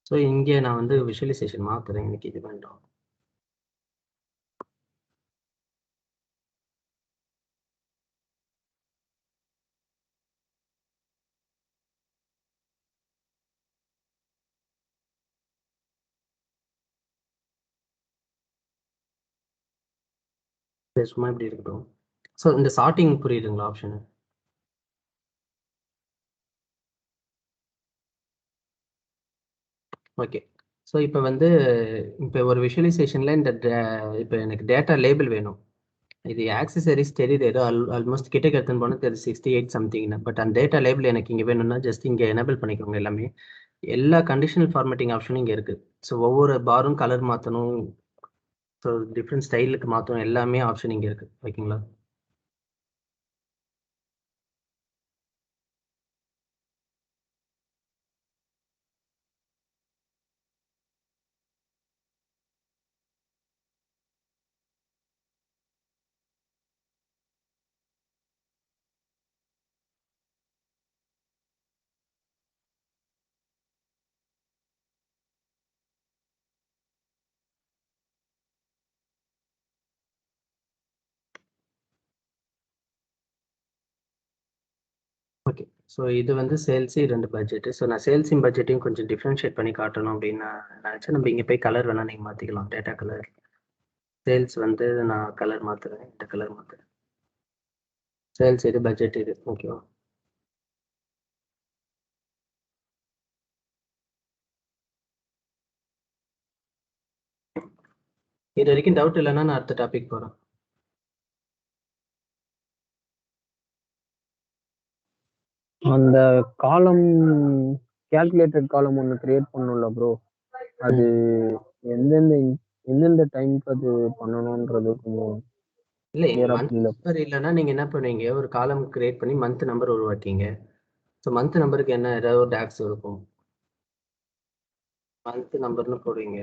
ஸோ இங்கே நான் வந்து விஷுவலைசேஷன் மாற்றுறேன், எனக்கு இது வேண்டாம். சும்மா இப்படி இருக்கட்டும். ஸோ இந்த சார்ட்டிங் புரியுதுங்களா ஆப்ஷனு? ஓகே, ஸோ இப்போ வந்து இப்போ ஒரு விஷுவலைசேஷனில் இப்போ எனக்கு டேட்டா லேபிள் வேணும். இது ஆக்சசரிஸ் தெரியுது ஏதோ ஆல்மோஸ்ட் கிட்டக்க எடுத்துன்னு போனால் தெரியுது 68 சம்திங்னு. பட் அந்த டேட்டா லேபிள் எனக்கு இங்கே வேணும்னா ஜஸ்ட் இங்கே எனேபிள் பண்ணிக்கோங்க எல்லாமே. எல்லா கண்டிஷனல் ஃபார்மேட்டிங் ஆப்ஷனும் இங்கே இருக்குது. ஸோ ஒவ்வொரு பாரும் கலர் மாற்றணும், ஸோ டிஃப்ரெண்ட் ஸ்டைலுக்கு மாற்றணும், எல்லாமே ஆப்ஷன் இங்கே இருக்குது. ஓகேங்களா? ஓகே. ஸோ இது வந்து சேல்ஸு, 2 பட்ஜெட்டு. ஸோ நான் சேல்ஸையும் பட்ஜெட்டையும் கொஞ்சம் டிஃப்ரென்ஷியேட் பண்ணி காட்டணும் அப்படின்னு நான் நினச்சேன். நம்ம இங்கே போய் கலர் வேணால் நீங்கள் மாற்றிக்கலாம், டேட்டா கலர். சேல்ஸ் வந்து நான் கலர் மாற்றுறேன், இந்த கலர் மாற்றுறேன். சேல்ஸ் இது, பட்ஜெட் இது. ஓகேவா? இது வரைக்கும் டவுட் இல்லைன்னா நான் அடுத்த டாபிக் போகிறேன். அந்த காலம் கால்குலேட்டட் காலம் ஒன்று கிரியேட் பண்ணணும்ல ப்ரோ, அது எந்தெந்த எந்தெந்த டைம்க்கு அது பண்ணணுன்றது கொஞ்சம் இல்லை, கிளியரா மந்த் புரியல. நம்பர் இல்லைன்னா நீங்கள் என்ன பண்ணுவீங்க, ஒரு காலம் கிரியேட் பண்ணி மந்த் நம்பர் உருவாக்கிங்க. ஸோ மந்த் நம்பருக்கு என்ன ஏதாவது ஒரு டேக்ஸ் இருக்கும், மந்த் நம்பர்னு போடுவீங்க.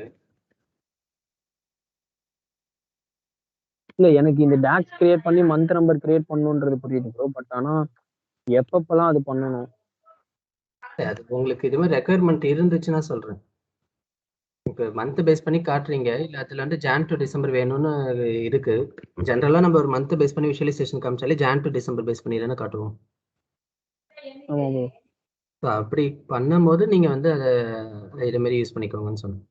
இல்ல எனக்கு இந்த டாக்ஸ் கிரியேட் பண்ணி மந்த் நம்பர் கிரியேட் பண்ணணுன்றது புரியுது ப்ரோ. பட் ஆனா எப்பப்பெல்லாம் அது பண்ணணும்? அது உங்களுக்கு இது மாதிரி ரெக்குயர்மெண்ட் இருந்துச்சுன்னா சொல்கிறேன். இப்போ மந்த் பேஸ் பண்ணி காட்டுறீங்க, இல்லை அதில் வந்து ஜான் டு டிசம்பர் வேணும்னு இருக்கு. ஜென்ரலாக நம்ம ஒரு மந்த் பேஸ் பண்ணி விஷுவலைசேஷன் காமிச்சாலே ஜான் டு டிசம்பர் பேஸ் பண்ணி தானே காட்டுவோம். ஆமா ப்ரோ. ஸோ அப்படி பண்ணும்போது நீங்கள் வந்து அதை இது மாதிரி யூஸ் பண்ணிக்கோங்கன்னு சொன்னேன்.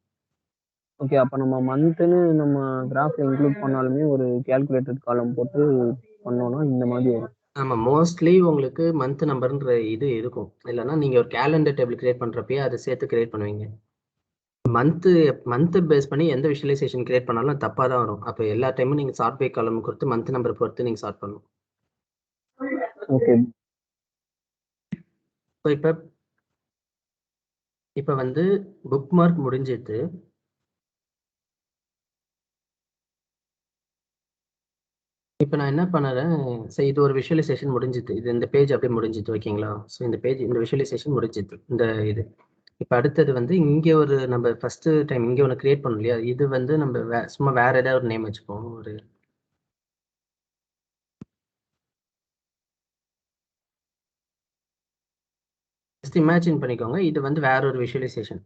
ஓகே, அப்ப நம்ம மந்த்னு நம்ம கிராஃப்ல இன்க்ளூட் பண்ணாலுமே ஒரு கால்குலேட்டட் காலம் போட்டு பண்ணோம்னா இந்த மாதிரி வரும். ஆமாம், மோஸ்ட்லி உங்களுக்கு மந்த் நம்பர்ன்ற இது இருக்கும். இல்லைன்னா நீங்கள் ஒரு கேலண்டர் டேபிள் கிரியேட் பண்ணுறப்பயே அதை சேர்த்து கிரியேட் பண்ணுவீங்க. மந்த் பேஸ் பண்ணி எந்த விஷுவலைசேஷன் கிரியேட் பண்ணாலும் தப்பாக தான் வரும். அப்போ எல்லா டைமும் நீங்கள் சார்ட் பை காலம் கொடுத்து மந்த் நம்பர் பொறுத்து நீங்கள் சார்ட் பண்ணணும். ஓகே. ஸோ இப்போ வந்து புக் மார்க் முடிஞ்சிட்டு இப்போ நான் என்ன பண்ணுறேன், சரி இது ஒரு விஷுவலைசேஷன் முடிஞ்சிது, இது இந்த பேஜ் அப்படியே முடிஞ்சிது. ஓகேங்களா? ஸோ இந்த பேஜ், இந்த விஷுவலைசேஷன் முடிஞ்சிது, இந்த இது. இப்போ அடுத்தது வந்து இங்கே ஒரு நம்ம ஃபஸ்ட்டு டைம் இங்கே ஒன்று கிரியேட் பண்ணோம் இல்லையா, இது வந்து நம்ம சும்மா வேறு ஏதாவது ஒரு நேம் வச்சுப்போம். ஒரு ஜஸ்ட் இமேஜின் பண்ணிக்கோங்க, இது வந்து வேற ஒரு விஷுவலைசேஷன்.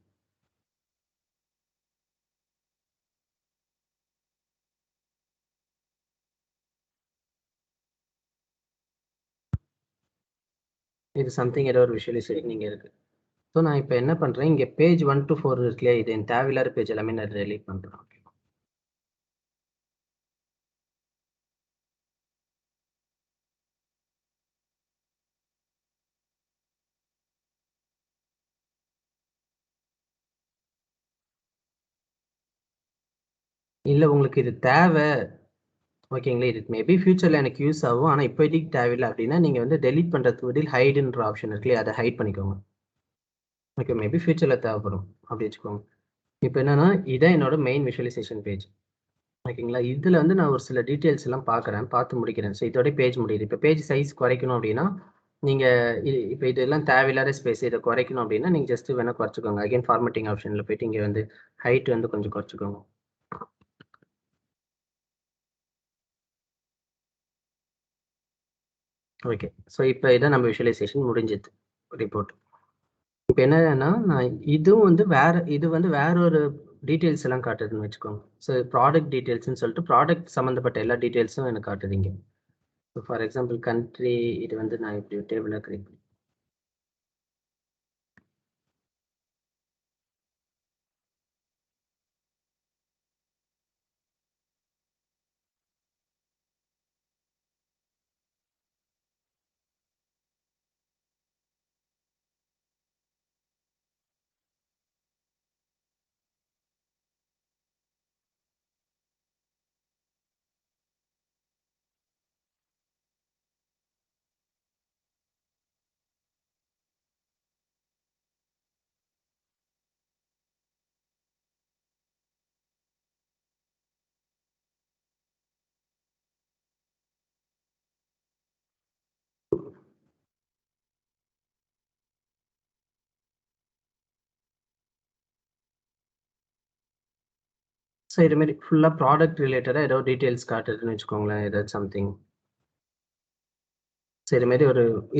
இது சம்திங் ஏதோ ஒரு விஷுவலைசேஷன் இங்கே இருக்குது. ஸோ நான் இப்போ என்ன பண்ணுறேன், இங்கே பேஜ் 1 to 4 இருக்கு இல்லையா, இது என் தேவையில்லாத பேஜ் எல்லாமே நான் டெலீட் பண்ணுறேன். இல்லை உங்களுக்கு இது தேவை, ஓகேங்களா, இது மேபி ஃபியூச்சரில் எனக்கு யூஸ் ஆகும், ஆனால் இப்போதைக்கு தேவையில்லை அப்படின்னா நீங்கள் வந்து டெலீட் பண்ணுறதுக்கு பதில் ஹைடுன்ற ஆப்ஷன் இருக்கு இல்லையா, அதை ஹைட் பண்ணிக்கோங்க. ஓகே, மேபி ஃபியூச்சரில் தேவைப்படும், அப்படி வச்சுக்கோங்க. இப்போ என்னன்னா, இதான் என்னோட மெயின் விஷுவலைசேஷன் பேஜ். ஓகேங்களா? இதில் வந்து நான் ஒரு சில டீட்டெயில்ஸ் எல்லாம் பார்த்து முடிக்கிறேன். ஸோ இதோட பேஜ் முடியுது. இப்போ பேஜ் சைஸ் குறைக்கணும் அப்படின்னா நீங்கள் இப்போ இதெல்லாம் தேவையில்லாத ஸ்பேஸ், இதை குறைக்கணும் அப்படின்னா நீங்கள் ஜஸ்ட் வேணால் குறைச்சிக்கோங்க. அகைன் ஃபார்மேட்டிங் ஆப்ஷனில் போயிட்டு இங்கே வந்து ஹைட் வந்து கொஞ்சம் குறைச்சிக்கோங்க. ஓகே. ஸோ இப்போ இதான் நம்ம விஷுவலைசேஷன் முடிஞ்சது, ரிப்போர்ட். இப்போ என்னன்னா, நான் இதுவும் வந்து இது வந்து வேற ஒரு டீட்டெயில்ஸ் எல்லாம் காட்டுதுன்னு வச்சுக்கோங்க. ஸோ ப்ராடக்ட் டீட்டெயில்ஸ்னு சொல்லிட்டு ப்ராடக்ட் சம்மந்தப்பட்ட எல்லா டீட்டெயில்ஸும் எனக்கு காட்டுதுங்க. ஸோ ஃபார் எக்ஸாம்பிள் கண்ட்ரி, இது வந்து நான் இப்படி டேபிளாக கிரியேட் பண்ணேன். ஸோ இது மாதிரி ஃபுல்லாக ப்ராடக்ட் ரிலேட்டடாக ஏதோ டீட்டெயில்ஸ் காட்டுதுன்னு வச்சுக்கோங்களேன், ஏதாவது சம்திங். ஸோ இது மாதிரி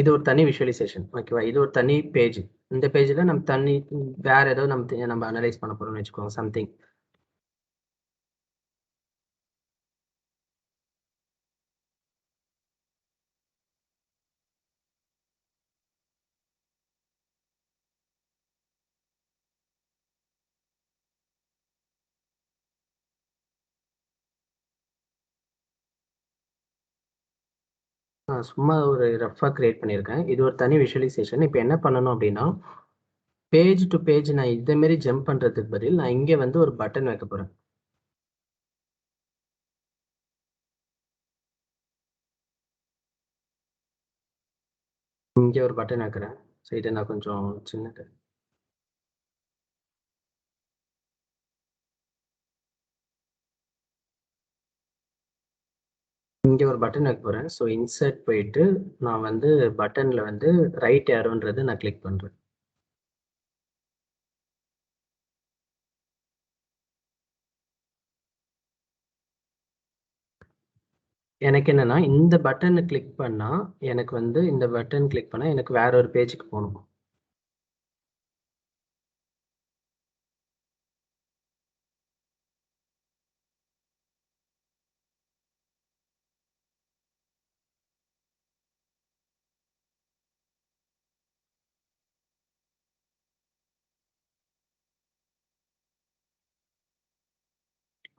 இது ஒரு தனி விஷுவலைசேஷன், ஓகேவா? இது ஒரு தனி பேஜ். இந்த பேஜில் நம்ம வேற ஏதோ நம்ம அனலைஸ் பண்ண போகிறோம்னு வச்சுக்கோங்க, சம்திங். சும்மா ஒரு ரஃபாக கிரியேட் பண்ணியிருக்கேன். இது ஒரு தனி விஷுவலைசேஷன். இப்போ என்ன பண்ணணும் அப்படின்னா, பேஜ் டு பேஜ் நான் இதே மாதிரி ஜம்ப் பண்ணுறதுக்கு பதில் நான் இங்கே வந்து ஒரு பட்டன் வைக்க போகிறேன். இங்கே ஒரு பட்டன் வைக்கிறேன். ஸோ இதை நான் கொஞ்சம் சின்னது இங்கே ஒரு பட்டன் வைக்க போகிறேன். ஸோ இன்சர்ட் போயிட்டு நான் வந்து பட்டனில் வந்து ரைட் ஏரோன்றது நான் கிளிக் பண்ணுறேன். எனக்கு என்னன்னா இந்த பட்டனை கிளிக் பண்ணால் எனக்கு வந்து இந்த பட்டன் கிளிக் பண்ணால் எனக்கு வேற ஒரு பேஜுக்கு போகணும்.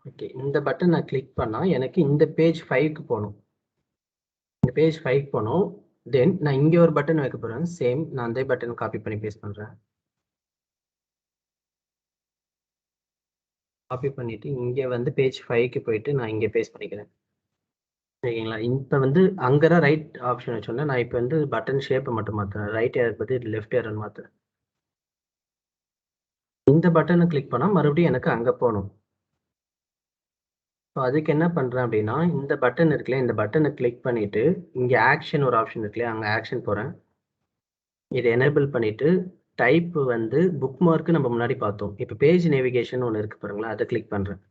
ஓகே, இந்த பட்டன் நான் கிளிக் பண்ணால் எனக்கு இந்த பேஜ் 5க்கு போகணும். இந்த பேஜ் 5க்கு போகணும். தென் நான் இங்கே ஒரு பட்டன் வைக்க போகிறேன். சேம் நான் அதே பட்டன் காப்பி பண்ணி பேஸ்ட் பண்ணுறேன். காப்பி பண்ணிவிட்டு இங்கே வந்து பேஜ் 5க்கு போயிட்டு நான் இங்கே பேஸ்ட் பண்ணிக்கிறேன். சரிங்களா? இப்போ வந்து அங்கே தான் ரைட் ஆப்ஷன் வச்சோன்னா நான் இப்போ வந்து பட்டன் ஷேப்பை மட்டும் மாற்றுறேன். ரைட் ஏர் பற்றி லெஃப்ட் ஏர்னு மாற்றுறேன். இந்த பட்டனை கிளிக் பண்ணால் மறுபடியும் எனக்கு அங்கே போகணும். ஸோ அதுக்கு என்ன பண்ணுறேன் அப்படின்னா, இந்த பட்டன் இருக்குல்ல, இந்த பட்டனை கிளிக் பண்ணிவிட்டு இங்கே ஆக்ஷன் ஒரு ஆப்ஷன் இருக்குல்லையா, அங்கே ஆக்ஷன் போகிறேன். இதை எனேபிள் பண்ணிவிட்டு டைப் வந்து புக் மார்க்கு நம்ம முன்னாடி பார்த்தோம். இப்போ பேஜ் நேவிகேஷன் ஒன்று இருக்குது பாருங்களேன், அதை கிளிக் பண்ணுறேன்.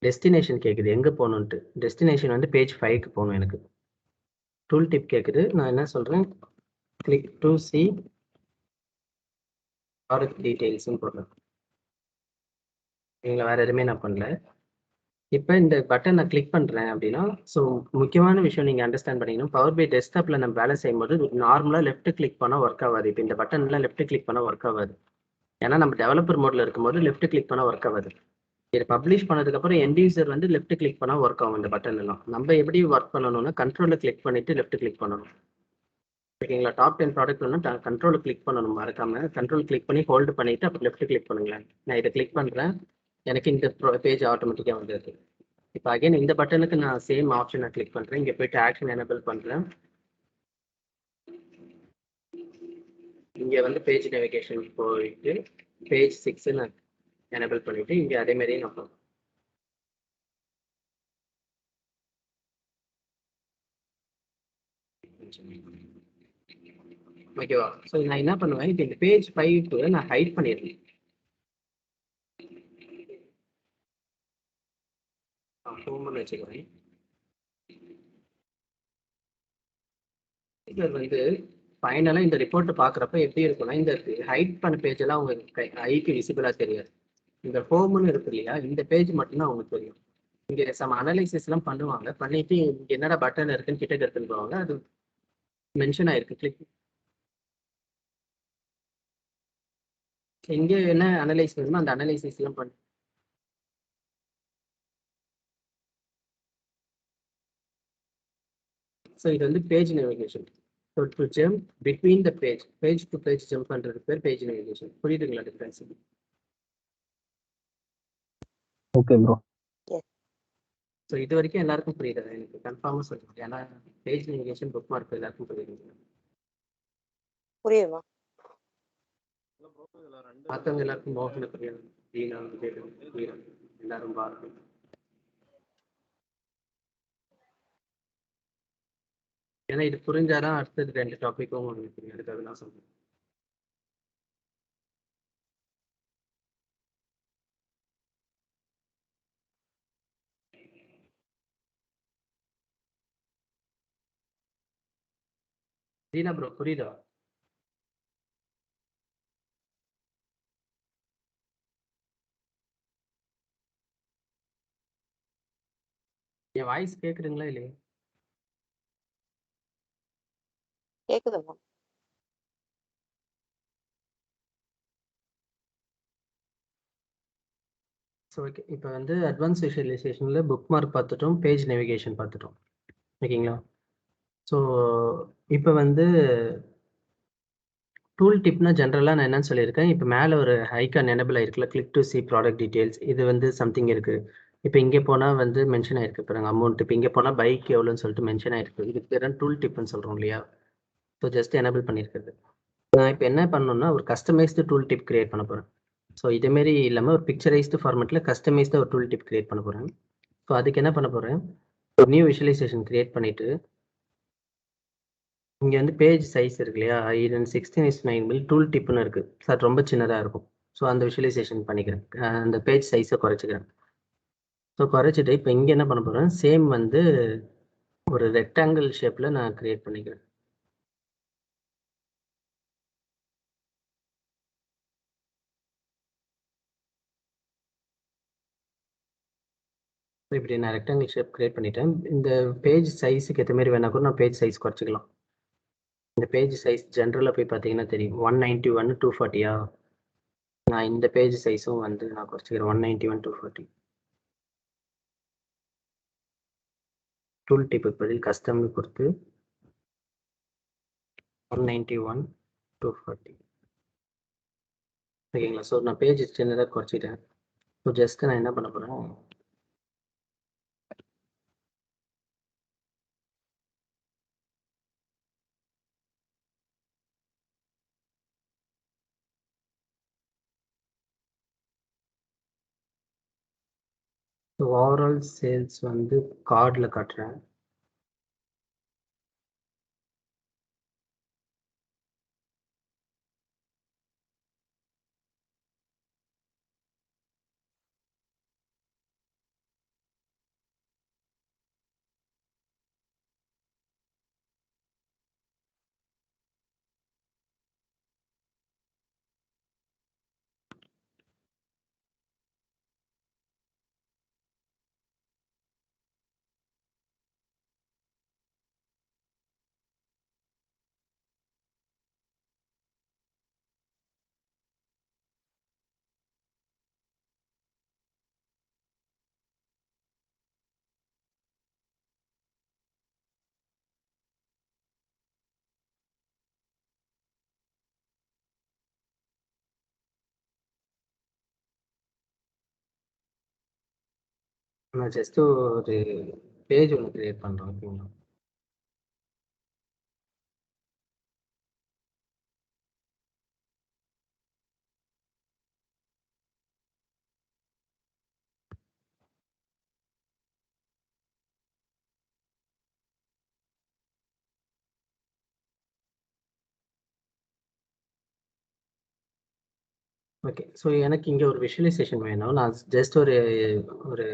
டெஸ்டினேஷன் கேட்குது எங்கே போகணுன்ட்டு. டெஸ்டினேஷன் வந்து பேஜ் 5க்கு போகணும் எனக்கு. டூல் டிப் கேட்குது. நான் என்ன சொல்கிறேன், கிளிக் டு சி ப்ராடக்ட் டீட்டெயில்ஸ்னு போடுறேன். சரிங்களா? வேறு எதுவுமே நான் பண்ணல. இப்போ இந்த பட்டன் நான் கிளிக் பண்ணுறேன் அப்படின்னா, ஸோ முக்கியமான விஷயம் நீங்கள் அண்டர்ஸ்டாண்ட் பண்ணிக்கணும். பவர் பை டெஸ்க்டாப்பில் நம்ம வேலை செய்யும்போது நார்மலாக லெஃப்ட் கிளிக் பண்ணால் ஒர்க் ஆகாது. இப்போ இந்த பட்டன்லாம் லெஃப்ட் கிளிக் பண்ணால் ஒர்க் ஆகாது. ஏன்னா நம்ம டெவலப்பர் மோடில் இருக்கும்போது லெஃப்ட் கிளிக் பண்ணால் ஒர்க் ஆகாது. இதை பப்ளிஷ் பண்ணதுக்கப்புறம் எண்ட் யூசர் வந்து லெஃப்ட் கிளிக் பண்ணால் ஒர்க் ஆகும் இந்த பட்டன் எல்லாம். நம்ம எப்படி ஒர்க் பண்ணணும்னா கண்ட்ரோலில் கிளிக் பண்ணிவிட்டு லெஃப்ட் கிளிக் பண்ணணும். ஓகேங்களா? டாப் 10 ப்ராடக்ட் ஒன்று கண்ட்ரோலில் கிளிக் பண்ணணும் மறக்காமல். கண்ட்ரோல் கிளிக் பண்ணி ஹோல்டு பண்ணிவிட்டு அப்புறம் லெஃப்ட் கிளிக் பண்ணுங்களேன். நான் இதை கிளிக் பண்ணுறேன், எனக்கு இந்த பேஜ் ஆட்டோமேட்டிக்காக வந்துருக்கு. இப்போ அகைன் இந்த பட்டனுக்கு நான் சேம் ஆப்ஷனை கிளிக் பண்ணுறேன். இங்கே போயிட்டு ஆக்ஷன் எனேபிள் பண்ணுறேன். இங்கே வந்து பேஜ் நேவிகேஷன் போயிட்டு பேஜ் 6 நான் எனேபிள் பண்ணிவிட்டு இங்கே அதே மாதிரியே நான் போகிறேன். ஓகேவா? ஸோ நான் என்ன பண்ணுவேன், இப்போ இந்த பேஜ் 5 நான் ஹைட் பண்ணிடுறேன். ஹோம்னு வச்சுக்கிறேன். இது வந்து ஃபைனலாக இந்த ரிப்போர்ட்டை பார்க்குறப்ப எப்படி இருக்குன்னா, இந்த ஹைட் பண்ண பேஜ் எல்லாம் உங்க ஐக்கு விசிபிளாக தெரியாது. இந்த ஹோம்னு இருக்கு இல்லையா, இந்த பேஜ் மட்டும்தான் அவங்களுக்கு தெரியும். இங்கே சம் அனலைசிஸ்லாம் பண்ணுவாங்க. பண்ணிட்டு இங்கே என்னடா பட்டன் இருக்குன்னு கிட்ட எடுத்துன்னு போவாங்க. அது மென்ஷன் ஆயிருக்கு கிளிக். இங்கே என்ன அனலைஸ் பண்ணுமோ அந்த அனலைசிஸ்லாம் பண்ணி ஸோ இது வந்து page navigation. So to jump between the page to page jump பண்ணுறது பேர் பேஜ் நேவிகேஷன். புரியுதுங்களா டிஃப்ரென்ஸ்? Okay bro. ஸோ இது வரைக்கும் எல்லாருக்கும் புரியுது, எனக்கு கன்ஃபார்மாக சொல்லுங்க. ஏன்னா பேஜ் நேவிகேஷன் புக் மார்க் எல்லாருக்கும் புரியுது. புரியுதுமா? மற்றவங்க எல்லாருக்கும் மோகன புரியாது. வீணா வீரா எல்லாரும் பாருங்க. ஏன்னா இது புரிஞ்சாதான் அடுத்தது 2 டாபிக்கும் உங்களுக்கு புரியும். அதுக்காக நான் சொல்றேன். ரீனா ப்ரோ புரியுதா? என் வாய்ஸ் கேக்குதுங்களா இல்லையா? கேக்குதும்மா. ஸோ ஓகே, இப்போ வந்து அட்வான்ஸ் விஷுவலைசேஷனில் புக் மார்க் பார்த்துட்டோம், பேஜ் நேவிகேஷன் பார்த்துட்டோம், ஓகேங்களா? ஸோ இப்போ வந்து டூல் டிப்னா ஜென்ரலாக நான் என்னன்னு சொல்லியிருக்கேன், இப்போ மேலே ஒரு ஐக்கான் எனபிள் ஆயிருக்குல்ல, click to see product details, இது வந்து சம்திங் இருக்குது. இப்போ இங்கே போனால் வந்து மென்ஷன் ஆயிருக்கு பாருங்க அமௌண்ட். இப்போ இங்கே போனால் பைக் எவ்வளோன்னு சொல்லிட்டு மென்ஷன் ஆயிருக்கு. இதுக்கு பேர் டூல் டிப்னு சொல்கிறோம் இல்லையா? ஸோ ஜஸ்ட் எனபிள் பண்ணியிருக்கிறது. நான் இப்போ என்ன பண்ணணும்னா ஒரு கஸ்டமைஸ்டு டூல் டிப் கிரியேட் பண்ண போகிறேன். ஸோ இதேமாரி இல்லாமல் ஒரு பிக்சரைஸ்டு ஃபார்மெட்டில் கஸ்டமைஸ்டாக ஒரு டூல் டிப் கிரியேட் பண்ண போகிறேன். ஸோ அதுக்கு என்ன பண்ண போகிறேன், ஒரு நியூ விஷுவலைசேஷன் கிரியேட் பண்ணிவிட்டு இங்கே வந்து பேஜ் சைஸ் இருக்கு இல்லையா, 16:9 டூல் டிப்னு இருக்குது சார், ரொம்ப சின்னதாக இருக்கும். ஸோ அந்த விஷுவலைசேஷன் பண்ணிக்கிறேன், அந்த பேஜ் சைஸை குறைச்சிக்கிறேன். ஸோ குறைச்சிட்டு இப்போ இங்கே என்ன பண்ண போகிறேன், சேம் வந்து ஒரு ரெக்டாங்கிள் ஷேப்பில் நான் கிரியேட் பண்ணிக்கிறேன். ஸோ இப்படி நான் ரெக்டாங்கிள் ஷேப் கிரியேட் பண்ணிட்டேன். இந்த பேஜ் சைஸுக்கு ஏற்ற மாதிரி வேணா கூட நான் பேஜ் சைஸ் குறைச்சிக்கலாம். இந்த பேஜ் சைஸ் ஜென்ரலாக போய் பார்த்தீங்கன்னா தெரியும், 191 240. நான் இந்த பேஜ் சைஸும் வந்து நான் குறைச்சிக்கிறேன், 191 240. டூல் டிப்பு பதில் கஸ்டம்னு கொடுத்து 191 240. ஓகேங்களா? ஸோ நான் பேஜ் சின்னதாக குறைச்சிட்டேன். ஸோ ஜஸ்ட் நான் என்ன பண்ண போகிறேன், ஸோ ஓவரால் சேல்ஸ் வந்து கார்டில் காட்டுறேன். நான் ஜஸ்ட் ஒரு பேஜ் ஒன்று கிரியேட் பண்ணுறேன், ஓகேங்களா? ஓகே, ஸோ எனக்கு இங்கே ஒரு விஷுவலைசேஷன் வேணும். நான் ஜஸ்ட் ஒரு ஒரு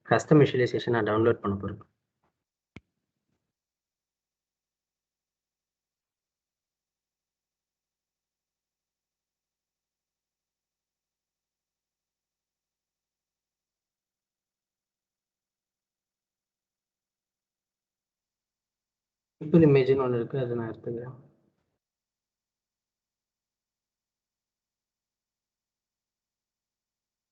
கஸ்டம் விஷுவலைசேஷன் நான் டவுன்லோட் பண்ண போகிறேன். சிம்பிள் இமேஜ்னு ஒன்று இருக்குது, அதை நான் எடுத்துக்கிறேன்.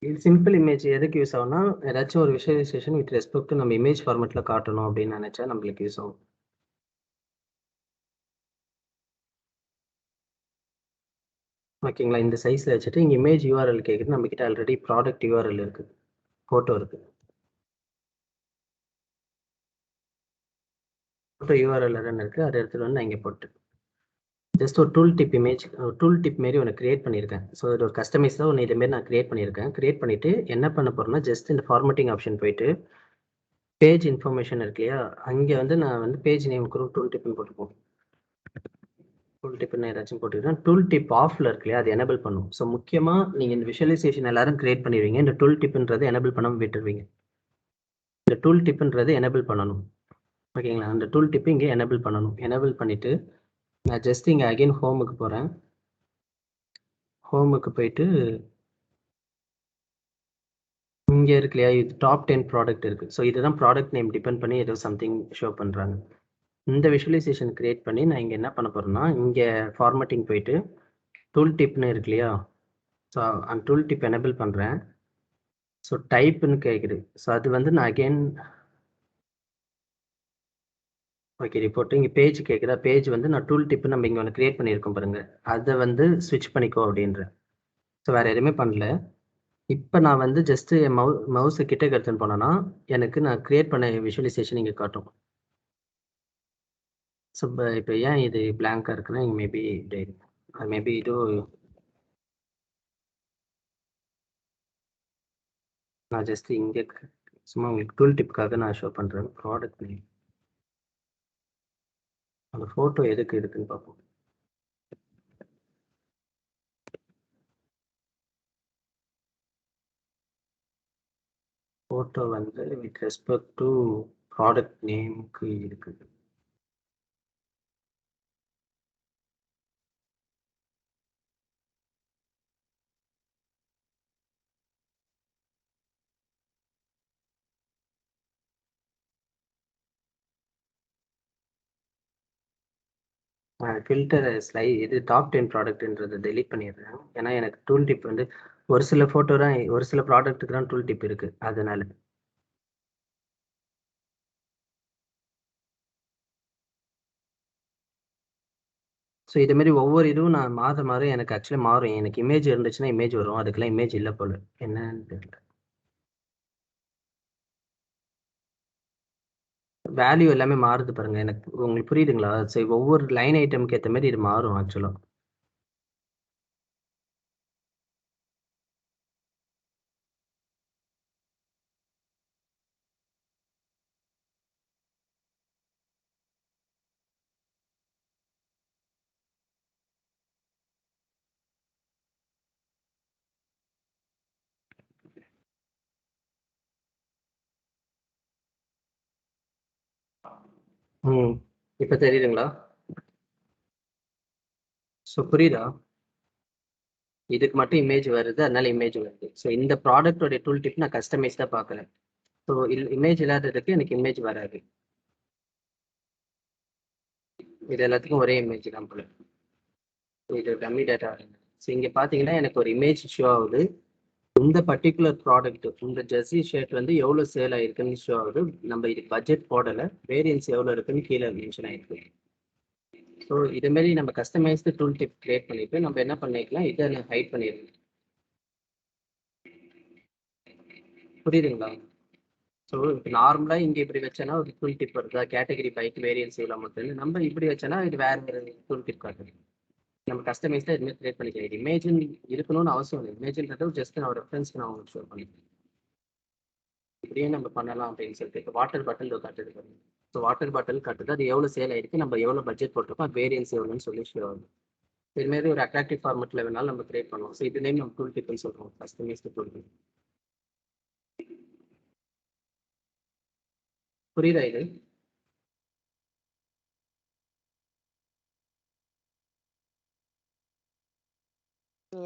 இது சிம்பிள் இமேஜ் எதுக்கு யூஸ் ஆகும்னா, ஏதாச்சும் ஒரு விஷுவலைசேஷன் வித் ரெஸ்பெக்ட் டு நம்ம இமேஜ் ஃபார்மெட்டில் காட்டணும் அப்படின்னு நினச்சா நம்மளுக்கு யூஸ் ஆகும். ஓகேங்களா? இந்த சைஸில் வச்சுட்டு இங்கே இமேஜ் யூஆர்எல் கேட்குது, நம்மக்கிட்ட ஆல்ரெடி ப்ராடக்ட் யூஆர்எல் இருக்குது, ஃபோட்டோ இருக்குது. ஃபோட்டோ யூஆர்எல் ரன் இருக்குது, அதை எடுத்துகிட்டு வந்து நான் இங்கே போட்டு ஜஸ்ட் ஒரு டூல் டிப் இமேஜ், ஒரு டூல் டிப் மாரி ஒன்று கிரியேட் பண்ணியிருக்கேன். ஸோ இது ஒரு கஸ்டமைஸாக ஒன்று இதேமாரி நான் கிரியேட் பண்ணியிருக்கேன். கிரியேட் பண்ணிவிட்டு என்ன பண்ண போகிறேன்னா, ஜஸ்ட் இந்த ஃபார்மேட்டிங் ஆப்ஷன் போயிட்டு பேஜ் இன்ஃபர்மேஷன் இருக்கு இல்லையா, அங்கே வந்து நான் வந்து பேஜ் நேம் கூட டூல் டிப்னு போட்டுப்போம். டூல் டிப்னு ஏதாச்சும் போட்டுக்கிறேன். டூல் டிப் ஆஃபில் இருக்கு இல்லையா, அது எனபிள் பண்ணும். ஸோ முக்கியமாக நீங்கள் இந்த விஷுவலைசேஷன் எல்லாரும் கிரியேட் பண்ணிடுவீங்க, இந்த டூல் டிப்ன்றது எனபிள் பண்ணாமல் விட்டுருவீங்க. இந்த டூல் டிப்ன்றது எனபிள் பண்ணணும், ஓகேங்களா? அந்த டூல் டிப்பு இங்கே எனபிள் பண்ணணும். எனபிள் பண்ணிவிட்டு நான் ஜஸ்ட் இங்கே அகைன் ஹோமுக்கு போகிறேன். ஹோமுக்கு போயிட்டு இங்கே இருக்கு இல்லையா, இது டாப் 10 ப்ராடக்ட் இருக்குது. ஸோ இதுதான் ப்ராடக்ட் நேம் டிபெண்ட் பண்ணி ஏதோ சம்திங் ஷோ பண்ணுறாங்க. இந்த விஷுவலைசேஷன் கிரியேட் பண்ணி நான் இங்கே என்ன பண்ண போகிறேன்னா, இங்கே ஃபார்மேட்டிங் போயிட்டு டூல் டிப்னு இருக்கு இல்லையா, ஸோ அந்த டூல் டிப் எனேபிள் பண்ணுறேன். ஸோ டைப்புன்னு கேட்குது. ஸோ அது வந்து நான் அகெயின் ஓகே ரிப்போர்ட் இங்கே பேஜ் கேட்குதா, பேஜ் வந்து நான் டூல் டிப்பு நம்ம இங்கே ஒன்று கிரியேட் பண்ணியிருக்கோம் பாருங்க, அதை வந்து ஸ்விட்ச் பண்ணிக்கோ அப்படின்றேன். ஸோ வேறு எதுவுமே பண்ணல. இப்போ நான் வந்து ஜஸ்ட்டு என் மவுஸை கிட்ட எடுத்துன்னு போனேன்னா எனக்கு நான் கிரியேட் பண்ண விஷுவலைசேஷன் இங்கே காட்டும். ஸோ இப்போ ஏன் இது பிளாங்காக இருக்குன்னா இங்கே மேபி மேபி இது நான் ஜஸ்ட் இங்கே சும்மா உங்களுக்கு டூல் டிப்புக்காக நான் ஷோ பண்ணுறேன். ப்ராடக்ட் நேம் அந்த ஃபோட்டோ எதுக்கு இருக்குன்னு பார்ப்போம். ஃபோட்டோ வந்து வித் ரெஸ்பெக்ட் டு ப்ராடக்ட் நேமுக்கு இருக்குது. ஃபில்டர் இது டாப் 10 ப்ராடக்ட்ன்றதை டெலீட் பண்ணிடுறேன். ஏன்னா எனக்கு டூல் டிப் வந்து ஒரு சில ஃபோட்டோ தான், ஒரு சில ப்ராடக்ட்டுக்கு தான் டூல் டிப் இருக்குது அதனால. ஸோ இதேமாரி ஒவ்வொரு இதுவும் நான் மாற எனக்கு ஆக்சுவலி மாறும். எனக்கு இமேஜ் இருந்துச்சுன்னா இமேஜ் வரும், அதுக்கெல்லாம் இமேஜ் இல்லை போல, என்னன்னு தெரியல. வேல்யூ எல்லாமே மாறுது பாருங்க, எனக்கு உங்களுக்கு புரியுதுங்களா? சரி, ஒவ்வொரு லைன் ஐட்டமுக்கு ஏற்ற மாதிரி இது மாறும் ஆக்சுவலாக. ம் இப்போ தெரியுதுங்களா? ஸோ புரியுதா? இதுக்கு மட்டும் இமேஜ் வருது, அதனால இமேஜ் வருது. ஸோ இந்த ப்ராடக்டோட டூல் டிப் நான் கஸ்டமைஸ் தான் பார்க்குறேன். ஸோ இமேஜ் இல்லாததுக்கு எனக்கு இமேஜ் வராது. இது எல்லாத்துக்கும் ஒரே இமேஜ் தான் போல. இது டம்மி டேட்டா. ஸோ இங்கே பார்த்தீங்கன்னா எனக்கு ஒரு இமேஜ் ஷோ ஆகுது. இந்த பர்டிகுலர் ப்ராடக்ட், இந்த ஜெர்சி ஷர்ட் வந்து எவ்வளோ சேல் ஆயிருக்குன்னு ஷோ ஆகுது. நம்ம இது பட்ஜெட் போடலை, வேரியன்ஸ் எவ்வளோ இருக்குன்னு கீழே மென்ஷன் ஆயிருக்கு. ஸோ இதுமாரி நம்ம கஸ்டமைஸ்டு டூல் டிப் கிரியேட் பண்ணிட்டு நம்ம என்ன பண்ணிக்கலாம், இதை நான் ஹைட் பண்ணிடுறேன். புரியுதுங்களா? ஸோ இப்போ நார்மலாக இங்கே இப்படி வச்சேன்னா ஒரு டூல் டிப் வருதா, கேட்டகரி பைக் வேரியன்ஸ் இவ்வளோ மட்டும். நம்ம இப்படி வச்சோன்னா இது வேற ஒரு டூல் டிப் காட்டுது. நம்ம கஸ்டமைஸ்டாக எதுவுமே கிரியேட் பண்ணிக்கலாம். இது இமேஜின் இருக்கணும்னு அவசியம் இல்லை. இமேஜின்றது ஜஸ்ட் நான் ஒரு ரெஃபரன்ஸ்க்கு நான் உங்களுக்கு ஷோ பண்ணிக்கிறேன். இப்படியே நம்ம பண்ணலாம் அப்படின்னு சொல்லிட்டு. இப்போ வாட்டர் பாட்டில் காட்டுது பாருங்க. ஸோ வாட்டர் பாட்டில் காட்டுது, அது எவ்வளோ சேல் ஆயிருக்கு, நம்ம எவ்வளோ பட்ஜெட் போட்டிருக்கோம், அது வேரியன்ஸ் எவ்வளோன்னு சொல்லி ஷோ ஆகுது. இதுமாரி ஒரு அட்ராக்டிவ் ஃபார்மெட்டில் வேணாலும் நம்ம கிரியேட் பண்ணுவோம். ஸோ இது நேம் நம்ம டூல் டிப்னு சொல்கிறோம், கஸ்டமைஸ்டு டூல் டிப். புரியுதா இது?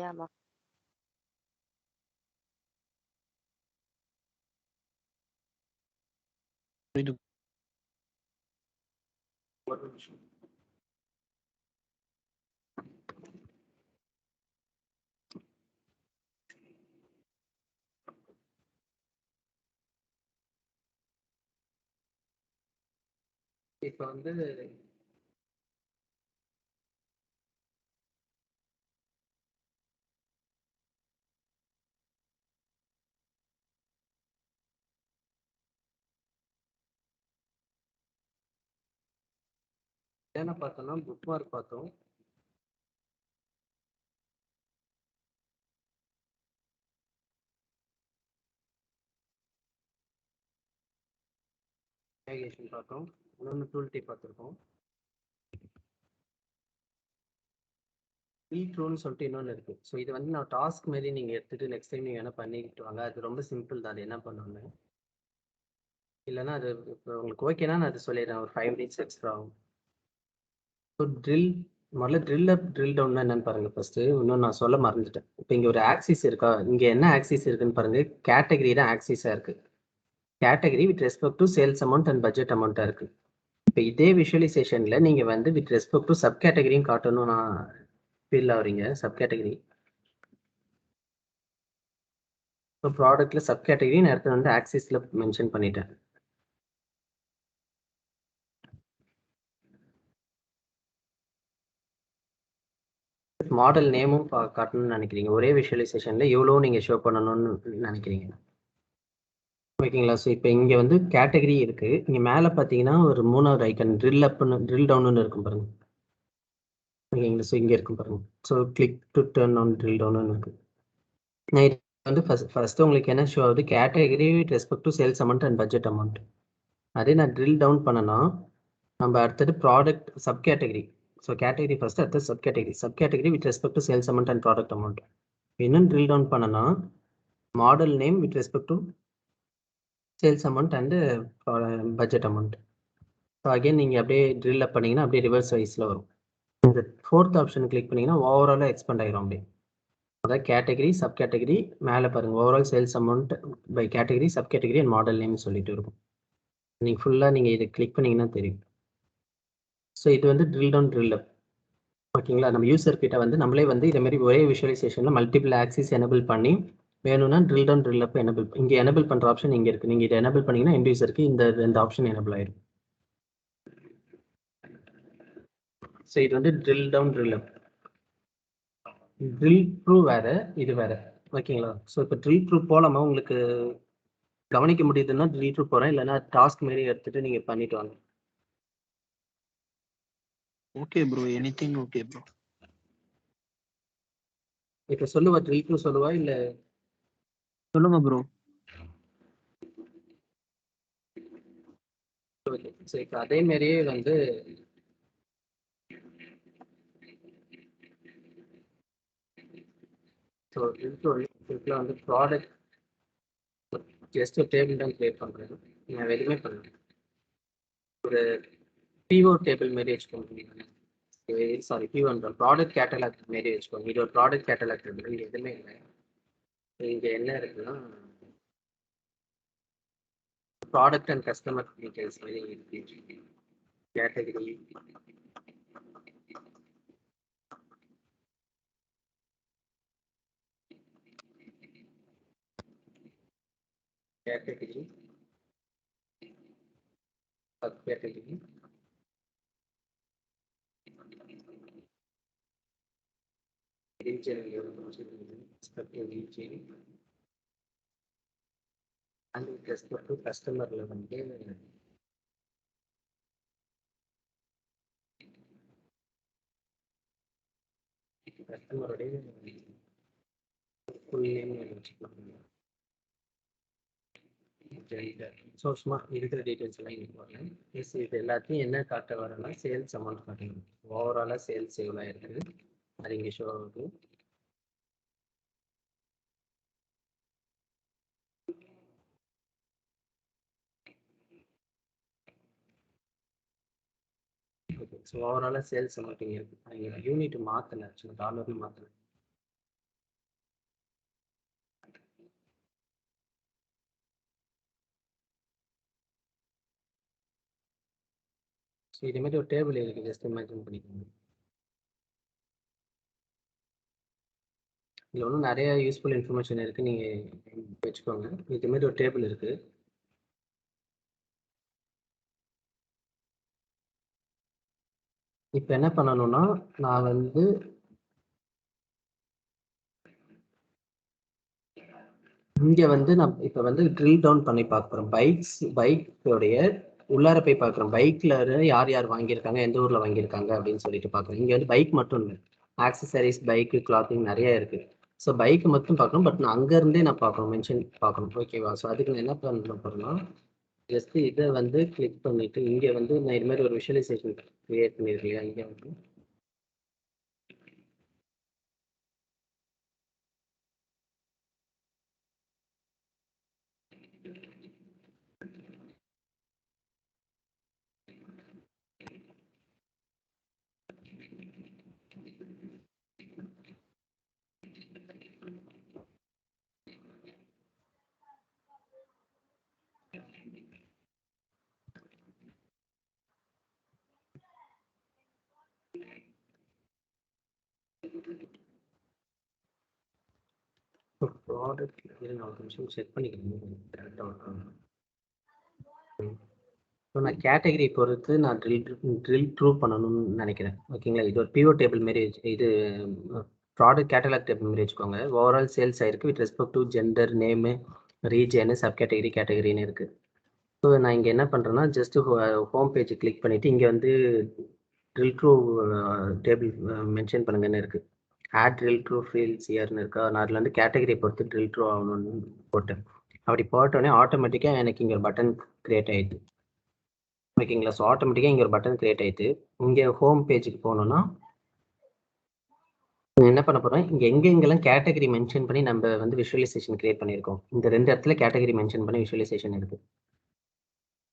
ஆமா. புரியுது. ஒரு நிமிஷம். இப்போ வந்து என்ன பார்த்தோம்னா புக் மார்க் பார்த்தோம். நேவிகேஷன் பார்த்தோம். இன்னொன்று டூல் டிப் பார்த்துருக்கோம். ட்ரூன்னு சொல்லிட்டு இன்னொன்று இருக்குது. ஸோ இது வந்து நான் டாஸ்க் மாரி நீங்கள் எடுத்துகிட்டு நெக்ஸ்ட் டைம் நீங்கள் வேணால் பண்ணிக்கிட்டு வாங்க. அது ரொம்ப சிம்பிள் தான், அது என்ன பண்ணணும்னு. இல்லைன்னா அது இப்போ உங்களுக்கு ஓகேனா நான் அது சொல்லிடுறேன், ஒரு 5 மினிட்ஸ் எக்ஸ்ட்ரா ஆகும். ஸோ முதல்ல ட்ரில் டவுன்னா என்னன்னு பாருங்க ஃபர்ஸ்ட். இன்னும் நான் சொல்ல மறந்துட்டேன். இப்போ இங்க ஒரு ஆக்சிஸ் இருக்கா, இங்க என்ன ஆக்சிஸ் இருக்குன்னு பாருங்க. கேட்டகரி தான் ஆக்சிஸா இருக்கு. Category with respect to sales amount and budget அமௌண்ட்டா இருக்கு. இப்போ இதே விஷுவலைசேஷன்ல நீங்க வந்து வித் ரெஸ்பெக்ட் டு சப் கேட்டகரியும் காட்டணும். நான் ஃபீல் ஆகுறீங்க சப் கேட்டகரி. ஸோ ப்ராடக்ட்ல சப் கேட்டகரி நான் இடத்துல வந்து ஆக்சிஸ்ல மென்ஷன் பண்ணிட்டேன். மாடல் நேமும் காட்டணும்னு நினைக்கிறீங்க. ஒரே விஷுவலைசேஷன்ல எவ்வளோ நீங்க ஷோ பண்ணணும்னு நினைக்கிறீங்க. ஓகேங்களா. ஸோ இப்போ இங்க வந்து கேட்டகரி இருக்கு. இங்க மேல பாத்தீங்கன்னா ஒரு 3வது ஐக்கன் ட்ரில் அப்னு ட்ரில் டவுன்னு இருக்கும் பாருங்க. ஓகேங்களா. ஸோ இங்க இருக்கும் பாருங்க. So click to turn on drill டவுன்னு இருக்கு. நான் இது வந்து ஃபர்ஸ்ட் உங்களுக்கு என்ன ஷோ ஆகுது, category with respect to sales amount and budget amount. அதே நான் ட்ரில் டவுன் பண்ணனா நம்ம அடுத்தது product sub category. So category first, அடுத்தது sub category. Sub category with respect to sales amount and product amount. இன்னும் ட்ரில் டவுன் பண்ணனா model name with respect to sales amount and budget amount. So again நீங்கள் அப்படியே drill அப் பண்ணீங்கன்னா அப்படியே reverse வைஸில் வரும். இந்த 4th ஆப்ஷன் கிளிக் பண்ணீங்கன்னா ஓவராலாக எக்ஸ்பெண்ட் ஆகிரும். அப்படியே அதாவது கேட்டகரி சப் கேட்டகரி மேலே பாருங்கள், overall sales amount by category sub category and model name சொல்லிட்டு இருக்கும். நீங்கள் ஃபுல்லாக நீங்கள் இதை கிளிக் பண்ணீங்கன்னா தெரியும். ஸோ இது வந்து ட்ரில் டவுன் ட்ரில் அப். ஓகேங்களா. நம்ம யூசர் கிட்ட வந்து நம்மளே வந்து இதே மாதிரி ஒரே விஷுவலைசேஷனில் மல்டிபிள் ஆக்சிஸ் எனபிள் பண்ணி வேணும்னா ட்ரில் டவுன் ட்ரில் அப் எனபிள் இங்கே எனபிள் பண்ணுற ஆப்ஷன் இங்கே இருக்குது. நீங்கள் இதை எனபிள் பண்ணீங்கன்னா எண்ட் யூசருக்கு இந்த 2 ஆப்ஷன் எனபிள் ஆயிடும். ஸோ இது வந்து ட்ரில் டவுன் ட்ரில் அப். ட்ரில் த்ரூ வேற, இது வேற. ஓகேங்களா. ஸோ இப்போ ட்ரில் த்ரூ போலாமா, உங்களுக்கு கவனிக்க முடியுதுன்னா ட்ரில் த்ரூ போகிறேன், இல்லைன்னா டாஸ்க் மாரி எடுத்துட்டு நீங்கள் பண்ணிட்டு வாங்க. Okay bro, anything okay bro. இப்போ சொல்லுவா ட்ரில் த்ரூ சொல்லுவா இல்லை சொல்லுங்க ப்ரோ. ஸோ இப்போ அதே மாதிரியே வந்து ஸோ ட்ரில் வந்து ப்ராடக்ட் ஜஸ்ட் ஒரு டேபிள் தான் கிரியேட் பண்ணுறேன். நான் எதுவுமே பண்ணுறேன். ஒரு பிஓ டேபிள் மாரி வச்சுக்கோங்க. சாரி, பிஓன்ற ப்ராடக்ட் கேட்டலாக் மாரி வச்சுக்கோங்க. இது ஒரு ப்ராடக்ட் கேட்டலாக் இருக்குது. இங்கே எதுவுமே இல்லை. இங்கே என்ன இருக்குன்னா ப்ராடக்ட் அண்ட் கஸ்டமர் டீடைல்ஸ் மாதிரி இருக்கு. Category category sub category region and respect to கஸ்டமர்ல வந்து கஸ்டமருடைய ஃபுல் நேம் வச்சுக்கலாம். ஸோ சும்மா இருக்கிற டீட்டெயில்ஸ் எல்லாம் இங்கே போடுறேன். இது எல்லாத்தையும் என்ன காட்ட வரேன்னா சேல்ஸ் அமௌண்ட் காட்டணும். ஓவராலாக சேல்ஸ் எவ்வளோ இருக்குது அது இங்கே ஷோ ஆகுது. ஸோ ஓவராலாக சேல்ஸ் அமௌண்ட் இங்கே இருக்குது. இங்கே யூனிட் மாற்றலை, ஆக்சுவலாக டாலர்னு மாற்றலை. ஸோ இதே மாதிரி ஒரு டேபிள் இருக்குது, ஜஸ்ட் இமேஜின் பண்ணிக்கோங்க. இதில் ஒன்றும் நிறைய யூஸ்ஃபுல் இன்ஃபர்மேஷன் இருக்குது, நீங்கள் வச்சுக்கோங்க. இது மாதிரி ஒரு டேபிள் இருக்குது. இப்போ என்ன பண்ணணும்னா நான் வந்து இங்கே வந்து நான் இப்போ வந்து ட்ரில் டவுன் பண்ணி பார்க்குறோம். பைக்கோடைய உள்ளார போய் பார்க்குறோம். பைக்கில் யார் யார் வாங்கியிருக்காங்க, எந்த ஊரில் வாங்கியிருக்காங்க அப்படின்னு சொல்லிட்டு பார்க்குறோம். இங்கே வந்து பைக் மட்டும் இல்லை, ஆக்சசரிஸ், பைக்கு, கிளாத்திங் நிறைய இருக்குது. ஸோ பைக்கு மட்டும் பார்க்கணும், பட் நான் அங்கேருந்தே நான் பார்க்கணும், மென்ஷன் பார்க்கணும். ஓகேவா. ஸோ அதுக்கு நான் என்ன பண்ண போகிறேன்னா ஜஸ்ட் இதை வந்து கிளிக் பண்ணிவிட்டு இங்கே வந்து நான் இது மாதிரி ஒரு விஷுவலைசேஷன் கிரியேட் பண்ணியிருக்கேன். இங்கே வந்து ஆர்டர் நான் ஒரு நிமிஷம் செக் பண்ணிக்கிறேன் கரெக்டாக ஒர்க். ஸோ நான் கேட்டகரி பொறுத்து நான் ட்ரில் த்ரூ பண்ணணும்னு நினைக்கிறேன். ஓகேங்களா, இது ஒரு பிஓ டேபிள் மாரி இது ப்ராடக்ட் கேட்டலாக் டேபிள் மாரி வச்சுக்கோங்க. ஓவரால் சேல்ஸ் ஆயிருக்கு with respect to gender, name, region, sub கேட்டகரின்னு இருக்குது. ஸோ நான் இங்கே என்ன பண்ணுறேன்னா ஜஸ்ட்டு ஹோம் பேஜ் கிளிக் பண்ணிவிட்டு இங்கே வந்து ட்ரில் த்ரூ டேபிள் மென்ஷன் பண்ணுங்கன்னு இருக்குது. ஆட் ட்ரில் த்ரூ ஃபீல்ட்ஸ் இயர்னு இருக்கா, நான் அதில் வந்து கேட்டகரி பொறுத்து ட்ரில் த்ரூ ஆகணும்னு போட்டேன். அப்படி போட்டோடனே ஆட்டோமேட்டிக்காக எனக்கு இங்கே ஒரு பட்டன் க்ரியேட் ஆகிடுது. ஓகேங்களா, ஸோ ஆட்டோமேட்டிக்காக இங்கே ஒரு பட்டன் க்ரியேட் ஆகிடுது. இங்கே ஹோம் பேஜுக்கு போகணுன்னா என்ன பண்ண போகிறோம், இங்கே எங்கெங்கெல்லாம் கேட்டகரி மென்ஷன் பண்ணி நம்ம வந்து விஷுவலைசேஷன் க்ரியேட் பண்ணியிருக்கோம், இந்த 2 இடத்துல கேட்டகரி மென்ஷன் பண்ணி விஷுவலைசேஷன் இருக்குது.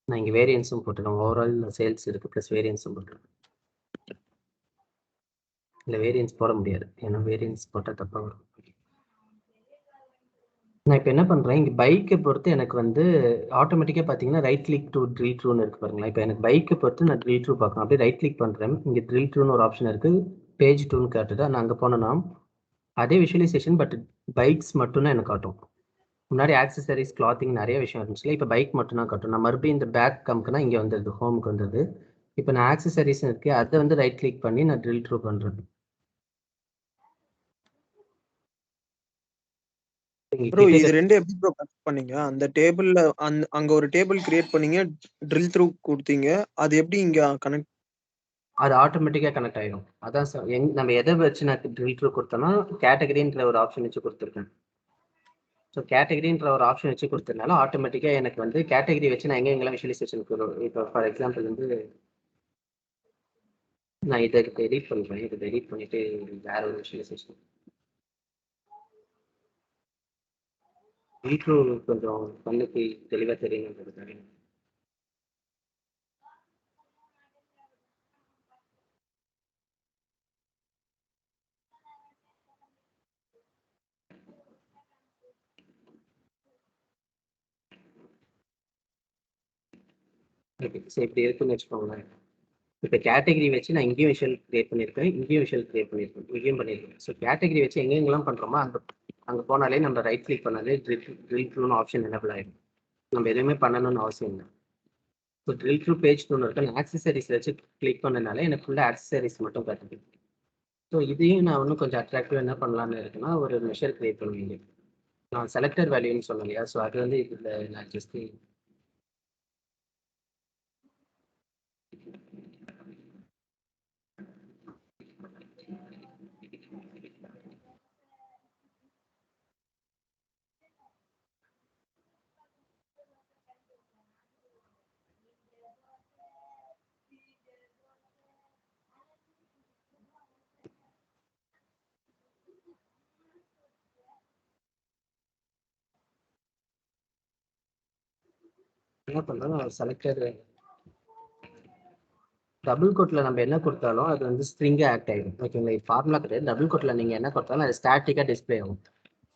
நான் இங்கே வேரியன்ஸும் போட்டுருக்கேன். ஓவரால் சேல்ஸ் இருக்குது ப்ளஸ் வேரியன்ஸும் போட்டுருக்கேன். இல்லை வேரியன்ஸ் போட முடியாது, ஏன்னா வேரியன்ஸ் போட்டால் தப்பாக வரும். நான் இப்போ என்ன பண்ணுறேன், இங்கே பைக்கை பொறுத்து எனக்கு வந்து ஆட்டோமேட்டிக்காக பார்த்தீங்கன்னா ரைட் கிளிக் டு ட்ரில் த்ரூன்னு இருக்குது பாருங்களேன். இப்போ எனக்கு பைக்கை பொறுத்து நான் ட்ரில் த்ரூ பார்க்கணும். அப்படியே ரைட் கிளிக் பண்ணுறேன், இங்கே ட்ரில் த்ரூன்னு ஒரு ஆப்ஷன் இருக்குது, பேஜ் 2ன்னு காட்டுது. நான் அங்கே போனேன்னா அதே விஷுவலைசேஷன் பட் பைக்ஸ் மட்டும்தான் எனக்கு காட்டும். முன்னாடி ஆக்சசரிஸ், கிளாத்திங் நிறைய விஷயம் இருந்துச்சுல, இப்போ பைக் மட்டும் தான் காட்டும். நான் மறுபடியும் இந்த பேக் கம்க்குனா இங்கே வந்துடுது, ஹோமுக்கு வந்துடுது. இப்போ நான் ஆக்சசரிஸ் இருக்குது, அதை வந்து ரைட் கிளிக் பண்ணி நான் ட்ரில் த்ரூ பண்ணுறேன். ப்ரோ இது ரெண்டு எப்படி ப்ரோ கனெக்ட் பண்ணீங்க? அந்த டேபிள்ல அங்க ஒரு டேபிள் கிரியேட் பண்ணீங்க, ட்ரில் த்ரூ கொடுத்தீங்க, அது எப்படி இங்க கனெக்ட்? அது ஆட்டோமேட்டிக்காக கனெக்ட் ஆகிடும். அதான் சார் நம்ம எதை வச்சு நான் ட்ரில் த்ரூ கொடுத்தோன்னா கேட்டகரின்ற ஒரு ஆப்ஷன் வச்சு கொடுத்துருக்கேன். ஸோ கேட்டகரின்ற ஒரு ஆப்ஷன் வச்சு கொடுத்ததுனால ஆட்டோமேட்டிக்காக எனக்கு வந்து கேட்டகரி வச்சு நான் எங்கெங்கெல்லாம் விஷுவலைசேஷன் கொடுக்கும். இப்போ ஃபார் எக்ஸாம்பிள் வந்து நான் இதை எடிட் பண்ணுறேன், இதை எடிட் பண்ணிவிட்டு வேற ஒரு விஷுவலைசேஷன் ட்ரில் த்ரூ கொஞ்சம் கண்ணுக்கு தெளிவாக தெரியணுன்றதுக்காக. ஓகே, ஸோ இப்படி இருக்குன்னு வச்சுக்கோங்களேன். இப்போ கேட்டகரி வச்சு நான் இங்கேயும் விஷுவல் கிரியேட் பண்ணியிருக்கேன், இங்கேயும் விஷுவல் கிரியேட் பண்ணியிருக்கேன், இங்கேயும் பண்ணியிருக்கேன். ஸோ கேட்டகரி வச்சு எங்கெங்கெல்லாம் பண்ணுறோமோ அங்கே போனாலே நம்ம ரைட் கிளிக் பண்ணாலே ட்ரில் த்ரூன்னு ஆப்ஷன் எனபிள் ஆகிடும். நம்ம எதுவுமே பண்ணணும்னு அவசியம் இல்லை. ஸோ ட்ரில் த்ரூ பேஜ் 2 இருக்கு, நான் ஆக்சசரிஸ் வச்சு கிளிக் பண்ணனால எனக்கு ஃபுல்லாக ஆக்சசரிஸ் மட்டும் காட்டுது. ஸோ இதையும் நான் இன்னும் கொஞ்சம் அட்ராக்டிவாக என்ன பண்ணலான்னு இருக்குன்னா ஒரு மெஷர் கிரியேட் பண்ணுவீங்க. நான் செலக்டட் வேல்யூன்னு சொன்னேன் இல்லையா, ஸோ அது வந்து இதில் நான் ஜஸ்ட் என்ன பண்ணுறோம், செலக்டட் டபுள் கோட்டில் நம்ம என்ன கொடுத்தாலும் அது வந்து ஸ்ட்ரிங்காக ஆக்ட் ஆகிடும். ஓகேங்களா, இது ஃபார்முலா கிடையாது. டபுள் கோட்டில் நீங்கள் என்ன கொடுத்தாலும் அது ஸ்டாட்டிக்காக டிஸ்பிளே ஆகும்.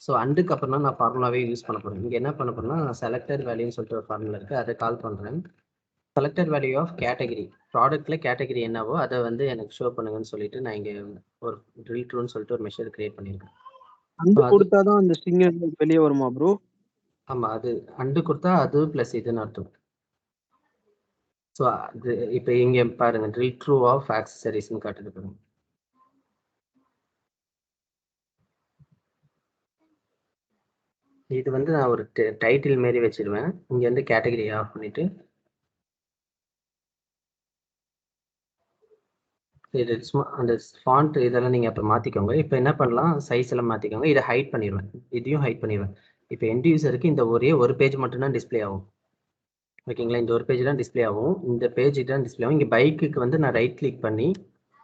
ஸோ அண்டுக்கு அப்புறம் தான் நான் ஃபார்முலாவே யூஸ் பண்ண போகிறேன். இங்கே என்ன பண்ண போகிறேன்னா செலக்டட் வேல்யூன்னு சொல்லிட்டு ஒரு ஃபார்முலா இருக்குது, அதை கால் பண்ணுறேன். செலக்டட் வேல்யூ ஆஃப் கேட்டகரி, ப்ராடக்ட்டில் கேட்டகரி என்னவோ அதை வந்து எனக்கு ஷோ பண்ணுங்கன்னு சொல்லிட்டு நான் இங்கே ஒரு ட்ரில் த்ரூன்னு சொல்லிட்டு ஒரு மெஷர் கிரியேட் பண்ணியிருக்கேன். அண்டு கொடுத்தாதான் அந்த ஸ்ட்ரிங் வெளியே வருமா ப்ரோ? ஆமாம், அது அண்டு கொடுத்தா அது ப்ளஸ் இதுன்னு அர்த்தம். ஸோ அது இப்போ இங்கே பாருங்க ட்ரில் த்ரூ ஆஃப் ஆக்சசரிஸ்ன்னு காட்டுது பாருங்க. இது வந்து நான் ஒரு டைட்டில் மாரி வச்சிருவேன். இங்கே வந்து கேட்டகரி ஆஃப் பண்ணிட்டு இது சும்மா அந்த ஃபாண்ட் இதெல்லாம் நீங்கள் அப்போ மாற்றிக்கோங்க. இப்போ என்ன பண்ணலாம், சைஸ் எல்லாம் மாற்றிக்கோங்க. இதை ஹைட் பண்ணிடுவேன், இதையும் ஹைட் பண்ணிடுவேன். இப்போ எண்ட் யூசருக்கு இந்த ஒரே ஒரு பேஜ் மட்டும்தான் டிஸ்பிளே ஆகும். ஓகேங்களா, இந்த ஒரு பேஜ் தான் டிஸ்பிளே ஆகும், இந்த பேஜ் தான் டிஸ்பிளே ஆகும். இங்கே பைக்குக்கு வந்து நான் ரைட் கிளிக் பண்ணி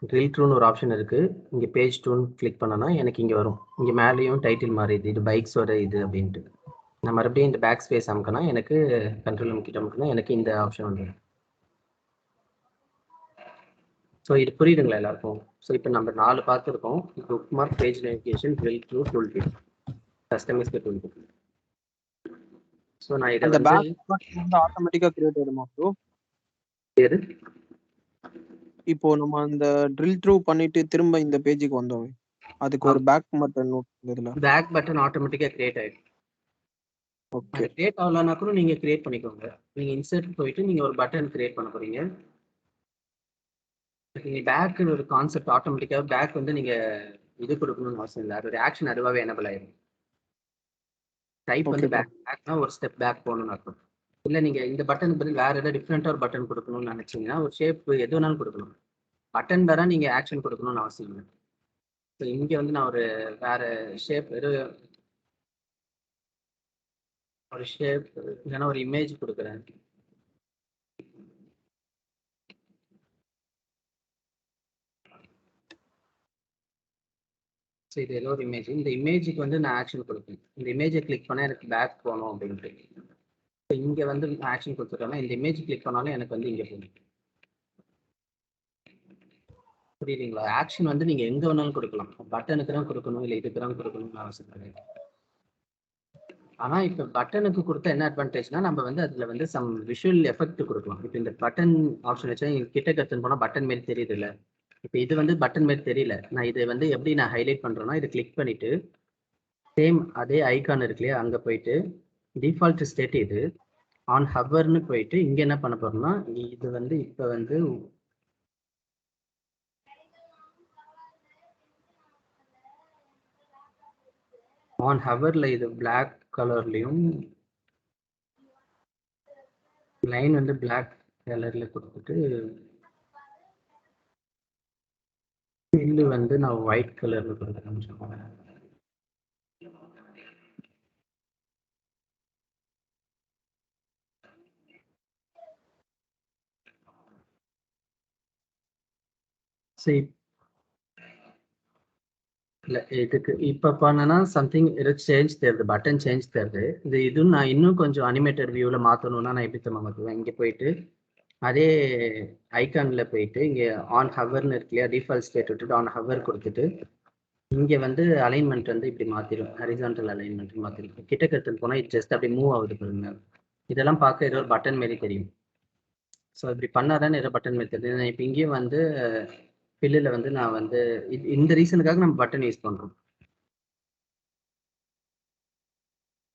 ட்ரில் த்ரூன்னு ஒரு ஆப்ஷன் இருக்குது, இங்கே பேஜ் 2ன்னு கிளிக் பண்ணனா எனக்கு இங்கே வரும். இங்கே மேலேயும் டைட்டில் மாறிடுது, இது பைக்ஸோட இது அப்படின்ட்டு. நான் மறுபடியும் இந்த பேக் ஸ்பேஸ் அமுக்கினா எனக்கு கண்ட்ரோல் அமுக்கிட்டு அமுக்கினா எனக்கு இந்த ஆப்ஷன் வந்துடும். ஸோ இது புரியுதுங்களா எல்லாருக்கும்? ஸோ இப்போ நம்ம 4 பார்த்துருக்கோம், bookmark, page navigation, drill through, toolkit, customize toolkit. So நான் இதை அந்த வந்து பேக் ஆட்டோமேட்டிக்கா கிரியேட் ஆயிடுமா ப்ரோ? எது இப்போ நம்ம அந்த ட்ரில் த்ரூ பண்ணிட்டு திரும்ப இந்த பேஜுக்கு வந்தோம், அதுக்கு ஒரு பேக் பட்டன் இதுல பேக் பட்டன் ஆட்டோமேட்டிக்காக கிரியேட் ஆகிடும். ஓகே கிரியேட் ஆகலன்னா கூட நீங்க கிரியேட் பண்ணிக்கோங்க. நீங்க இன்சர்ட் போயிட்டு நீங்க ஒரு பட்டன் கிரியேட் பண்ண போறீங்க. நீங்க பேக் ஒரு கான்செப்ட் ஆட்டோமேட்டிக்கா பேக் வந்து நீங்க இது கொடுக்கணும்னு அவசியம் இல்லை. அதோட ஆக்ஷன் அதுவாகவே எனபிள் ஆயிடும். டைப் வந்து ஓகே ப்ரோ. பேக்னா ஒரு ஸ்டெப் பேக் போகணும்னு அர்த்தம். இல்லை நீங்க இந்த பட்டனுக்கு பதில் வேற ஏதாவது டிஃப்ரெண்டா ஒரு பட்டன் கொடுக்கணும்னு நினைச்சீங்கன்னா ஒரு ஷேப் எது வேணாலும் கொடுக்கணும். பட்டன் வேற நீங்க ஆக்ஷன் கொடுக்கணும்னு அவசியம் இல்லை. ஸோ இங்க வந்து நான் ஒரு வேற ஷேப் ஒரு ஷேப் இல்லைன்னா ஒரு இமேஜ் கொடுக்குறேன். ஸோ இது ஏதோ ஒரு இமேஜ். இந்த இமேஜுக்கு வந்து நான் ஆக்ஷன் கொடுப்பேன். இந்த இமேஜை கிளிக் பண்ணால் எனக்கு பேக் போகணும் அப்படின்ட்டு. ஸோ இங்கே வந்து ஆக்ஷன் கொடுத்துட்டோம்னா இந்த இமேஜ் கிளிக் பண்ணாலும் எனக்கு வந்து இங்கே போகணும். புரியுதுங்களா? ஆக்ஷன் வந்து நீங்கள் எங்கே வேணாலும் கொடுக்கலாம். பட்டனுக்கு தான் கொடுக்கணும், இல்லை இதுக்கு தான் கொடுக்கணும்னு அவசியம் கிடையாது. ஆனால் இப்போ பட்டனுக்கு கொடுத்தா என்ன அட்வான்டேஜ்னா நம்ம வந்து அதில் வந்து சம் விஷுவல் எஃபெக்ட் கொடுக்கலாம். இப்போ இந்த பட்டன் ஆப்ஷன் வச்சா கிட்ட கற்றுன்னு போனால் பட்டன் மாரி தெரியுது இல்லை? இப்போ இது வந்து பட்டன் மாரி தெரியல. நான் இதை வந்து எப்படி நான் ஹைலைட் பண்ணுறேன்னா இதை கிளிக் பண்ணிவிட்டு சேம் அதே ஐகான் இருக்கு இல்லையா, அங்கே போயிட்டு டிஃபால்ட் ஸ்டேட் இது ஆன் ஹவர்னு போயிட்டு இங்கே என்ன பண்ண போகிறோம்னா இது வந்து இப்போ வந்து ஆன் ஹவர்ல இது பிளாக் கலர்லையும் லைன் வந்து பிளாக் கலர்ல கொடுத்துட்டு பில்லு வந்து நான் ஒயிட் கலர்ல கொடுக்குறேன். சரி இல்லை இதுக்கு இப்போ பண்ணனா சம்திங் சேஞ்ச் தருது, பட்டன் சேஞ்ச் தருது. இது நான் இன்னும் கொஞ்சம் அனிமேட்டட் வியூவில் மாற்றணும்னா நான் எப்படி தம்மா மாற்றுவேன்? இங்கே போயிட்டு அதே ஐகானில் போயிட்டு இங்கே ஆன் ஹவர்னு இருக்கு இல்லையா, டிஃபால்ட் ஸ்டேட் விட்டுட்டு ஆன் ஹவர் கொடுத்துட்டு இங்கே வந்து அலைன்மெண்ட் வந்து இப்படி மாற்றிடும், ஹரிசான்டல் அலைன்மெண்ட் மாற்றிடும். கிட்ட கற்றுன்னு போனால் இது ஜஸ்ட் அப்படி மூவ் ஆகுது பாருங்க. இதெல்லாம் பார்க்க ஏதோ ஒரு பட்டன் மாரி தெரியும். ஸோ இப்படி பண்ணாதானே ஏதோ பட்டன் மாரி தெரியுது. நான் இப்போ இங்கேயும் வந்து பில்லில் வந்து நான் வந்து இந்த ரீசனுக்காக நம்ம பட்டன் யூஸ் பண்ணுறோம்.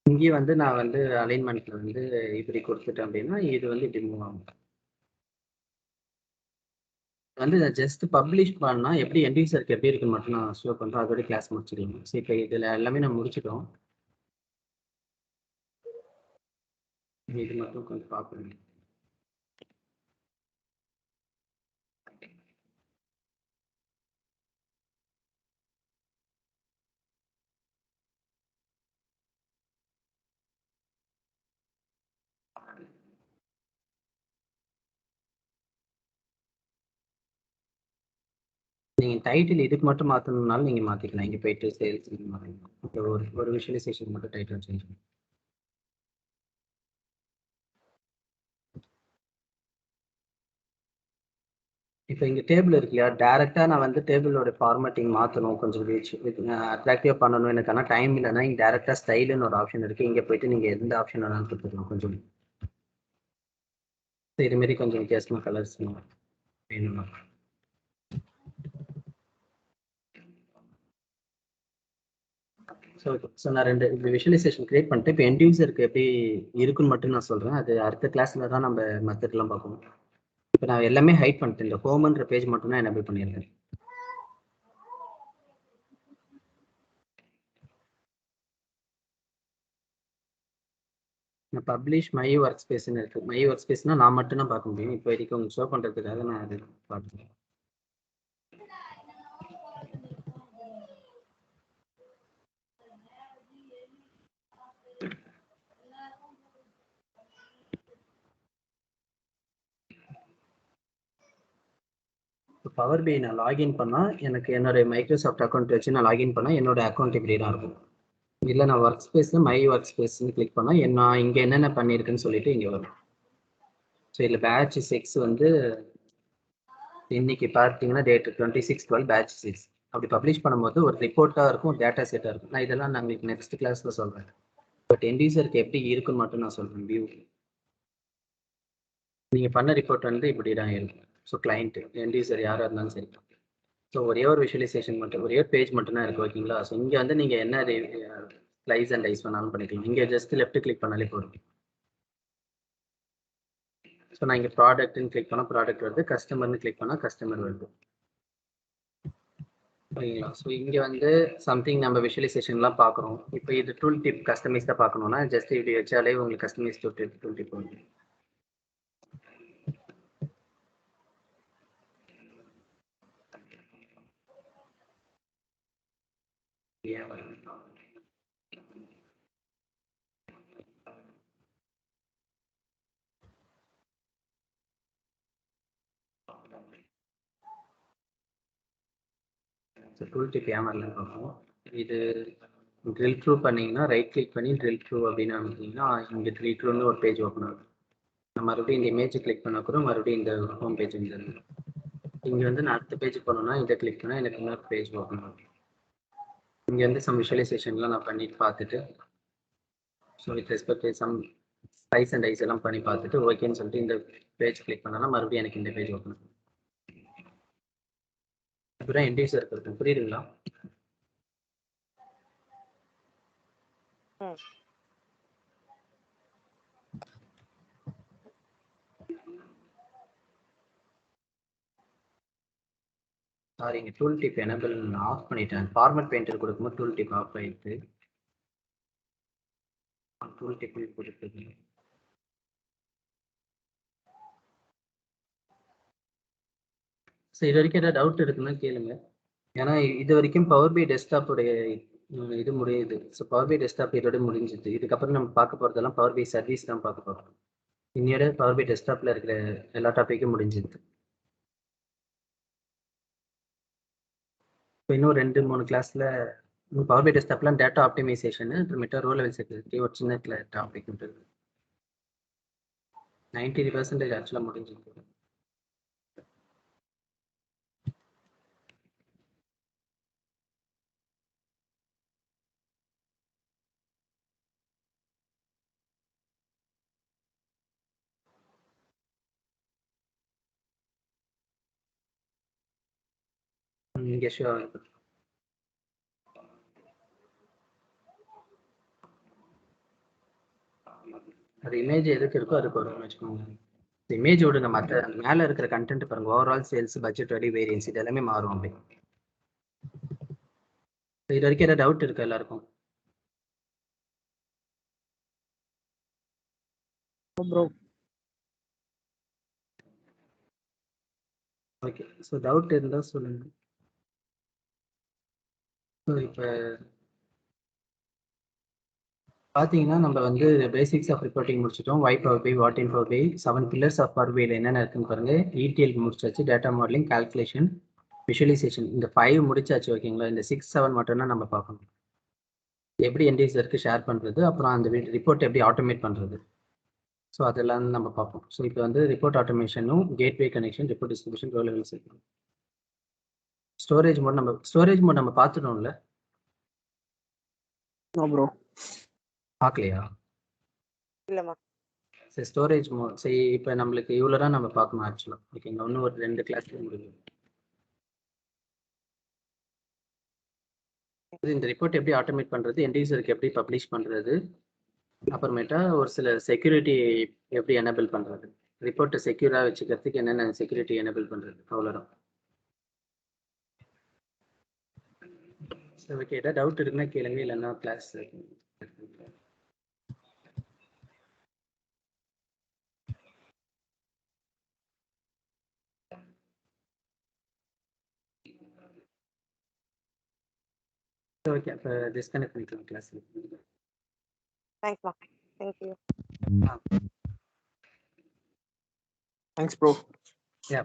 இங்கேயும் வந்து நான் வந்து அலைன்மெண்ட்ல வந்து இப்படி கொடுத்துட்டேன் அப்படின்னா இது வந்து இப்படி மூவ் ஆகும். வந்து ஜஸ்ட் பப்ளிஷ் பண்ணா எப்படி எண்ட் யூசருக்கு எப்படி இருக்குன்னு மட்டும் நான் ஷோ பண்ணுறோம். அதோட கிளாஸ் முடிச்சிடலாம். சரி இப்போ இதில் எல்லாமே நம்ம முடிச்சிட்டோம். இது மட்டும் கொஞ்சம் பார்க்கணும். நீங்கள் டைட்டில் இதுக்கு மட்டும் மாற்றணும்னாலும் நீங்கள் மாற்றிக்கலாம். இங்கே போயிட்டு சேல்ஸ் மாற்றணும். இப்போ ஒரு விஷுவலைசேஷன் மட்டும் டைட்டில் சேஞ்ச் பண்ணும். இப்போ இங்கே டேபிள் இருக்கு இல்லையா, டேரெக்டாக நான் வந்து டேபிளோட ஃபார்மேட்டிங் மாற்றணும், கொஞ்சம் அட்ராக்டிவாக பண்ணணும். எனக்கு ஆனால் டைம் இல்லைன்னா இங்கே டேரெக்டாக ஸ்டைலுன்னு ஒரு ஆப்ஷன் இருக்குது. இங்கே போயிட்டு நீங்கள் எந்த ஆப்ஷன் வேணாலும் கொடுத்துக்கலாம். கொஞ்சம் இதுமாரி கொஞ்சம் வித்தியாசமாக கலர்ஸ் வேணும்னா ஸோ நான் ரெண்டு விஷுவலைசேஷன் கிரியேட் பண்ணிட்டு இப்போ எண்ட் யூசருக்கு எப்படி இருக்குன்னு மட்டும் நான் சொல்கிறேன். அது அடுத்த கிளாஸில் தான் நம்ம மெத்தட்லாம் பார்க்கணும். இப்போ நான் எல்லாமே ஹைட் பண்ணிட்டேன். இந்த ஹோம்ன்ற பேஜ் மட்டும் தான் எனேபிள் பண்ணியிருக்கேன். நான் பப்ளிஷ் மை ஒர்க் ஸ்பேஸ்ன்னு இருக்கு. மை ஒர்க் ஸ்பேஸ்னால் நான் மட்டும் தான் பார்க்க முடியும். இப்போ வரைக்கும் உங்களுக்கு ஷோ பண்ணுறதுக்காக நான் அது பார்க்குறேன். பவர் பி நான் லாகின் பண்ணால் எனக்கு என்னோட மைக்ரோசாஃப்ட் அக்கௌண்ட் வச்சு நான் லாகின் பண்ணால் என்னோட அக்கௌண்ட் இப்படி தான் இருக்கும். இல்லை நான் ஒர்க் ஸ்பேஸில் மை ஒர்க் ஸ்பேஸ்ன்னு கிளிக் பண்ணால் நான் இங்கே என்னென்ன பண்ணியிருக்குன்னு சொல்லிட்டு இங்கே வரும். ஸோ இதில் பேட்ச் 6 வந்து இன்னைக்கு பார்த்தீங்கன்னா டேட் 26/12 பேட்ச் 6 அப்படி பப்ளிஷ் பண்ணும்போது ஒரு ரிப்போர்ட்டாக இருக்கும், டேட்டா செட்டாக இருக்கும். நான் இதெல்லாம் நான் உங்களுக்கு நெக்ஸ்ட் கிளாஸில் சொல்கிறேன். பட் எண்ட் யூசருக்கு எப்படி இருக்குன்னு மட்டும் நான் சொல்கிறேன். வியூ நீங்கள் பண்ண ரிப்போர்ட் வந்து இப்படி தான் இருக்கும். ஸோ கிளைண்ட் எண்ட் யூசர் யாராக இருந்தாலும் சரி. ஸோ ஒரே ஒரு விஷுவலைசேஷன் மட்டும், ஒரே ஒரு பேஜ் மட்டும் தான் இருக்குது. ஓகேங்களா? ஸோ இங்கே வந்து நீங்கள் என்ன ஸ்லைஸ் அண்ட் டைஸ் வேணாலும் பண்ணிக்கலாம். இங்கே ஜஸ்ட் லெஃப்ட் கிளிக் பண்ணாலே போதும். ஸோ நான் இங்கே ப்ராடக்ட்னு கிளிக் பண்ணால் ப்ராடக்ட் வருது, கஸ்டமர்னு கிளிக் பண்ணால் கஸ்டமர் வருது. ஓகேங்களா? ஸோ இங்கே வந்து சம்திங் நம்ம விஷுவலைசேஷன்லாம் பார்க்குறோம். இப்போ இது டூல் டிப் கஸ்டமைஸ் தான் பார்க்கணும்னா ஜஸ்ட் இப்படி வச்சாலே உங்களுக்கு கஸ்டமைஸ் டூல் டிப் வந்து டூல் டிப் ஏன் வரலன்னு பார்ப்போம். இது ட்ரில் த்ரூ பண்ணிங்கன்னா ரைட் கிளிக் பண்ணி ட்ரில் த்ரூ அப்படின்னு அமைச்சிங்கன்னா இங்கே ட்ரில் த்ரூன்னு ஒரு பேஜ் ஓப்பன் ஆகும். நான் மறுபடியும் இந்த இமேஜ் கிளிக் பண்ண கூட மறுபடியும் இந்த ஹோம் பேஜ் வந்துடுது. இங்கே வந்து நான் அடுத்த பேஜ் போனோம்னா இதை கிளிக் பண்ணால் எனக்கு இன்னொரு பேஜ் ஓப்பன் ஆகும். இங்கே வந்து சம் விஷுவலைசேஷன்லாம் நான் பண்ணிட்டு பார்த்துட்டு so with respect sum size and ஐஸ் எல்லாம் பண்ணி பார்த்துட்டு ஓகேன்னு சொல்லிட்டு இந்த பேஜ் கிளிக் பண்ணாலும் மறுபடியும் எனக்கு இந்த பேஜ் ஓப்பன் ஆகும். அப்புறம் என்டியூசர் இருக்குது, புரியுதுங்களா? சாரி, இங்கே டூல் டிப் எனபிள் நான் ஆஃப் பண்ணிட்டேன். ஃபார்மட் பெயிண்டர் கொடுக்கும்போது டூல் டிப் ஆஃப் ஆயிடுது. டூல் டிப் கொடுக்குது. ஸோ இது வரைக்கும் ஏதாவது டவுட் இருக்குன்னா கேளுங்க. ஏன்னா இது வரைக்கும் பவர் பி டெஸ்க்டாப்புடைய இது முடியுது. ஸோ பவர் பி டெஸ்க்டாப் இதோட முடிஞ்சுது. இதுக்கப்புறம் நம்ம பார்க்க போகிறதெல்லாம் பவர் பி சர்வீஸ் தான் பார்க்க போகிறோம். இன்னையோட பவர் பி டெஸ்க்டாப்பில் இருக்கிற எல்லா டாப்பிக்கும் முடிஞ்சுது. இப்போ இன்னும் 2-3 கிளாஸில் பவர் பி டெஸ்க்டாப்லாம் டேட்டா ஆப்டிமைசேஷன் அப்புறமேட்டா ரோ லெவல் செக்யூரிட்டி ஒரு சின்ன டாபிக் இருக்குது. 90% ஆக்சுவலாக முடிஞ்சுது. இங்கே ஷோர் இருக்குது. அது இமேஜ் எதுக்கு இருக்கோ அதுக்கு ஒரு வச்சுக்கோங்க. இமேஜோட நம்ம மற்ற மேலே இருக்கிற கண்டென்ட் பாருங்க, overall sales, budget value, variance இது எல்லாமே மாறும். அப்படி இது வரைக்கும் ஏதாவது டவுட் இருக்கு எல்லாருக்கும்? ஓகே, ஸோ டவுட் இருந்தால் சொல்லுங்க. ஸோ இப்போ பார்த்தீங்கன்னா நம்ம வந்து பேசிக்ஸ் ஆஃப் ரிப்போர்ட்டிங் முடிச்சிட்டோம். Why power B, what in power B, 7 pillars of power பியில் என்னென்ன இருக்குன்னு பாருங்க. ETL முடிச்சாச்சு, டேட்டா மாடலிங், கால்குலேஷன், விஷுவலைசேஷன், இந்த 5 முடிச்சாச்சு. ஓகேங்களா? இந்த 6, 7 மட்டும்தான் நம்ம பார்க்கணும். எப்படி என்டியூசருக்கு ஷேர் பண்ணுறது, அப்புறம் அந்த ரிப்போர்ட் எப்படி ஆட்டோமேட் பண்ணுறது, ஸோ அதெல்லாம் நம்ம பார்ப்போம். ஸோ இப்போ வந்து ரிப்போர்ட் ஆட்டோமேஷனும், gateway connection, report distribution, row levels. Storage mode நம்ம பார்த்துட்டோம்ல ப்ரோ? பார்க்கலையா? இல்லம்மா. சரி, ஸ்டோரேஜ் மோட் சரி. இப்போ நம்மளுக்கு இவ்வளோ தான் நம்ம பார்க்கணும் ஆக்சுவலாக. ஓகேங்களா? இன்னும் ஒரு 2 கிளாஸ்ல முடியும். இந்த ரிப்போர்ட் எப்படி ஆட்டோமேட் பண்ணுறது, என்டியூசருக்கு எப்படி பப்ளிஷ் பண்ணுறது, அப்புறமேட்டா ஒரு சில செக்யூரிட்டி எப்படி எனேபிள் பண்ணுறது, ரிப்போர்ட்டை செக்யூராக வச்சுக்கிறதுக்கு என்னென்ன செக்யூரிட்டி எனேபிள் பண்ணுறது, அவ்வளோதான். சரி, ஓகே. ஏதாவது டவுட் இருக்குன்னா கேளுங்க, இல்லைன்னா கிளாஸ். ஓகே, அப்போ டிஸ்கனெக்ட் பண்ணிக்கலாம் கிளாஸ். தேங்க்ஸ்மா. Thank you. Thanks bro. Yeah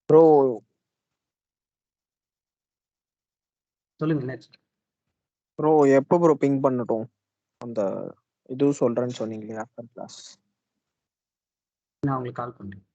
bro சொல்லுங்க நெக்ஸ்ட். ப்ரோ எப்போ ப்ரோ பிங் பண்ணட்டும்? அந்த இது சொல்றேன்னு சொன்னீங்களே ஆஃப்டர் கிளாஸ். நான் உங்களுக்கு கால் பண்ணுறேன்.